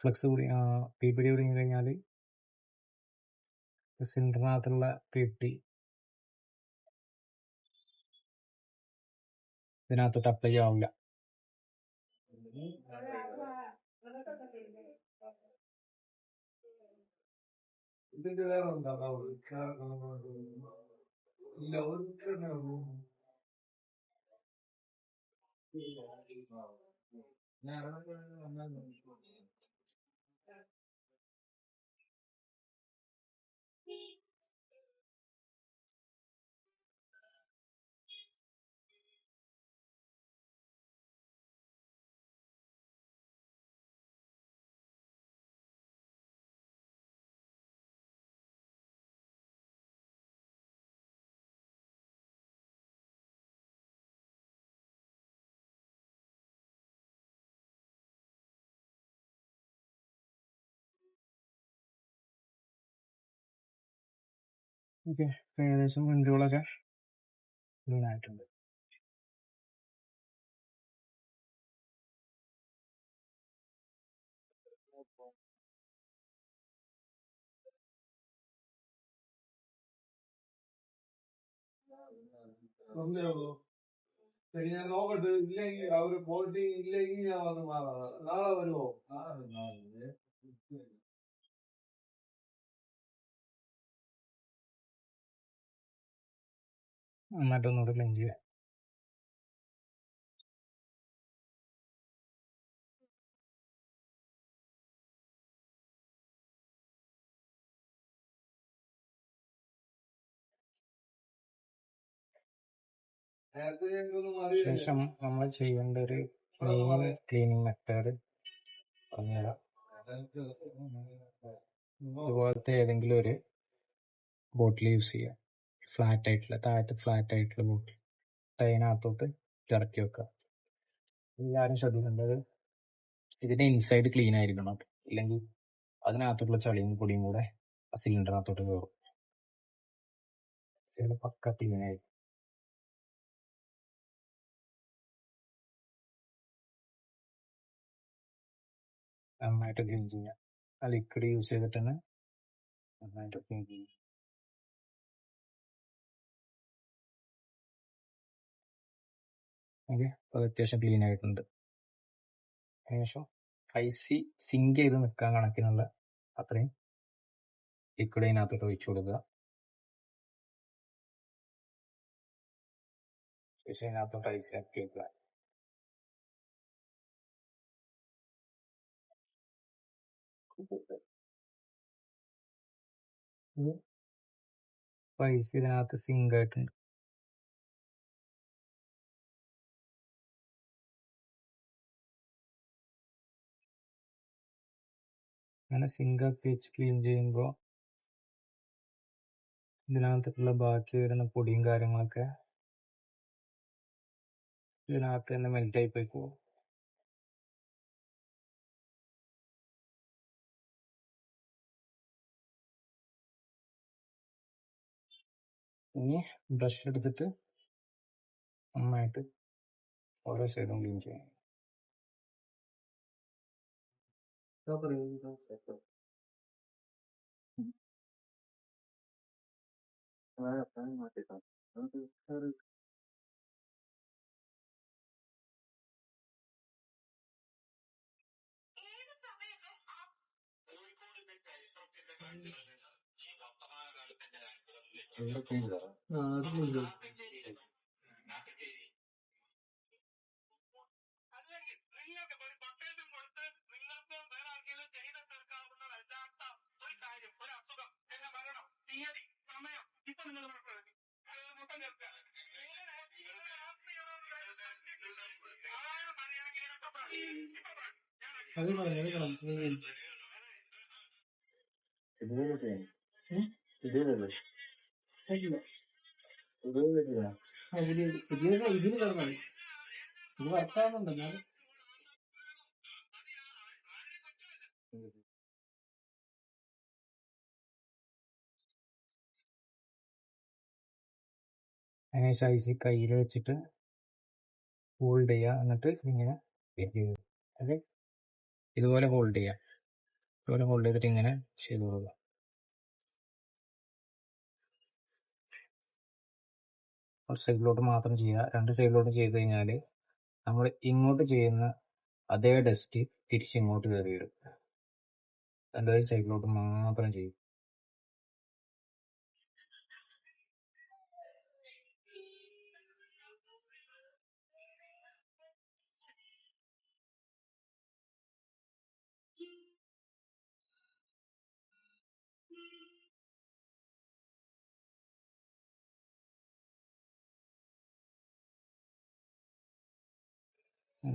ഫ്ലക്സ് കൂടി പീപ്പിടി കുടുങ്ങി കഴിഞ്ഞാൽ സിലിണ്ടറിനകത്തുള്ള പീപ്പിടി ഇതിനകത്തോട്ട് അപ്ലൈ ആവില്ല. ഓക്കെ, ഏകദേശം പ്രിന്റുകളൊക്കെ ക്ലീൻ ആയിട്ടുണ്ട്. ഞാൻ നോക്കട്ടെ, ഇല്ലെങ്കിൽ അവര് ക്വാളിറ്റി ഇല്ലെങ്കിൽ ഞാൻ വന്ന് മാറാം. നാളെ വരുമോ? നന്നായിട്ടൊന്നുകൂടെ ക്ലീൻ ചെയ്യാം. ശേഷം നമ്മൾ ചെയ്യേണ്ട ഒരു മെയിൻ ക്ലീനിങ് മെത്തേഡ് പറഞ്ഞുതരാം. ഇതുപോലത്തെ ഏതെങ്കിലും ഒരു ബോട്ടിൽ യൂസ് ചെയ്യുക. ഫ്ലാറ്റ് ആയിട്ടുള്ള, താഴത്തെ ഫ്ലാറ്റ് ആയിട്ടുള്ള ബോട്ടിൽ അതിനകത്തോട്ട് ഇറക്കി വെക്കുക. എല്ലാവരും ശ്രദ്ധിക്കേണ്ടത് ഇതിന്റെ ഇൻസൈഡ് ക്ലീൻ ആയിരിക്കണം, ഇല്ലെങ്കിൽ അതിനകത്തുള്ള ചളിയും പൊടിയും കൂടെ ആ സിലിണ്ടറിനകത്തോട്ട് കയറും. പക്ക ക്ലീൻ ആയിരിക്കും. നന്നായിട്ട് ക്ലീൻ ചെയ്യാം. ആ ലിക്വിഡ് യൂസ് ചെയ്തിട്ട് തന്നെ നന്നായിട്ട് ക്ലീൻ ചെയ്യും. ഓക്കെ, അത് അത്യാവശ്യം ക്ലീൻ ആയിട്ടുണ്ട്. ശേഷം ഐസി സിങ്ക് ചെയ്ത് നിൽക്കാൻ കണക്കിനുള്ള അത്രയും ലിക്വിഡ് ഇതിനകത്തോട്ട് ഒഴിച്ചു കൊടുക്കുക. ശേഷം ഇതിനകത്തോട്ട് ഐസ് ആക്കി വെക്കുക. ഐസ് ഇതിനകത്ത് സിങ്ക് ആയിട്ടുണ്ട്. അങ്ങനെ സിങ്ക് ആക്കി വെച്ച് ക്ലീൻ ചെയ്യുമ്പോൾ ഇതിനകത്തുള്ള ബാക്കി വരുന്ന പൊടിയും കാര്യങ്ങളൊക്കെ ഇതിനകത്ത് തന്നെ മെൽറ്റായി പോയി പോകും. ഇനി ബ്രഷ് എടുത്തിട്ട് നന്നായിട്ട് ഓരോ സൈഡും ക്ലീൻ ചെയ്യണം. അതിനുശേഷം ഐസ് കയ്യിൽ വെച്ചിട്ട് ഹോൾഡ് ചെയ്യുക. എന്നിട്ട് ഇങ്ങനെ അതെ ഇതുപോലെ ഹോൾഡ് ചെയ്യുക. ഇതുപോലെ ഹോൾഡ് ചെയ്തിട്ട് ഇങ്ങനെ ചെയ്ത് കൊടുക്കുക. ഒരു സൈഡിലോട്ട് മാത്രം ചെയ്യുക. രണ്ട് സൈഡിലോട്ട് ചെയ്ത് കഴിഞ്ഞാൽ നമ്മൾ ഇങ്ങോട്ട് ചെയ്യുന്ന അതേ ഡസ്റ്റ് തിരിച്ചിങ്ങോട്ട് കയറിയിടും. രണ്ട് സൈഡിലോട്ട് മാത്രം ചെയ്യും.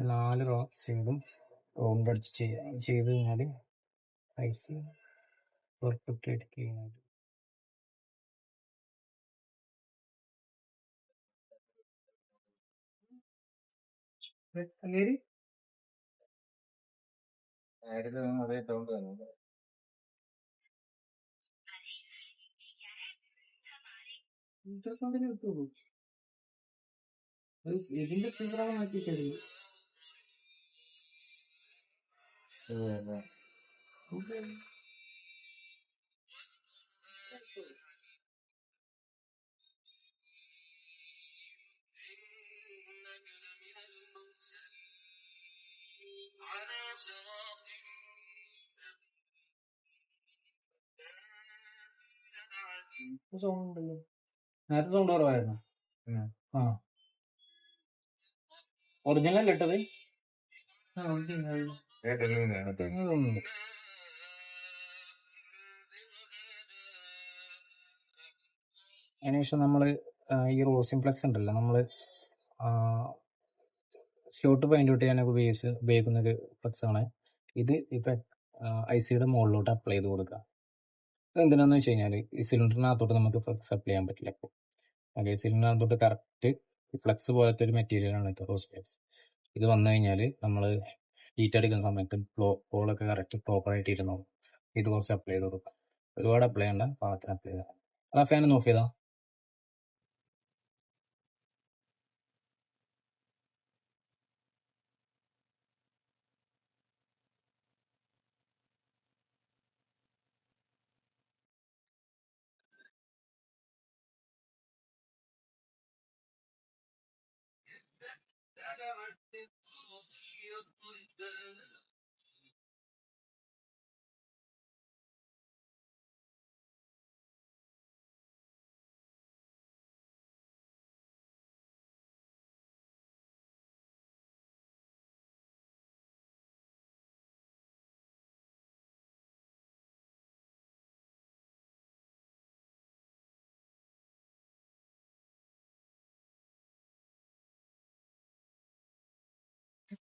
നാല് സൈഡും റൗണ്ട് അടിച്ച് ചെയ്ത് കഴിഞ്ഞാൽ ഐസ് പെർഫെക്റ്റ് ആയിട്ട് ക്ലീൻ ആയിട്ട്. ഇതിന്റെ സ്പീക്കറാണ് മാറ്റിയിട്ടത്. സൗണ്ട് ഉണ്ടല്ലോ. നേരത്തെ സൗണ്ട് കുറവായിരുന്നു. ആ ഒറിജിനൽ ഇട്ടത് അതിനുശേഷം നമ്മള് ഈ റോസിൻ ഫ്ലെക്സ് ഉണ്ടല്ലോ, നമ്മള് ഷോർട്ട് പെയിന്റ് ഔട്ട് ചെയ്യാനൊക്കെ ഉപയോഗിക്കുന്ന ഒരു ഫ്ലെക്സ് ആണ് ഇത്. ഇപ്പൊ ഐസിയുടെ മുകളിലോട്ട് അപ്ലൈ ചെയ്ത് കൊടുക്കുക. എന്തിനാന്ന് വെച്ച് കഴിഞ്ഞാൽ ഈ സിലിണ്ടറിനകത്തോട്ട് നമുക്ക് ഫ്ലെക്സ് അപ്ലൈ ചെയ്യാൻ പറ്റില്ല. അപ്പോൾ അതെ സിലിണ്ടറിനകത്തോട്ട് കറക്റ്റ് ഫ്ലെക്സ് പോലത്തെ ഒരു മെറ്റീരിയൽ ആണ് ഇത് റോസ് ഫ്ലെക്സ്. ഇത് വന്നു കഴിഞ്ഞാൽ നമ്മൾ ഹീറ്റ് അടിക്കുന്ന സമയത്ത് ഫ്ലോളൊക്കെ കറക്റ്റ് പ്രോപ്പറായിട്ട് ഇരുന്നോളും. ഇത് കുറച്ച് അപ്ലൈ ചെയ്ത് കൊടുക്കാം. ഒരുപാട് അപ്ലൈ ചെയ്യണ്ട, പാകത്തിന് അപ്ലൈ ചെയ്താൽ. ആ ഫാൻ ഒന്ന് ഓഫ് ചെയ്താ.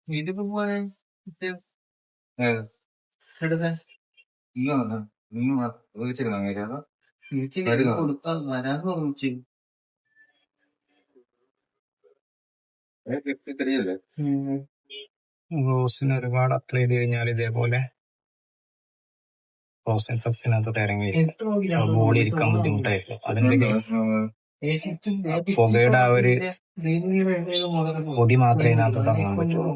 ഇതിപ്പോ പോവാൻ കൊടുക്കാൻ വരാൻ പറഞ്ഞു. റോസിന് ഒരുപാട് അപ്ലൈ ചെയ്ത് കഴിഞ്ഞാൽ ഇതേപോലെ റോസ് ഇൻഫെക്ഷനകത്തോട്ട് ഇറങ്ങി ബോഡി ഇരിക്കാൻ ബുദ്ധിമുട്ടായിരിക്കും. അതിന്റെ പുകയുടെ ആ ഒരു പൊടി മാത്രമേ ഇതിനകത്തോട്ട് ഇറങ്ങാൻ പറ്റുള്ളൂ.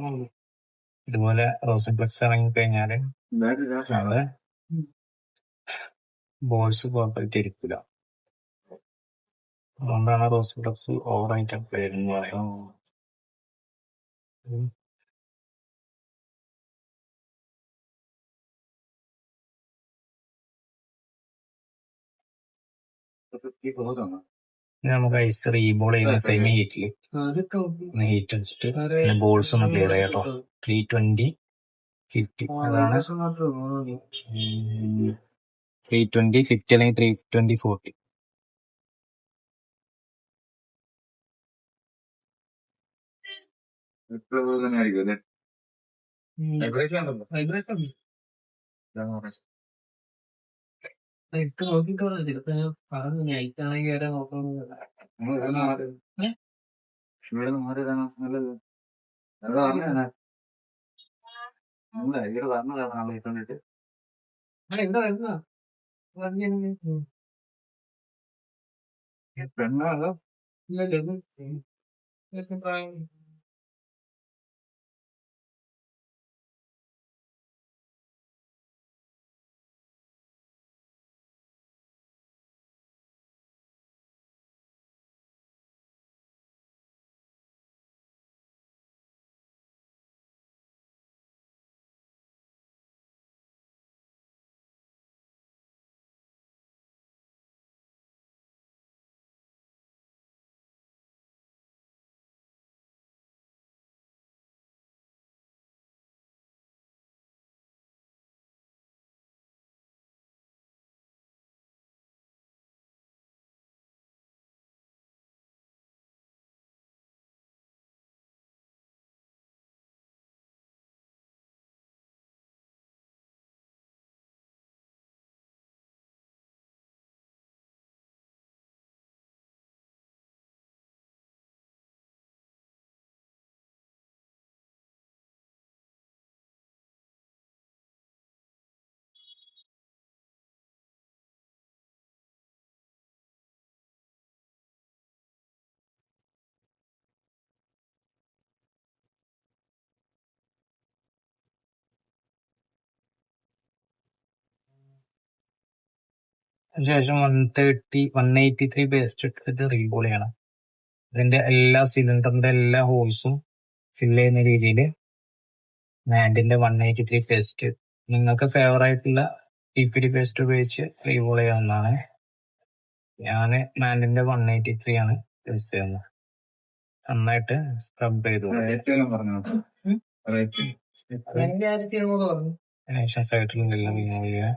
ഇതുപോലെ റോസ് ഇൻഫ്ലക്സ് ഇറങ്ങിക്കഴിഞ്ഞാല് നമ്മള് ബോൾസ് പ്രോപ്പറായിട്ട് ഇരിക്കില്ല. അതുകൊണ്ടാണ് റോസ് ഇൻഫ്ലക്സ് ഓവറായിട്ട് അപ്ലൈ ചെയ്യുന്നത്. നമുക്ക് ഐസ് റീബോൾ ചെയ്യുന്ന സെമി ഹീറ്റില് ഹീറ്റ് അടിച്ചിട്ട് ബോൾസ് ഒന്ന് ക്ലിയർ ചെയ്യാട്ടോ. 320 50 അതാണ് 320 50 അല്ലെങ്കിൽ 320 40. ഇട്ട് നോക്കിക്കോളാം. ചിലപ്പോ ഞാൻ പറഞ്ഞു നൈറ്റാണെങ്കിൽ വരെ നോക്കണമെന്നില്ല. എന്താ വരുന്ന പെണ്ണാണോ ഇല്ലല്ലോ. അതിനുശേഷം 183 പേസ്റ്റ് എടുത്തിട്ട് റീബോൾ ചെയ്യണം. അതിന്റെ എല്ലാ സിലിണ്ടറിന്റെ എല്ലാ ഹോൾസും ഫില്ല് ചെയ്യുന്ന രീതിയിൽ മാൻഡിന്റെ 183 പേസ്റ്റ് നിങ്ങൾക്ക് ഫേവർ ആയിട്ടുള്ള PPD പേസ്റ്റ് ഉപയോഗിച്ച് റീബോൾ ചെയ്യാവുന്നതാണ്. ഞാന് മാൻഡിന്റെ 183 ആണ് യൂസ് ചെയ്യുന്നത്. നന്നായിട്ട് സ്ക്രബ് ചെയ്തു അതിനുശേഷം സൈഡിലെല്ലാം റിമൂവ് ചെയ്യുക.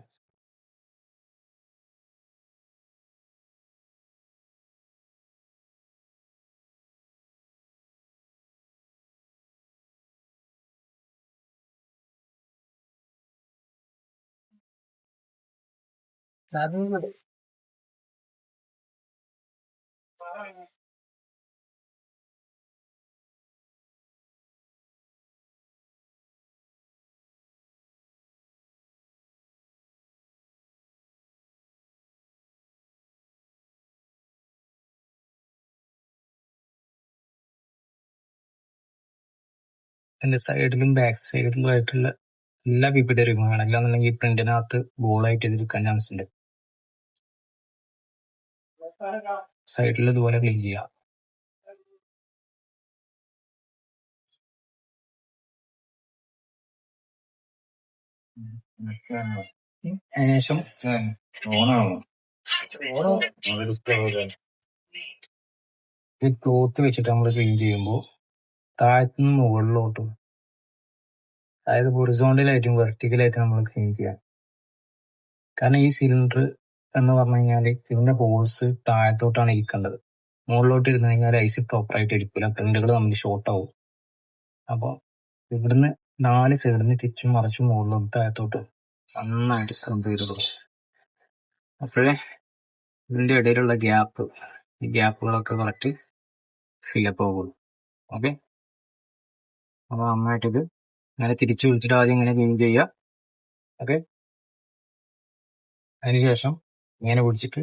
അതിന്റെ സൈഡിലും ബാക്ക് സൈഡിലും ആയിട്ടുള്ള എല്ലാ PPD റിമൂവ് ചെയ്യണം. അല്ലാന്നുണ്ടെങ്കിൽ പ്രിന്റിനകത്ത് ബോളായിട്ട് ഇതിരിക്കാൻ ചാൻസ് ഉണ്ട്. സൈഡിൽ ഇതുപോലെ ക്ലീൻ ചെയ്യാം. അതിനുശേഷം ക്ലോത്ത് വെച്ചിട്ട് നമ്മൾ ക്ലീൻ ചെയ്യുമ്പോൾ താഴത്തുനിന്ന് മുകളിലോട്ടും, അതായത് ഹൊറിസോണ്ടലായിട്ടും വെർട്ടിക്കലായിട്ടും നമ്മൾ ക്ലീൻ ചെയ്യാം. കാരണം ഈ സിലിണ്ടർ എന്ന് പറഞ്ഞു കഴിഞ്ഞാല് ഇതിന്റെ ഹോൾസ് താഴത്തോട്ടാണ് ഇരിക്കേണ്ടത്. മുകളിലോട്ട് ഇരുന്ന് കഴിഞ്ഞാൽ ഐസ് പ്രോപ്പറായിട്ട് ഇരിക്കില്ല, പ്രിന്റുകൾ തമ്മിൽ ഷോർട്ട് ആവും. അപ്പോൾ ഇവിടുന്ന് 4 സൈഡിൽ തിരിച്ചും മറിച്ചും മുകളിലും താഴത്തോട്ട് നന്നായിട്ട് സ്ക്രബ് ചെയ്ത് കൊടുക്കും. അപ്പോഴേ ഇതിന്റെ ഇടയിലുള്ള ഈ ഗ്യാപ്പുകളൊക്കെ കറക്റ്റ് ഫില്ലപ്പ് ആവുള്ളൂ. ഓക്കെ, അപ്പൊ നന്നായിട്ടിത് ഇങ്ങനെ തിരിച്ചു വിളിച്ചിട്ട് ആദ്യം ഇങ്ങനെ ക്ലീൻ ചെയ്യുക. ഓക്കെ, അതിനുശേഷം ഇങ്ങനെ പിടിച്ചിട്ട്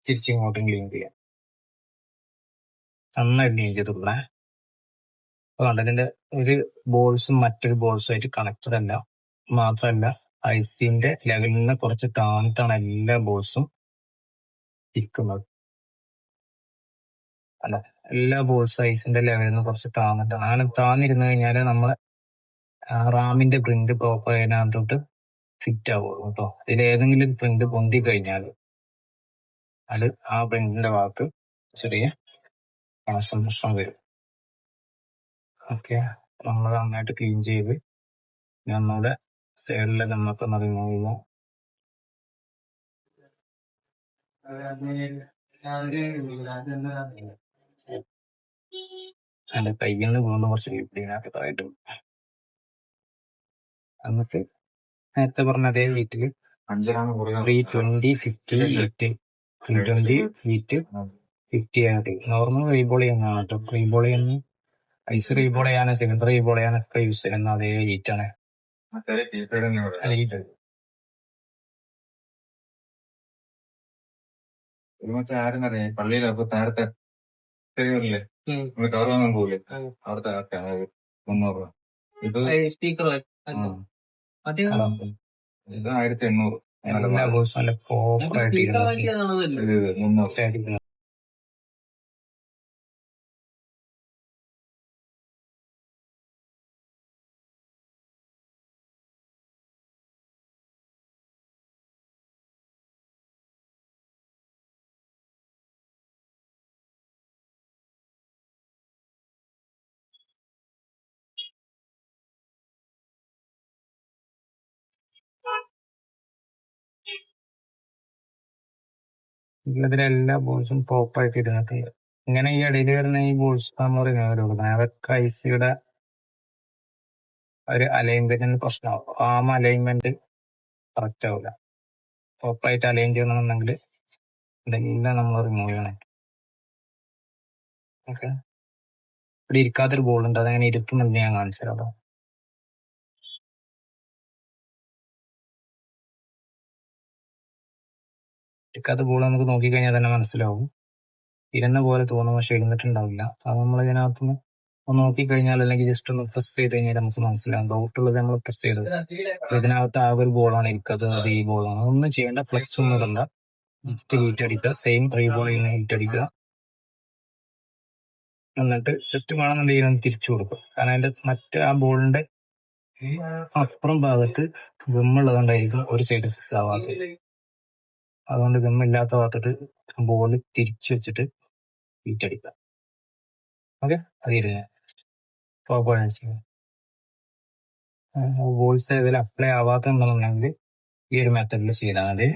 തിരിച്ചിങ്ങോട്ടും ക്ലീൻ ചെയ്യുക. നന്നായിട്ട് ക്ലീൻ ചെയ്ത് കൊടുക്കണേ. അപ്പൊ കണ്ടതിന്റെ ഒരു ബോൾസും മറ്റൊരു ബോൾസും ആയിട്ട് കണക്റ്റഡ് അല്ല. മാത്രമല്ല ഐസിന്റെ ലെവലിൽ നിന്ന് കുറച്ച് താന്നിട്ടാണ് എല്ലാ ബോൾസും ഇരിക്കുന്നത്. അല്ല, എല്ലാ ബോൾസും ഐസിന്റെ ലെവലിൽ നിന്ന് കുറച്ച് താന്നിട്ടാണ്. അങ്ങനെ താന്നിരുന്നു കഴിഞ്ഞാൽ നമ്മളെ റാമിന്റെ പ്രിന്റ് പ്രോപ്പർ അതിനകത്തോട്ട് ഫിറ്റ് ആവുള്ളൂ കേട്ടോ. ഇതിൽ ഏതെങ്കിലും പ്രിന്റ് പൊന്തി കഴിഞ്ഞാൽ അത് ആ പ്രിന്റിന്റെ ഭാഗത്ത് ചെറിയ കണക്ഷൻ പ്രശ്നം വരും. ഓക്കെ, നമ്മൾ നന്നായിട്ട് ക്ലീൻ ചെയ്ത് നമ്മുടെ സൈഡിലെ നമുക്ക് റിമൂവ് ചെയ്യാം. എന്റെ കയ്യിൽ നിന്ന് വീണ്ടും കുറച്ച് ഇതിനകത്തായിട്ട് എന്നിട്ട് നേരത്തെ പറഞ്ഞ അതേ വീട്ടില് 320 50 8 320 ഫീറ്റ് 50 ആയിട്ട് നോർമൽ റീബോൾ ചെയ്യുന്നതാണ് കേട്ടോ. റീബോൾ ചെയ്യുന്ന ഐസ് റീബോൾ ചെയ്യാനോ സിലിണ്ടർ റീബോൾ ചെയ്യാനൊക്കെ യൂസ് ചെയ്യുന്ന അതേ ഹീറ്റാണ്. ആരെന്നറിയാം പള്ളിയിലപ്പോ താരത്തെ കയറില്ലേ കവർ വാങ്ങാൻ പോകില്ലേ അവിടുത്തെ 300 രൂപ. ഇത് സ്പീക്കർ ഇത് 1800. എല്ലാ ബോൾസും നല്ല പ്രോപ്പർ ആയിട്ട് ഇത് 300. ഇതിലെല്ലാ ബോൾസും പ്രോപ്പർ ആയിട്ട് ഇരുന്നിട്ടുണ്ട്. ഇങ്ങനെ ഈ ഇടയിൽ വരുന്ന ഈ ബോൾസ് നമ്മൾ റിമൂവ് കൊടുക്കണം. അതൊക്കെ ഐസിയുടെ ഒരു അലൈൻമെന്റിന് പ്രശ്നമാവും. ആം അലൈൻമെന്റ് കറക്റ്റ് ആവില്ല. പ്രോപ്പർ ആയിട്ട് അലൈൻ ചെയ്യണമെന്നുണ്ടെങ്കിൽ ഇതെല്ലാം നമ്മൾ റിമൂവ് ചെയ്യണം. ഓക്കെ, ഇവിടെ ഇരിക്കാത്തൊരു ബോൾ ഉണ്ട്, അതങ്ങനെ ഇരുത്തുന്നുണ്ട്, ഞാൻ കാണിച്ചു തരാം. ഇരിക്കാത്ത ബോൾ നമുക്ക് നോക്കിക്കഴിഞ്ഞാൽ തന്നെ മനസ്സിലാവും. ഇരുന്ന പോലെ തോന്നും, പക്ഷെ ഇരുന്നിട്ടുണ്ടാവില്ല. അത് നമ്മൾ ഇതിനകത്തുനിന്ന് ഒന്ന് നോക്കിക്കഴിഞ്ഞാൽ അല്ലെങ്കിൽ ജസ്റ്റ് ഒന്ന് പ്രസ് ചെയ്ത് കഴിഞ്ഞാൽ നമുക്ക് മനസ്സിലാവും. ഡൗട്ടുള്ളത് നമ്മൾ പ്രസ് ചെയ്തത് ഇതിനകത്ത് ആ ഒരു ബോളാണ് ഇരിക്കാത്തത്, അത് ഈ ബോളാണ്. ഒന്നും ചെയ്യേണ്ട, ഫ്ലെക്സ് ഒന്നും ഇടണ്ട, ജസ്റ്റ് ഹീറ്റ് അടിക്കുക. സെയിം റീബോൾ ചെയ്യുന്ന ഹീറ്റ് അടിക്കുക. എന്നിട്ട് ജസ്റ്റ് വേണമെന്നുണ്ടെങ്കിൽ ഒന്ന് തിരിച്ചു കൊടുക്കും. കാരണം അതിന്റെ മറ്റേ ആ ബോളിന്റെ അപ്പുറം ഭാഗത്ത് ഗമ്മുള്ളതുകൊണ്ടായിരിക്കും ഒരു സൈഡ് ഫിക്സ് ആവാത്തത്. അതുകൊണ്ട് ഗമ്മില്ലാത്ത ഭാഗത്തിട്ട് ബോൾ തിരിച്ചു വെച്ചിട്ട് ഹീറ്റ് അടിക്കുക. ഓക്കെ, അത് ഇരുന്ന് പ്രോപ്പർ ബോൾസ് ഇതിൽ അപ്ലൈ ആവാത്തുണ്ടെന്നുണ്ടെങ്കിൽ ഈ ഒരു മെത്തഡിൽ ചെയ്താൽ മതി.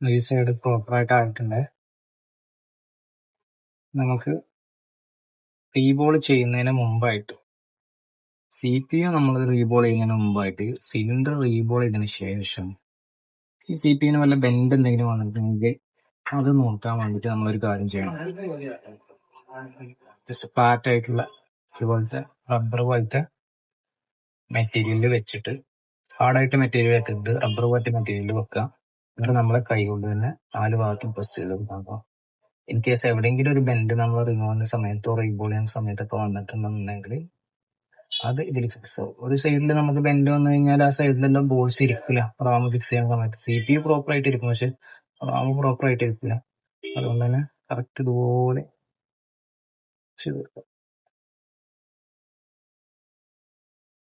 ഈ സൈഡ് പ്രോപ്പർ ആയിട്ട് ആയിട്ടുണ്ട്. നമുക്ക് റീബോൾ ചെയ്യുന്നതിന് മുമ്പായിട്ട് CPU നമ്മൾ റീബോൾ ചെയ്യുന്നതിന് മുമ്പായിട്ട് സിലിണ്ടർ റീബോൾ ചെയ്തതിന് ശേഷം ഈ CPU വല്ല ബെൻഡ് എന്തെങ്കിലും വന്നിട്ടുണ്ടെങ്കിൽ അത് നോക്കാൻ വേണ്ടിട്ട് നമ്മളൊരു കാര്യം ചെയ്യണം. ജസ്റ്റ് ഫ്ലാറ്റ് ആയിട്ടുള്ള ഇതുപോലത്തെ റബ്ബർ പോലത്തെ മെറ്റീരിയലിൽ വെച്ചിട്ട്, ഹാർഡായിട്ട് മെറ്റീരിയൽ വെക്കരുത്, റബ്ബർ പോലത്തെ മെറ്റീരിയൽ വെക്കുക. എന്നിട്ട് നമ്മളെ കൈ കൊണ്ട് തന്നെ 4 ഭാഗത്തും പ്രസ് ചെയ്ത് കൊടുക്കാം. ഇൻ കേസ് എവിടെയെങ്കിലും ഒരു ബെൻഡ് നമ്മൾ റിമൂവ് ചെയ്യുന്ന സമയത്തോ റീബോൾ ചെയ്യുന്ന സമയത്തൊക്കെ വന്നിട്ടുണ്ടെന്നുണ്ടെങ്കിൽ അത് ഇതിൽ ഫിക്സ് ആവും. ഒരു സൈഡിൽ നമുക്ക് ബെൻഡ് വന്നു കഴിഞ്ഞാൽ ആ സൈഡിലെല്ലാം ബോൾസ് ഇരിക്കില്ല റാം ഫിക്സ് ചെയ്യുന്ന സമയത്ത്. CPU പ്രോപ്പർ ആയിട്ട് ഇരിക്കും, പക്ഷെ റാം പ്രോപ്പർ ആയിട്ട് ഇരിക്കില്ല. അതുകൊണ്ട് തന്നെ കറക്റ്റ് ഇതുപോലെ ചെയ്ത് കൊടുക്കാം.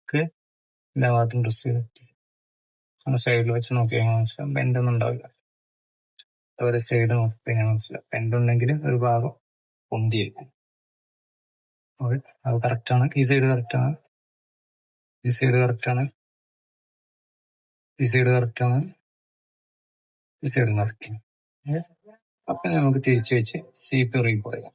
ഓക്കെ, എല്ലാ ഭാഗത്തും ഡ്രസ് ചെയ്ത് സൈഡിൽ വെച്ച് നോക്കി കഴിഞ്ഞാൽ മനസ്സിലാവും ബെൻഡ് ഒന്നും ഉണ്ടാവില്ല. ഒരു സൈഡ് നോക്കി കഴിഞ്ഞാൽ മനസ്സിലാവും ബെൻഡ് ഉണ്ടെങ്കിൽ ഒരു ഭാഗം പൊന്തിയിരിക്കും. അത് കറക്റ്റാണ്. ഈ സൈഡ് കറക്റ്റാണ്, ഈ സൈഡ് കറക്റ്റാണ്, ഈ സൈഡ് കറക്റ്റാണ്, ഈ സൈഡ് കറക്റ്റാണ്. അപ്പൊ നമുക്ക് തിരിച്ചു വെച്ച് CPU റീബോൾ ചെയ്യാം.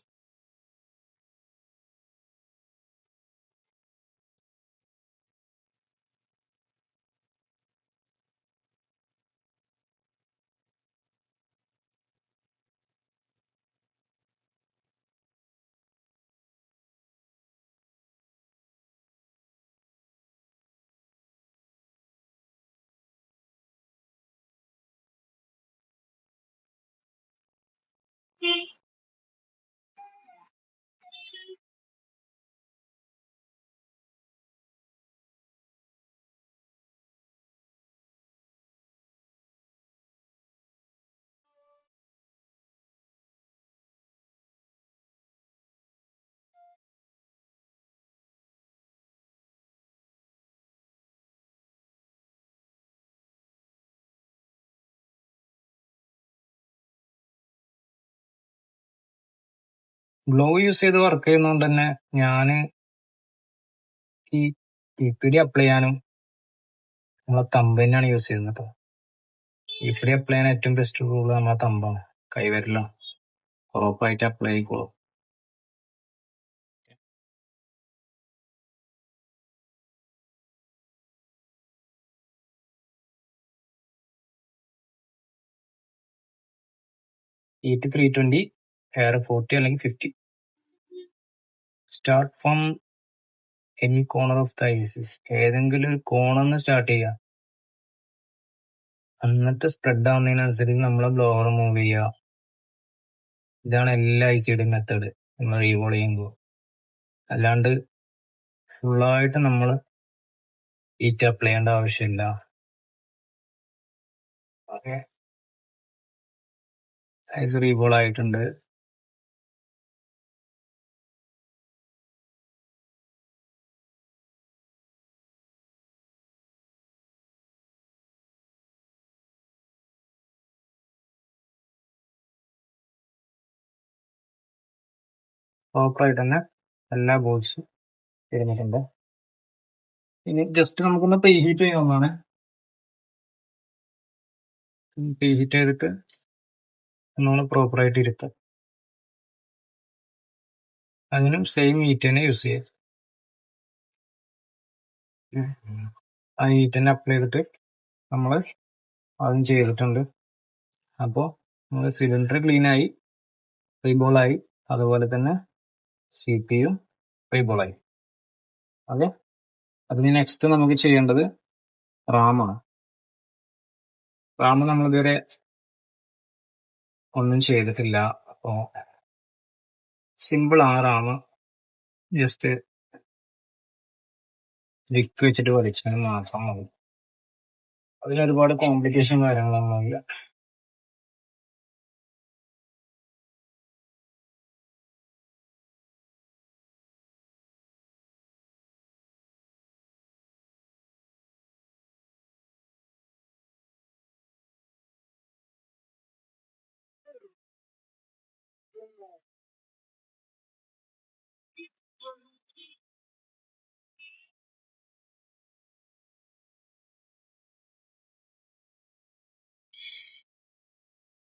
ഗ്ലോ യൂസ് ചെയ്ത് വർക്ക് ചെയ്യുന്നതുകൊണ്ട് തന്നെ ഞാൻ ഈ PPD അപ്ലൈ ചെയ്യാനും നമ്മളെ തമ്പ് തന്നെയാണ് യൂസ് ചെയ്യുന്നത്. PPD അപ്ലൈ ചെയ്യാൻ ഏറ്റവും ബെസ്റ്റ് റൂള് നമ്മളെ തമ്പാണ്, കൈവരലാണ്. ഉറപ്പായിട്ട് അപ്ലൈ ആയിക്കോളും. ഹീറ്റ് 320, എയർ 40 അല്ലെങ്കിൽ 50. Start from any corner of the ice. ഏതെങ്കിലും ഒരു കോർണറിന് സ്റ്റാർട്ട് ചെയ്യുക, എന്നിട്ട് സ്പ്രെഡ് ആവുന്നതിനനുസരിച്ച് നമ്മളെ ബ്ലോവർ മൂവ് ചെയ്യുക. ഇതാണ് എല്ലാ ICയുടെ മെത്തേഡ് നമ്മൾ റീവോൾ ചെയ്യുമ്പോൾ. അല്ലാണ്ട് ഫുള്ളായിട്ട് നമ്മൾ ഹീറ്റ് അപ്ലൈ ചെയ്യേണ്ട ആവശ്യമില്ല. ഓക്കെ, ഐസ് റീവോൾ ആയിട്ടുണ്ട്. പ്രോപ്പറായിട്ട് തന്നെ എല്ലാ ബോൾസും ഇരുന്നിട്ടുണ്ട്. ഇനി ജസ്റ്റ് നമുക്കൊന്ന് പ്രീഹീറ്റ് ചെയ്യാവുന്നതാണ്. പ്രീഹീറ്റ് ചെയ്തിട്ട് നമ്മൾ പ്രോപ്പറായിട്ട് ഇരുത്തും. അതിനും സെയിം ഹീറ്റ് തന്നെ യൂസ് ചെയ്യാം. ആ ഹീറ്റ് തന്നെ അപ്ലൈ ചെയ്തിട്ട് നമ്മൾ അതും ചെയ്തിട്ടുണ്ട്. അപ്പോൾ നമ്മൾ സിലിണ്ടർ ക്ലീനായി, റീബോളായി, അതുപോലെ തന്നെ CPU റീബോളായി. ഓക്കെ, അതിന് നെക്സ്റ്റ് നമുക്ക് ചെയ്യേണ്ടത് റാമാണ്. റാം നമ്മളിതുവരെ ഒന്നും ചെയ്തിട്ടില്ല. അപ്പോൾ സിമ്പിൾ ആ റാം. ജസ്റ്റ് വിക്ക് വെച്ചിട്ട് വലിച്ചാൽ മാത്രം മതി. അതിന് ഒരുപാട് കോംപ്ലിക്കേഷൻ കാര്യങ്ങളൊന്നുമില്ല.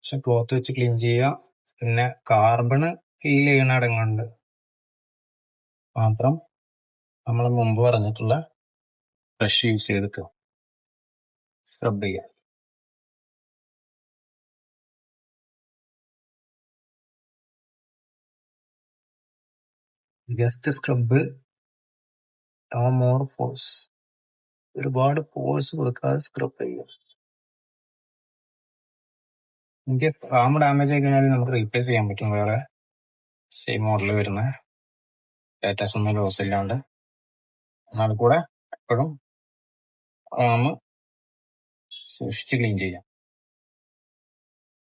പക്ഷെ ക്ലോത്ത് വെച്ച് ക്ലീൻ ചെയ്യുക. പിന്നെ കാർബണ് ഫീൽ ചെയ്യണ ഇടങ്ങളുണ്ട് മാത്രം നമ്മൾ മുമ്പ് പറഞ്ഞിട്ടുള്ള ബ്രഷ് യൂസ് ചെയ്തിട്ട് സ്ക്രബ് ചെയ്യുക. Just scrub, no more force. ഒരുപാട് ഫോഴ്സ് കൊടുക്കാതെ സ്ക്രബ് ചെയ്യുക. ഇൻകേസ് റാം ഡാമേജ് ആയി കഴിഞ്ഞാൽ നമുക്ക് റീപ്ലേസ് ചെയ്യാൻ പറ്റും, വേറെ സെയിം മോഡൽ വരുന്ന ഡാറ്റാസ് ഒന്നും ലോസ് ഇല്ലാണ്ട്. എന്നാൽ കൂടെ എപ്പോഴും റാം സൂക്ഷിച്ച് ക്ലീൻ ചെയ്യാം.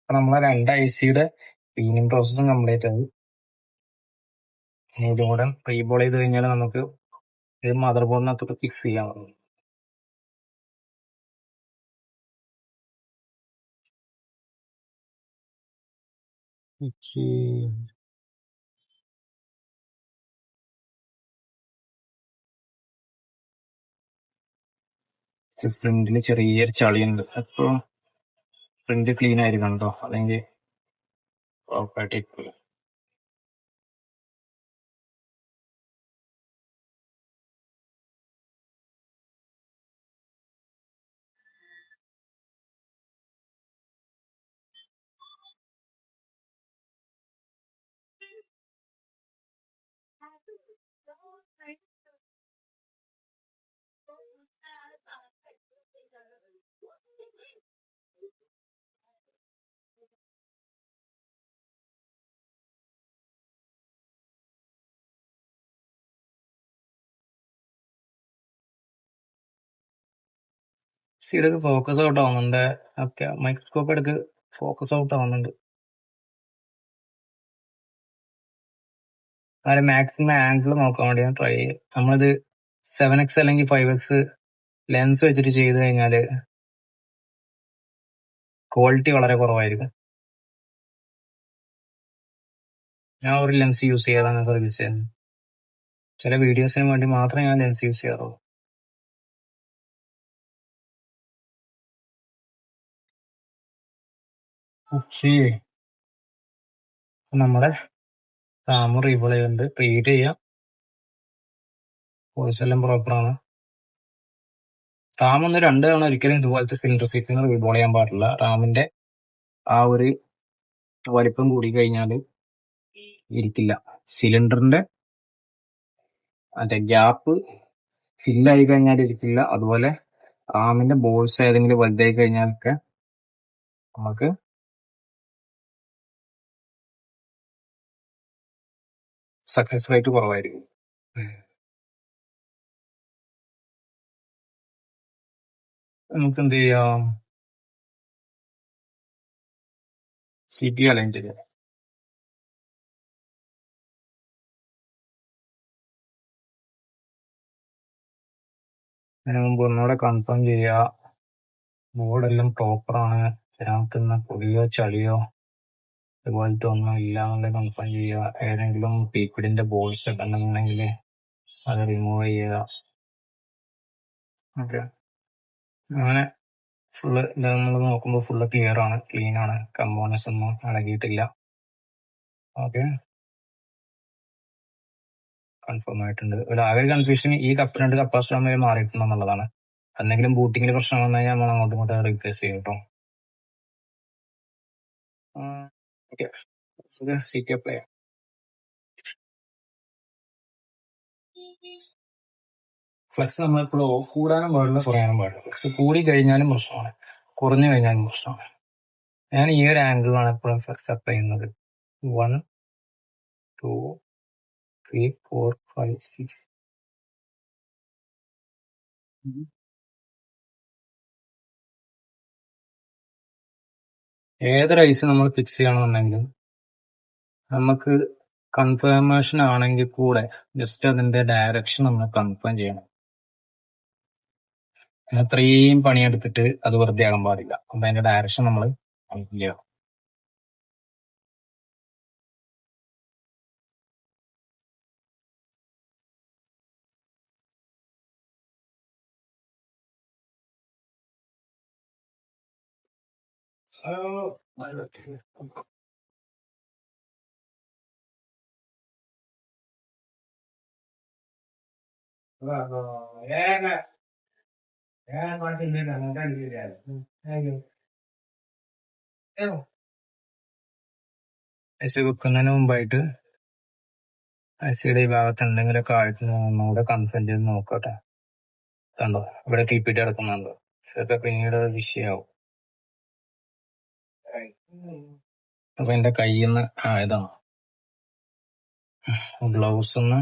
അപ്പൊ നമ്മളെ 2 IC-യുടെ ക്ലീനിങ് പ്രോസസ്സും കംപ്ലീറ്റ് ആയി. ഇതും കൂടെ റീബോൾ ചെയ്ത് കഴിഞ്ഞാൽ നമുക്ക് ഇത് മദർ ബോർഡിനകത്തോട്ട് ഫിക്സ് ചെയ്യാൻ പറ്റും. ഫ്രണ്ടില് ചെറിയൊരു ചളിയുണ്ട്. അപ്പൊ ഫ്രണ്ട് ക്ലീൻ ആയിരിക്കണം കേട്ടോ, അല്ലെങ്കിൽ ഉറപ്പായിട്ട് ഇരിക്കില്ല. സിയുടെ ഫോക്കസ് ഔട്ട് ആവുന്നുണ്ട്. ഓക്കെ, മൈക്രോസ്കോപ്പ് എടുക്ക് ഫോക്കസ് ഔട്ട് ആവുന്നുണ്ട്. അതിന് മാക്സിമം ആംഗിൾ നോക്കാൻ വേണ്ടി ട്രൈ ചെയ്യും. നമ്മളിത് 7x അല്ലെങ്കിൽ 5x ലെൻസ് വെച്ചിട്ട് ചെയ്ത് കഴിഞ്ഞാല് ക്വാളിറ്റി വളരെ കുറവായിരിക്കും. ഞാൻ ഒരു ലെൻസ് യൂസ് ചെയ്യാതാണ് സർവീസ് ചെയ്യുന്നത്. ചില വീഡിയോസിന് വേണ്ടി മാത്രമേ ഞാൻ ലെൻസ് യൂസ് ചെയ്യാറുള്ളൂ. ഓക്കെ, നമ്മുടെ റാം റീബോൾ ചെയ്യുന്നുണ്ട്. റീഡ് ചെയ്യാം, വോയിസ് എല്ലാം പ്രോപ്പറാണ്. റാം ഒന്ന് 2 തവണ ഒരിക്കലും ഇതുപോലത്തെ സിലിണ്ടർ സീറ്റിന് റീബോൾ ചെയ്യാൻ പാടില്ല. റാമിന്റെ ആ ഒരു വലിപ്പം കൂടി കഴിഞ്ഞാല് ഇരിക്കില്ല. സിലിണ്ടറിന്റെ മറ്റേ ഗ്യാപ്പ് ഫില്ലായി കഴിഞ്ഞാൽ ഇരിക്കില്ല. അതുപോലെ റാമിന്റെ ബോൾസ് ഏതെങ്കിലും വലുതായി കഴിഞ്ഞാലൊക്കെ നമുക്ക് സക്സസ് റേറ്റ് കുറവായിരിക്കും. നമുക്ക് എന്ത് ചെയ്യാം, CPU അലൈൻ ചെയ്യാം. അതിന് മുമ്പ് ഒന്നുകൂടെ കൺഫേം ചെയ്യുക ബോർഡെല്ലാം പ്രോപ്പറാണ്. ഇതിനകത്ത് നിന്ന് പൊടിയോ ചളിയോ അതുപോലത്തെ ഒന്നും ഇല്ല എന്നുള്ളത് കൺഫേം ചെയ്യുക. ഏതെങ്കിലും പീപ്പിഡിന്റെ ബോൾസ് ഉണ്ടെന്നുണ്ടെങ്കിൽ അത് റിമൂവ് ചെയ്യുക. ഓക്കെ, അങ്ങനെ ഫുള്ള് നമ്മൾ നോക്കുമ്പോൾ ഫുള്ള് ക്ലിയർ ആണ്, ക്ലീൻ ആണ്, കമ്പോണൻസ് ഒന്നും അടങ്ങിയിട്ടില്ല. ഓക്കെ, കൺഫേം ആയിട്ടുണ്ട്. ഒരു ആകെ കൺഫ്യൂഷൻ ഈ രണ്ട് കപ്പാസിറ്റർ തമ്മിൽ മാറിയിട്ടുണ്ടെന്നുള്ളതാണ്. എന്തെങ്കിലും ബൂട്ടിങ്ങിൽ പ്രശ്നം വന്നു കഴിഞ്ഞാൽ നമ്മൾ അങ്ങോട്ടും ഇങ്ങോട്ടും റീപ്ലേസ് ചെയ്യും കേട്ടോ. ഓക്കെ, CPU അപ്ലൈ ചെയ്യാം. ഫ്ലക്സ് നമ്മളിപ്പോൾ കൂടാനും പാടില്ല, കുറയാനും പാടില്ല. ഫ്ലക്സ് കൂടി കഴിഞ്ഞാലും പ്രശ്നമാണ്, കുറഞ്ഞു കഴിഞ്ഞാലും പ്രശ്നമാണ്. ഞാൻ ഈ ഒരു ആംഗിളാണ് എപ്പോഴും ഫ്ലക്സ് അപ്ലൈ ചെയ്യുന്നത്. 1 2 3 4 5 6. ഏതൊരു ഐസ് നമ്മൾ ഫിക്സ് ചെയ്യണമെന്നുണ്ടെങ്കിലും നമുക്ക് കൺഫർമേഷൻ ആണെങ്കിൽ കൂടെ ജസ്റ്റ് അതിന്റെ ഡയറക്ഷൻ നമ്മൾ കൺഫേം ചെയ്യണം. അത്രയും പണിയെടുത്തിട്ട് അത് വെറുതെ ആകാൻ പാടില്ല. അപ്പൊ അതിന്റെ ഡയറക്ഷൻ നമ്മൾ കൺഫേം ചെയ്യണം. ഐസി വെക്കുന്നതിന് മുമ്പായിട്ട് ഐസിയുടെ ഈ ഭാഗത്ത് എന്തെങ്കിലുമൊക്കെ ആയിട്ട് ഒന്നുകൂടെ കൺഫേം ചെയ്ത് നോക്കട്ടെ. കണ്ടോ, ഇവിടെ ക്ലിപ്പിട്ട് കിടക്കുന്നുണ്ടോ? ഇതൊക്കെ പിന്നീട് വിഷയാവും. അപ്പൊ എന്റെ കയ്യിൽ നിന്ന് ആയതാണ്. ഗ്ലൗസ് ഒന്ന്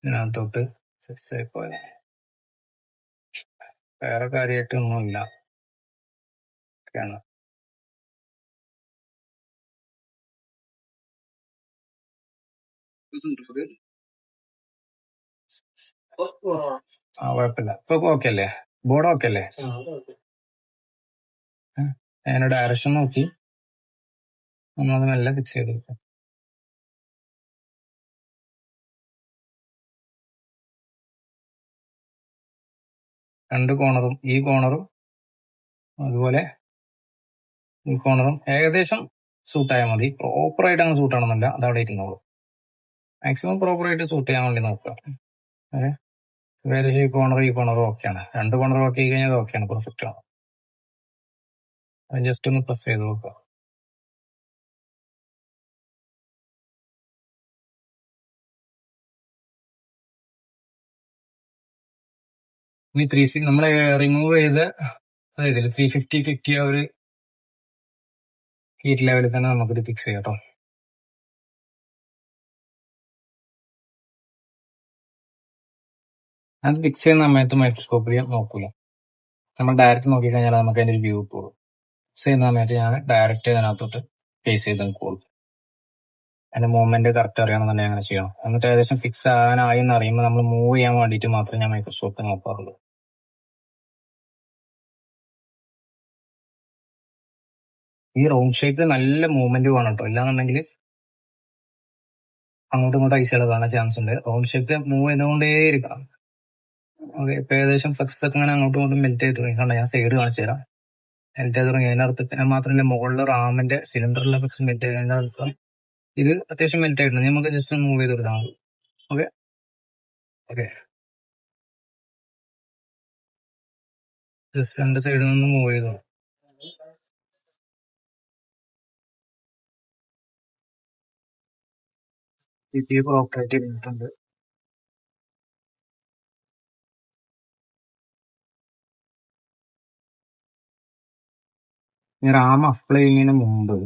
ഇതിനകത്തോട്ട് ഫിക്സ് ആയി പോയത്. വേറെ കാര്യമായിട്ടൊന്നുമില്ല. ഒക്കെയാണ്. കുഴപ്പമില്ല. ഇപ്പൊ ഓക്കെ അല്ലേ? ബോർഡ് ഓക്കെ അല്ലേ? ഞാൻ ഡയറക്ഷൻ നോക്കി നമ്മളത് മെല്ലെ ഫിക്സ് ചെയ്ത് കൊടുക്കാം. രണ്ട് കോണറും ഈ കോണറും അതുപോലെ ഈ കോണറും ഏകദേശം സൂട്ടായാൽ മതി. പ്രോപ്പറായിട്ട് അങ്ങ് സൂട്ട് ആണെന്നില്ല, അത് അവിടെ ഇരുന്നോളൂ. മാക്സിമം പ്രോപ്പറായിട്ട് സൂട്ട് ചെയ്യാൻ വേണ്ടി നോക്കുക. ഏകദേശം ഈ കോണറും ഓക്കെയാണ്. രണ്ട് കോണറും ഓക്കെ ആയി കഴിഞ്ഞാൽ ഓക്കെയാണ്, പെർഫെക്റ്റ് ആണ്. അത് ജസ്റ്റ് ഒന്ന് പ്രസ് ചെയ്ത് നോക്കുക. ഇനി നമ്മളെ റിമൂവ് ചെയ്ത് അതായത് 350 ആ ഒരു ഹീറ്റ് ലെവലിൽ തന്നെ നമുക്കിത് ഫിക്സ് ചെയ്യാം കേട്ടോ. അത് ഫിക്സ് ചെയ്യുന്ന സമയത്ത് മൈക്രോസ്കോപ്പിൽ നോക്കൂല, നമ്മൾ ഡയറക്റ്റ് നോക്കിക്കഴിഞ്ഞാൽ നമുക്ക് അതിന്റെ ഒരു വ്യൂ പോകും. ഫിക്സ് ചെയ്യുന്ന സമയത്ത് ഞാൻ ഡയറക്റ്റ് അതിനകത്തോട്ട് ഫേസ് ചെയ്ത് നോക്കുള്ളൂ. അതിന്റെ മൂവ്മെന്റ് കറക്റ്റ് അറിയണമെന്നുണ്ടെങ്കിൽ അങ്ങനെ ചെയ്യണം. എന്നിട്ട് ഏകദേശം ഫിക്സ് ആകാനായി എന്ന് അറിയുമ്പോൾ നമ്മൾ മൂവ് ചെയ്യാൻ വേണ്ടിയിട്ട് മാത്രമേ ഞാൻ മൈക്രോസ്കോപ്പ് നോക്കാറുള്ളൂ. ഈ റൗണ്ട് ഷേപ്പിൽ നല്ല മൂവ്മെന്റ് വേണം കേട്ടോ, ഇല്ലാന്നുണ്ടെങ്കിൽ അങ്ങോട്ടും ഇങ്ങോട്ടും ഐസുകൾ കാണാൻ ചാൻസ് ഉണ്ട്. റൗണ്ട് ഷേപ്പിൽ മൂവ് ചെയ്തുകൊണ്ടേ ഇരിക്കണം. ഓക്കെ, ഇപ്പൊ ഏകദേശം ഫ്ലക്സ് ഒക്കെ ഇങ്ങനെ അങ്ങോട്ടും ഇങ്ങോട്ടും മെൽറ്റ് ചെയ്ത് തുടങ്ങിക്കണ്ട. ഞാൻ സൈഡ് കാണിച്ചു തരാം. മെൽറ്റ് ചെയ്ത് തുടങ്ങി അതിനകത്ത് പിന്നെ മാത്രമല്ല മുകളിൽ റാമിന്റെ സിലിണ്ടറിലെ ഫ്ലക്സ് മെൽറ്റ് ചെയ്തതിനകത്ത് ഇത് അത്യാവശ്യം മെൽറ്റ് ആയിട്ടുണ്ട്. നമുക്ക് ജസ്റ്റ് മൂവ് ചെയ്ത് കൊടുക്കാം. ഓക്കെ ഓക്കെ, ജസ്റ്റ് രണ്ട് സൈഡിൽ നിന്ന് മൂവ് ചെയ്തു. ഓപ്പറേറ്റ് ചെയ്തിട്ടുണ്ട്. റാം അപ്ലൈ ചെയ്യുന്നതിന് മുമ്പ്,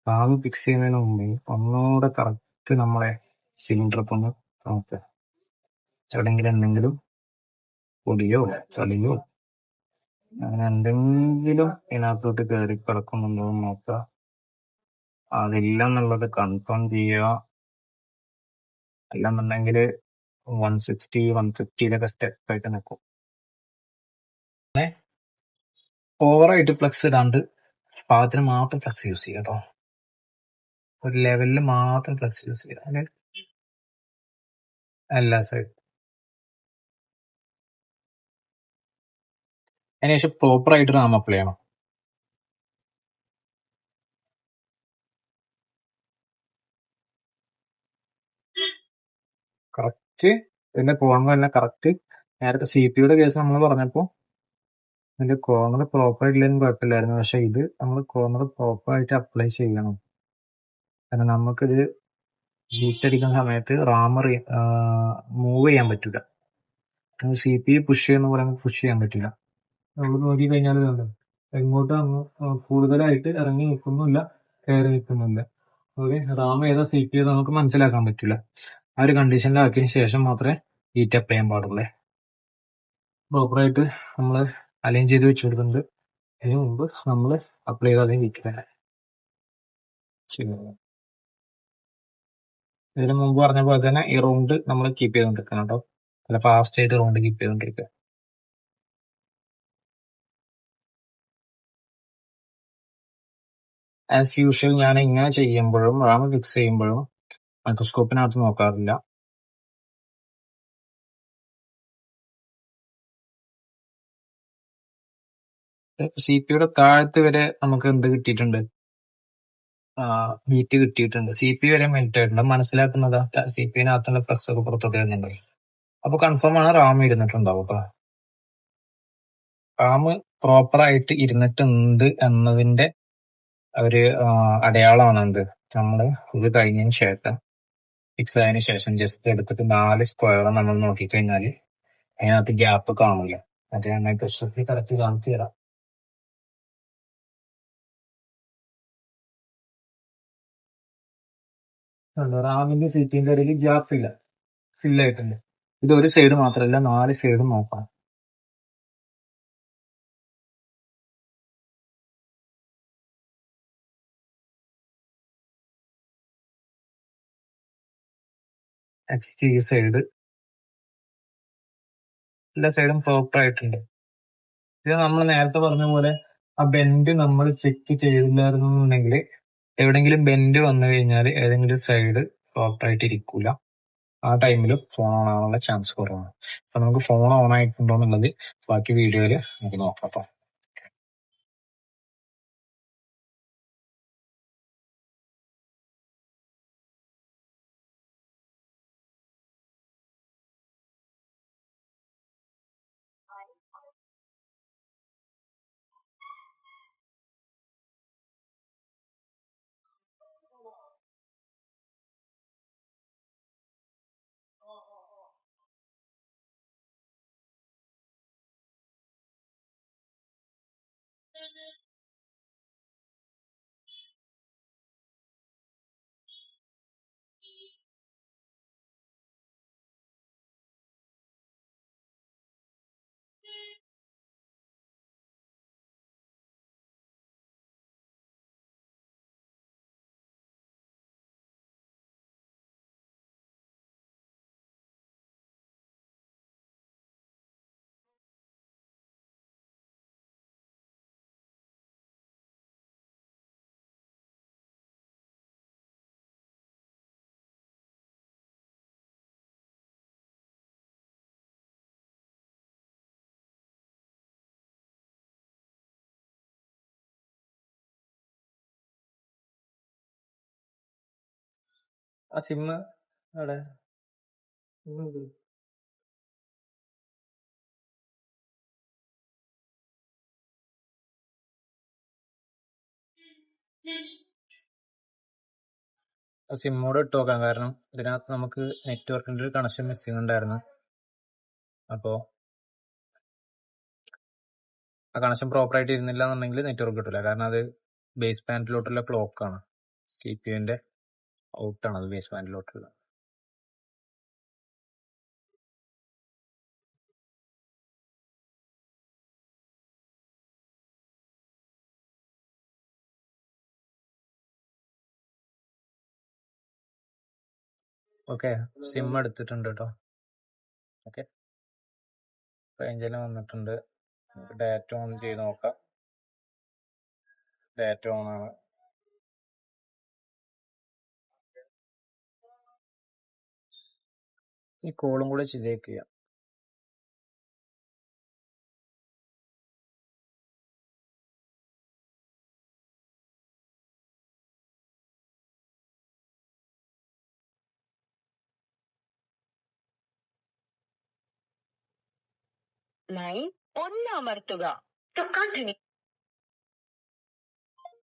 റാം ഫിക്സ് ചെയ്യുന്നതിന് മുമ്പ് ഒന്നുകൂടെ കറക്റ്റ് നമ്മളെ സിലിണ്ടർ ഒക്കെ ഒന്ന് നോക്കുക. എവിടെയെങ്കിലും എന്തെങ്കിലും പൊടിയോ ചളിയോ അങ്ങനെ എന്തെങ്കിലും ഇതിനകത്തോട്ട് കയറി കിടക്കുന്നുണ്ടോ എന്ന് നോക്കുക. അതില്ല എന്നുള്ളത് കൺഫേം ചെയ്യുക. അല്ലെന്നുണ്ടെങ്കിൽ 160 150 സ്റ്റെപ്പ് ആയിട്ട് നിൽക്കും. ഓവറായിട്ട് ഫ്ലക്സ് ഇടാണ്ട് പാകത്തിന് മാത്രം ഫ്ലക്സ് യൂസ് ചെയ്യുക കേട്ടോ. ഒരു ലെവലിൽ മാത്രം ഫ്ലക്സ് യൂസ് ചെയ്യുക. അങ്ങനെ എല്ലാ സൈഡ് അതിനുശേഷം പ്രോപ്പറായിട്ട് റാം അപ്ലൈ ചെയ്യണം. കറക്റ്റ് ഇതിന്റെ കോർണർ തന്നെ കറക്റ്റ്. നേരത്തെ CPU കേസ് നമ്മൾ പറഞ്ഞപ്പോൾ ഇതിന്റെ കോർണർ പ്രോപ്പർ ഇല്ലെങ്കിലും കുഴപ്പമില്ലായിരുന്നു. പക്ഷെ ഇത് നമ്മൾ കോർണർ പ്രോപ്പറായിട്ട് അപ്ലൈ ചെയ്യണം. കാരണം നമുക്കിത് ഹീറ്റ് അടിക്കുന്ന സമയത്ത് റാം മൂവ് ചെയ്യാൻ പറ്റില്ല. CPU പുഷ് ചെയ്യുന്ന പോലെ നമുക്ക് പുഷ് ചെയ്യാൻ പറ്റില്ല. നമ്മൾ നോക്കി കഴിഞ്ഞാൽ എങ്ങോട്ടും കൂടുതലായിട്ട് ഇറങ്ങി നിൽക്കുന്നില്ല, കയറി നിൽക്കുന്നില്ല. ഓക്കെ, റാം ഏതാ CPU ഏതാ നമുക്ക് മനസ്സിലാക്കാൻ പറ്റില്ല. ആ ഒരു കണ്ടീഷനിലാക്കിയതിന് ശേഷം മാത്രമേ ഹീറ്റ് അപ്ലൈ ചെയ്യാൻ പാടുള്ളൂ. പ്രോപ്പറായിട്ട് നമ്മൾ അലൈൻ ചെയ്ത് വെച്ചു കൊടുക്കുന്നുണ്ട്. അതിന് മുമ്പ് നമ്മൾ അപ്ലൈ ചെയ്ത് അതേ വീക്ക് തന്നെ ചെയ്യുന്നത്. ഇതിന് മുമ്പ് പറഞ്ഞ പോലെ തന്നെ ഈ റൗണ്ട് നമ്മൾ കീപ്പ് ചെയ്തുകൊണ്ടിരിക്കണം കേട്ടോ. നല്ല ഫാസ്റ്റ് ആയിട്ട് റൗണ്ട് കീപ്പ് ചെയ്തുകൊണ്ടിരിക്കുക. ആസ് യൂഷ്വൽ ഞാൻ ഇങ്ങനെ ചെയ്യുമ്പോഴും റാം ഫിക്സ് ചെയ്യുമ്പോഴും മൈക്രോസ്കോപ്പിനകത്ത് നോക്കാറില്ല. CPU താഴത്ത് വരെ നമുക്ക് എന്ത് കിട്ടിയിട്ടുണ്ട്, ഹീറ്റ് കിട്ടിയിട്ടുണ്ട്. CPU വരെ മെൽറ്റ് ആയിട്ടുണ്ട്. മനസ്സിലാക്കുന്നത് CPU-നകത്തുള്ള ഫ്ലക്സ് ഒക്കെ പുറത്തോട്ട് വരുന്നുണ്ട്. അപ്പൊ കൺഫേം ആണ് റാം ഇരുന്നിട്ടുണ്ടാവും കേട്ടോ. റാം പ്രോപ്പറായിട്ട് ഇരുന്നിട്ടുണ്ട് എന്നതിന്റെ ഒരു അടയാളമാണ് എന്ത്, നമ്മള് ഇത് കഴിഞ്ഞതിന് ശേഷം ഫിക്സ് ആയതിനു ശേഷം ജസ്റ്റ് എടുത്തിട്ട് 4 സ്ക്വയർ നമ്മൾ നോക്കിക്കഴിഞ്ഞാല് അതിനകത്ത് ഗ്യാപ്പ് കാണില്ല. മറ്റേ മൈക്രോസ്കോപ്പിൽ കറക്റ്റ് കാണിച്ചു തരാം. റാമിന്റെ സീറ്റിന്റെ ഇടയിൽ ഗ്യാപ്പ് ഇല്ല. ഫില്ലായിട്ടുണ്ട്. ഇത് ഒരു സൈഡ് മാത്രമല്ല 4 സൈഡും നോക്കാം. നെക്സ്റ്റ് ഈ സൈഡ് എല്ലാ സൈഡും പ്രോപ്പർ ആയിട്ടുണ്ട്. ഇത് നമ്മൾ നേരത്തെ പറഞ്ഞ പോലെ ആ ബെൻഡ് നമ്മൾ ചെക്ക് ചെയ്തില്ലായിരുന്നുണ്ടെങ്കിൽ എവിടെങ്കിലും ബെൻഡ് വന്നു കഴിഞ്ഞാൽ ഏതെങ്കിലും സൈഡ് പ്രോപ്പർ ആയിട്ട് ഇരിക്കൂല. ആ ടൈമിൽ ഫോൺ ഓൺ ആവാനുള്ള ചാൻസ് കുറവാണ്. അപ്പൊ നമുക്ക് ഫോൺ ഓൺ ആയിട്ടുണ്ടോ എന്നുള്ളത് ബാക്കി വീഡിയോയിൽ നമുക്ക് നോക്കാം. അപ്പൊ ആ സിം അവിടെ സിമ്മോട് ഇട്ട് നോക്കാം. കാരണം ഇതിനകത്ത് നമുക്ക് നെറ്റ്വർക്കിന്റെ ഒരു കണക്ഷൻ മിസ്സിംഗ് ഉണ്ടായിരുന്നു. അപ്പോ ആ കണക്ഷൻ പ്രോപ്പർ ആയിട്ട് ഇരുന്നില്ല എന്നുണ്ടെങ്കിൽ നെറ്റ്വർക്ക് കിട്ടില്ല. കാരണം അത് ബേസ് ബാൻഡിലോട്ടുള്ള ക്ലോക്ക് ആണ്. CPU-ന്റെ ഔട്ടാണ് അത് ബേസ് ബാൻഡിലോട്ടുള്ള. ഓക്കെ, സിം എടുത്തിട്ടുണ്ട് കേട്ടോ. ഓക്കെ, റേഞ്ചിൽ വന്നിട്ടുണ്ട്. നമുക്ക് ഡാറ്റ ഓൺ ചെയ്ത് നോക്കാം. ഡാറ്റ ഓൺ ആണ്. ഈ കോളും കൂടെ ചെക്ക് ചെയ്യാം. ലൈൻ 1 അമർത്തുക. To continue.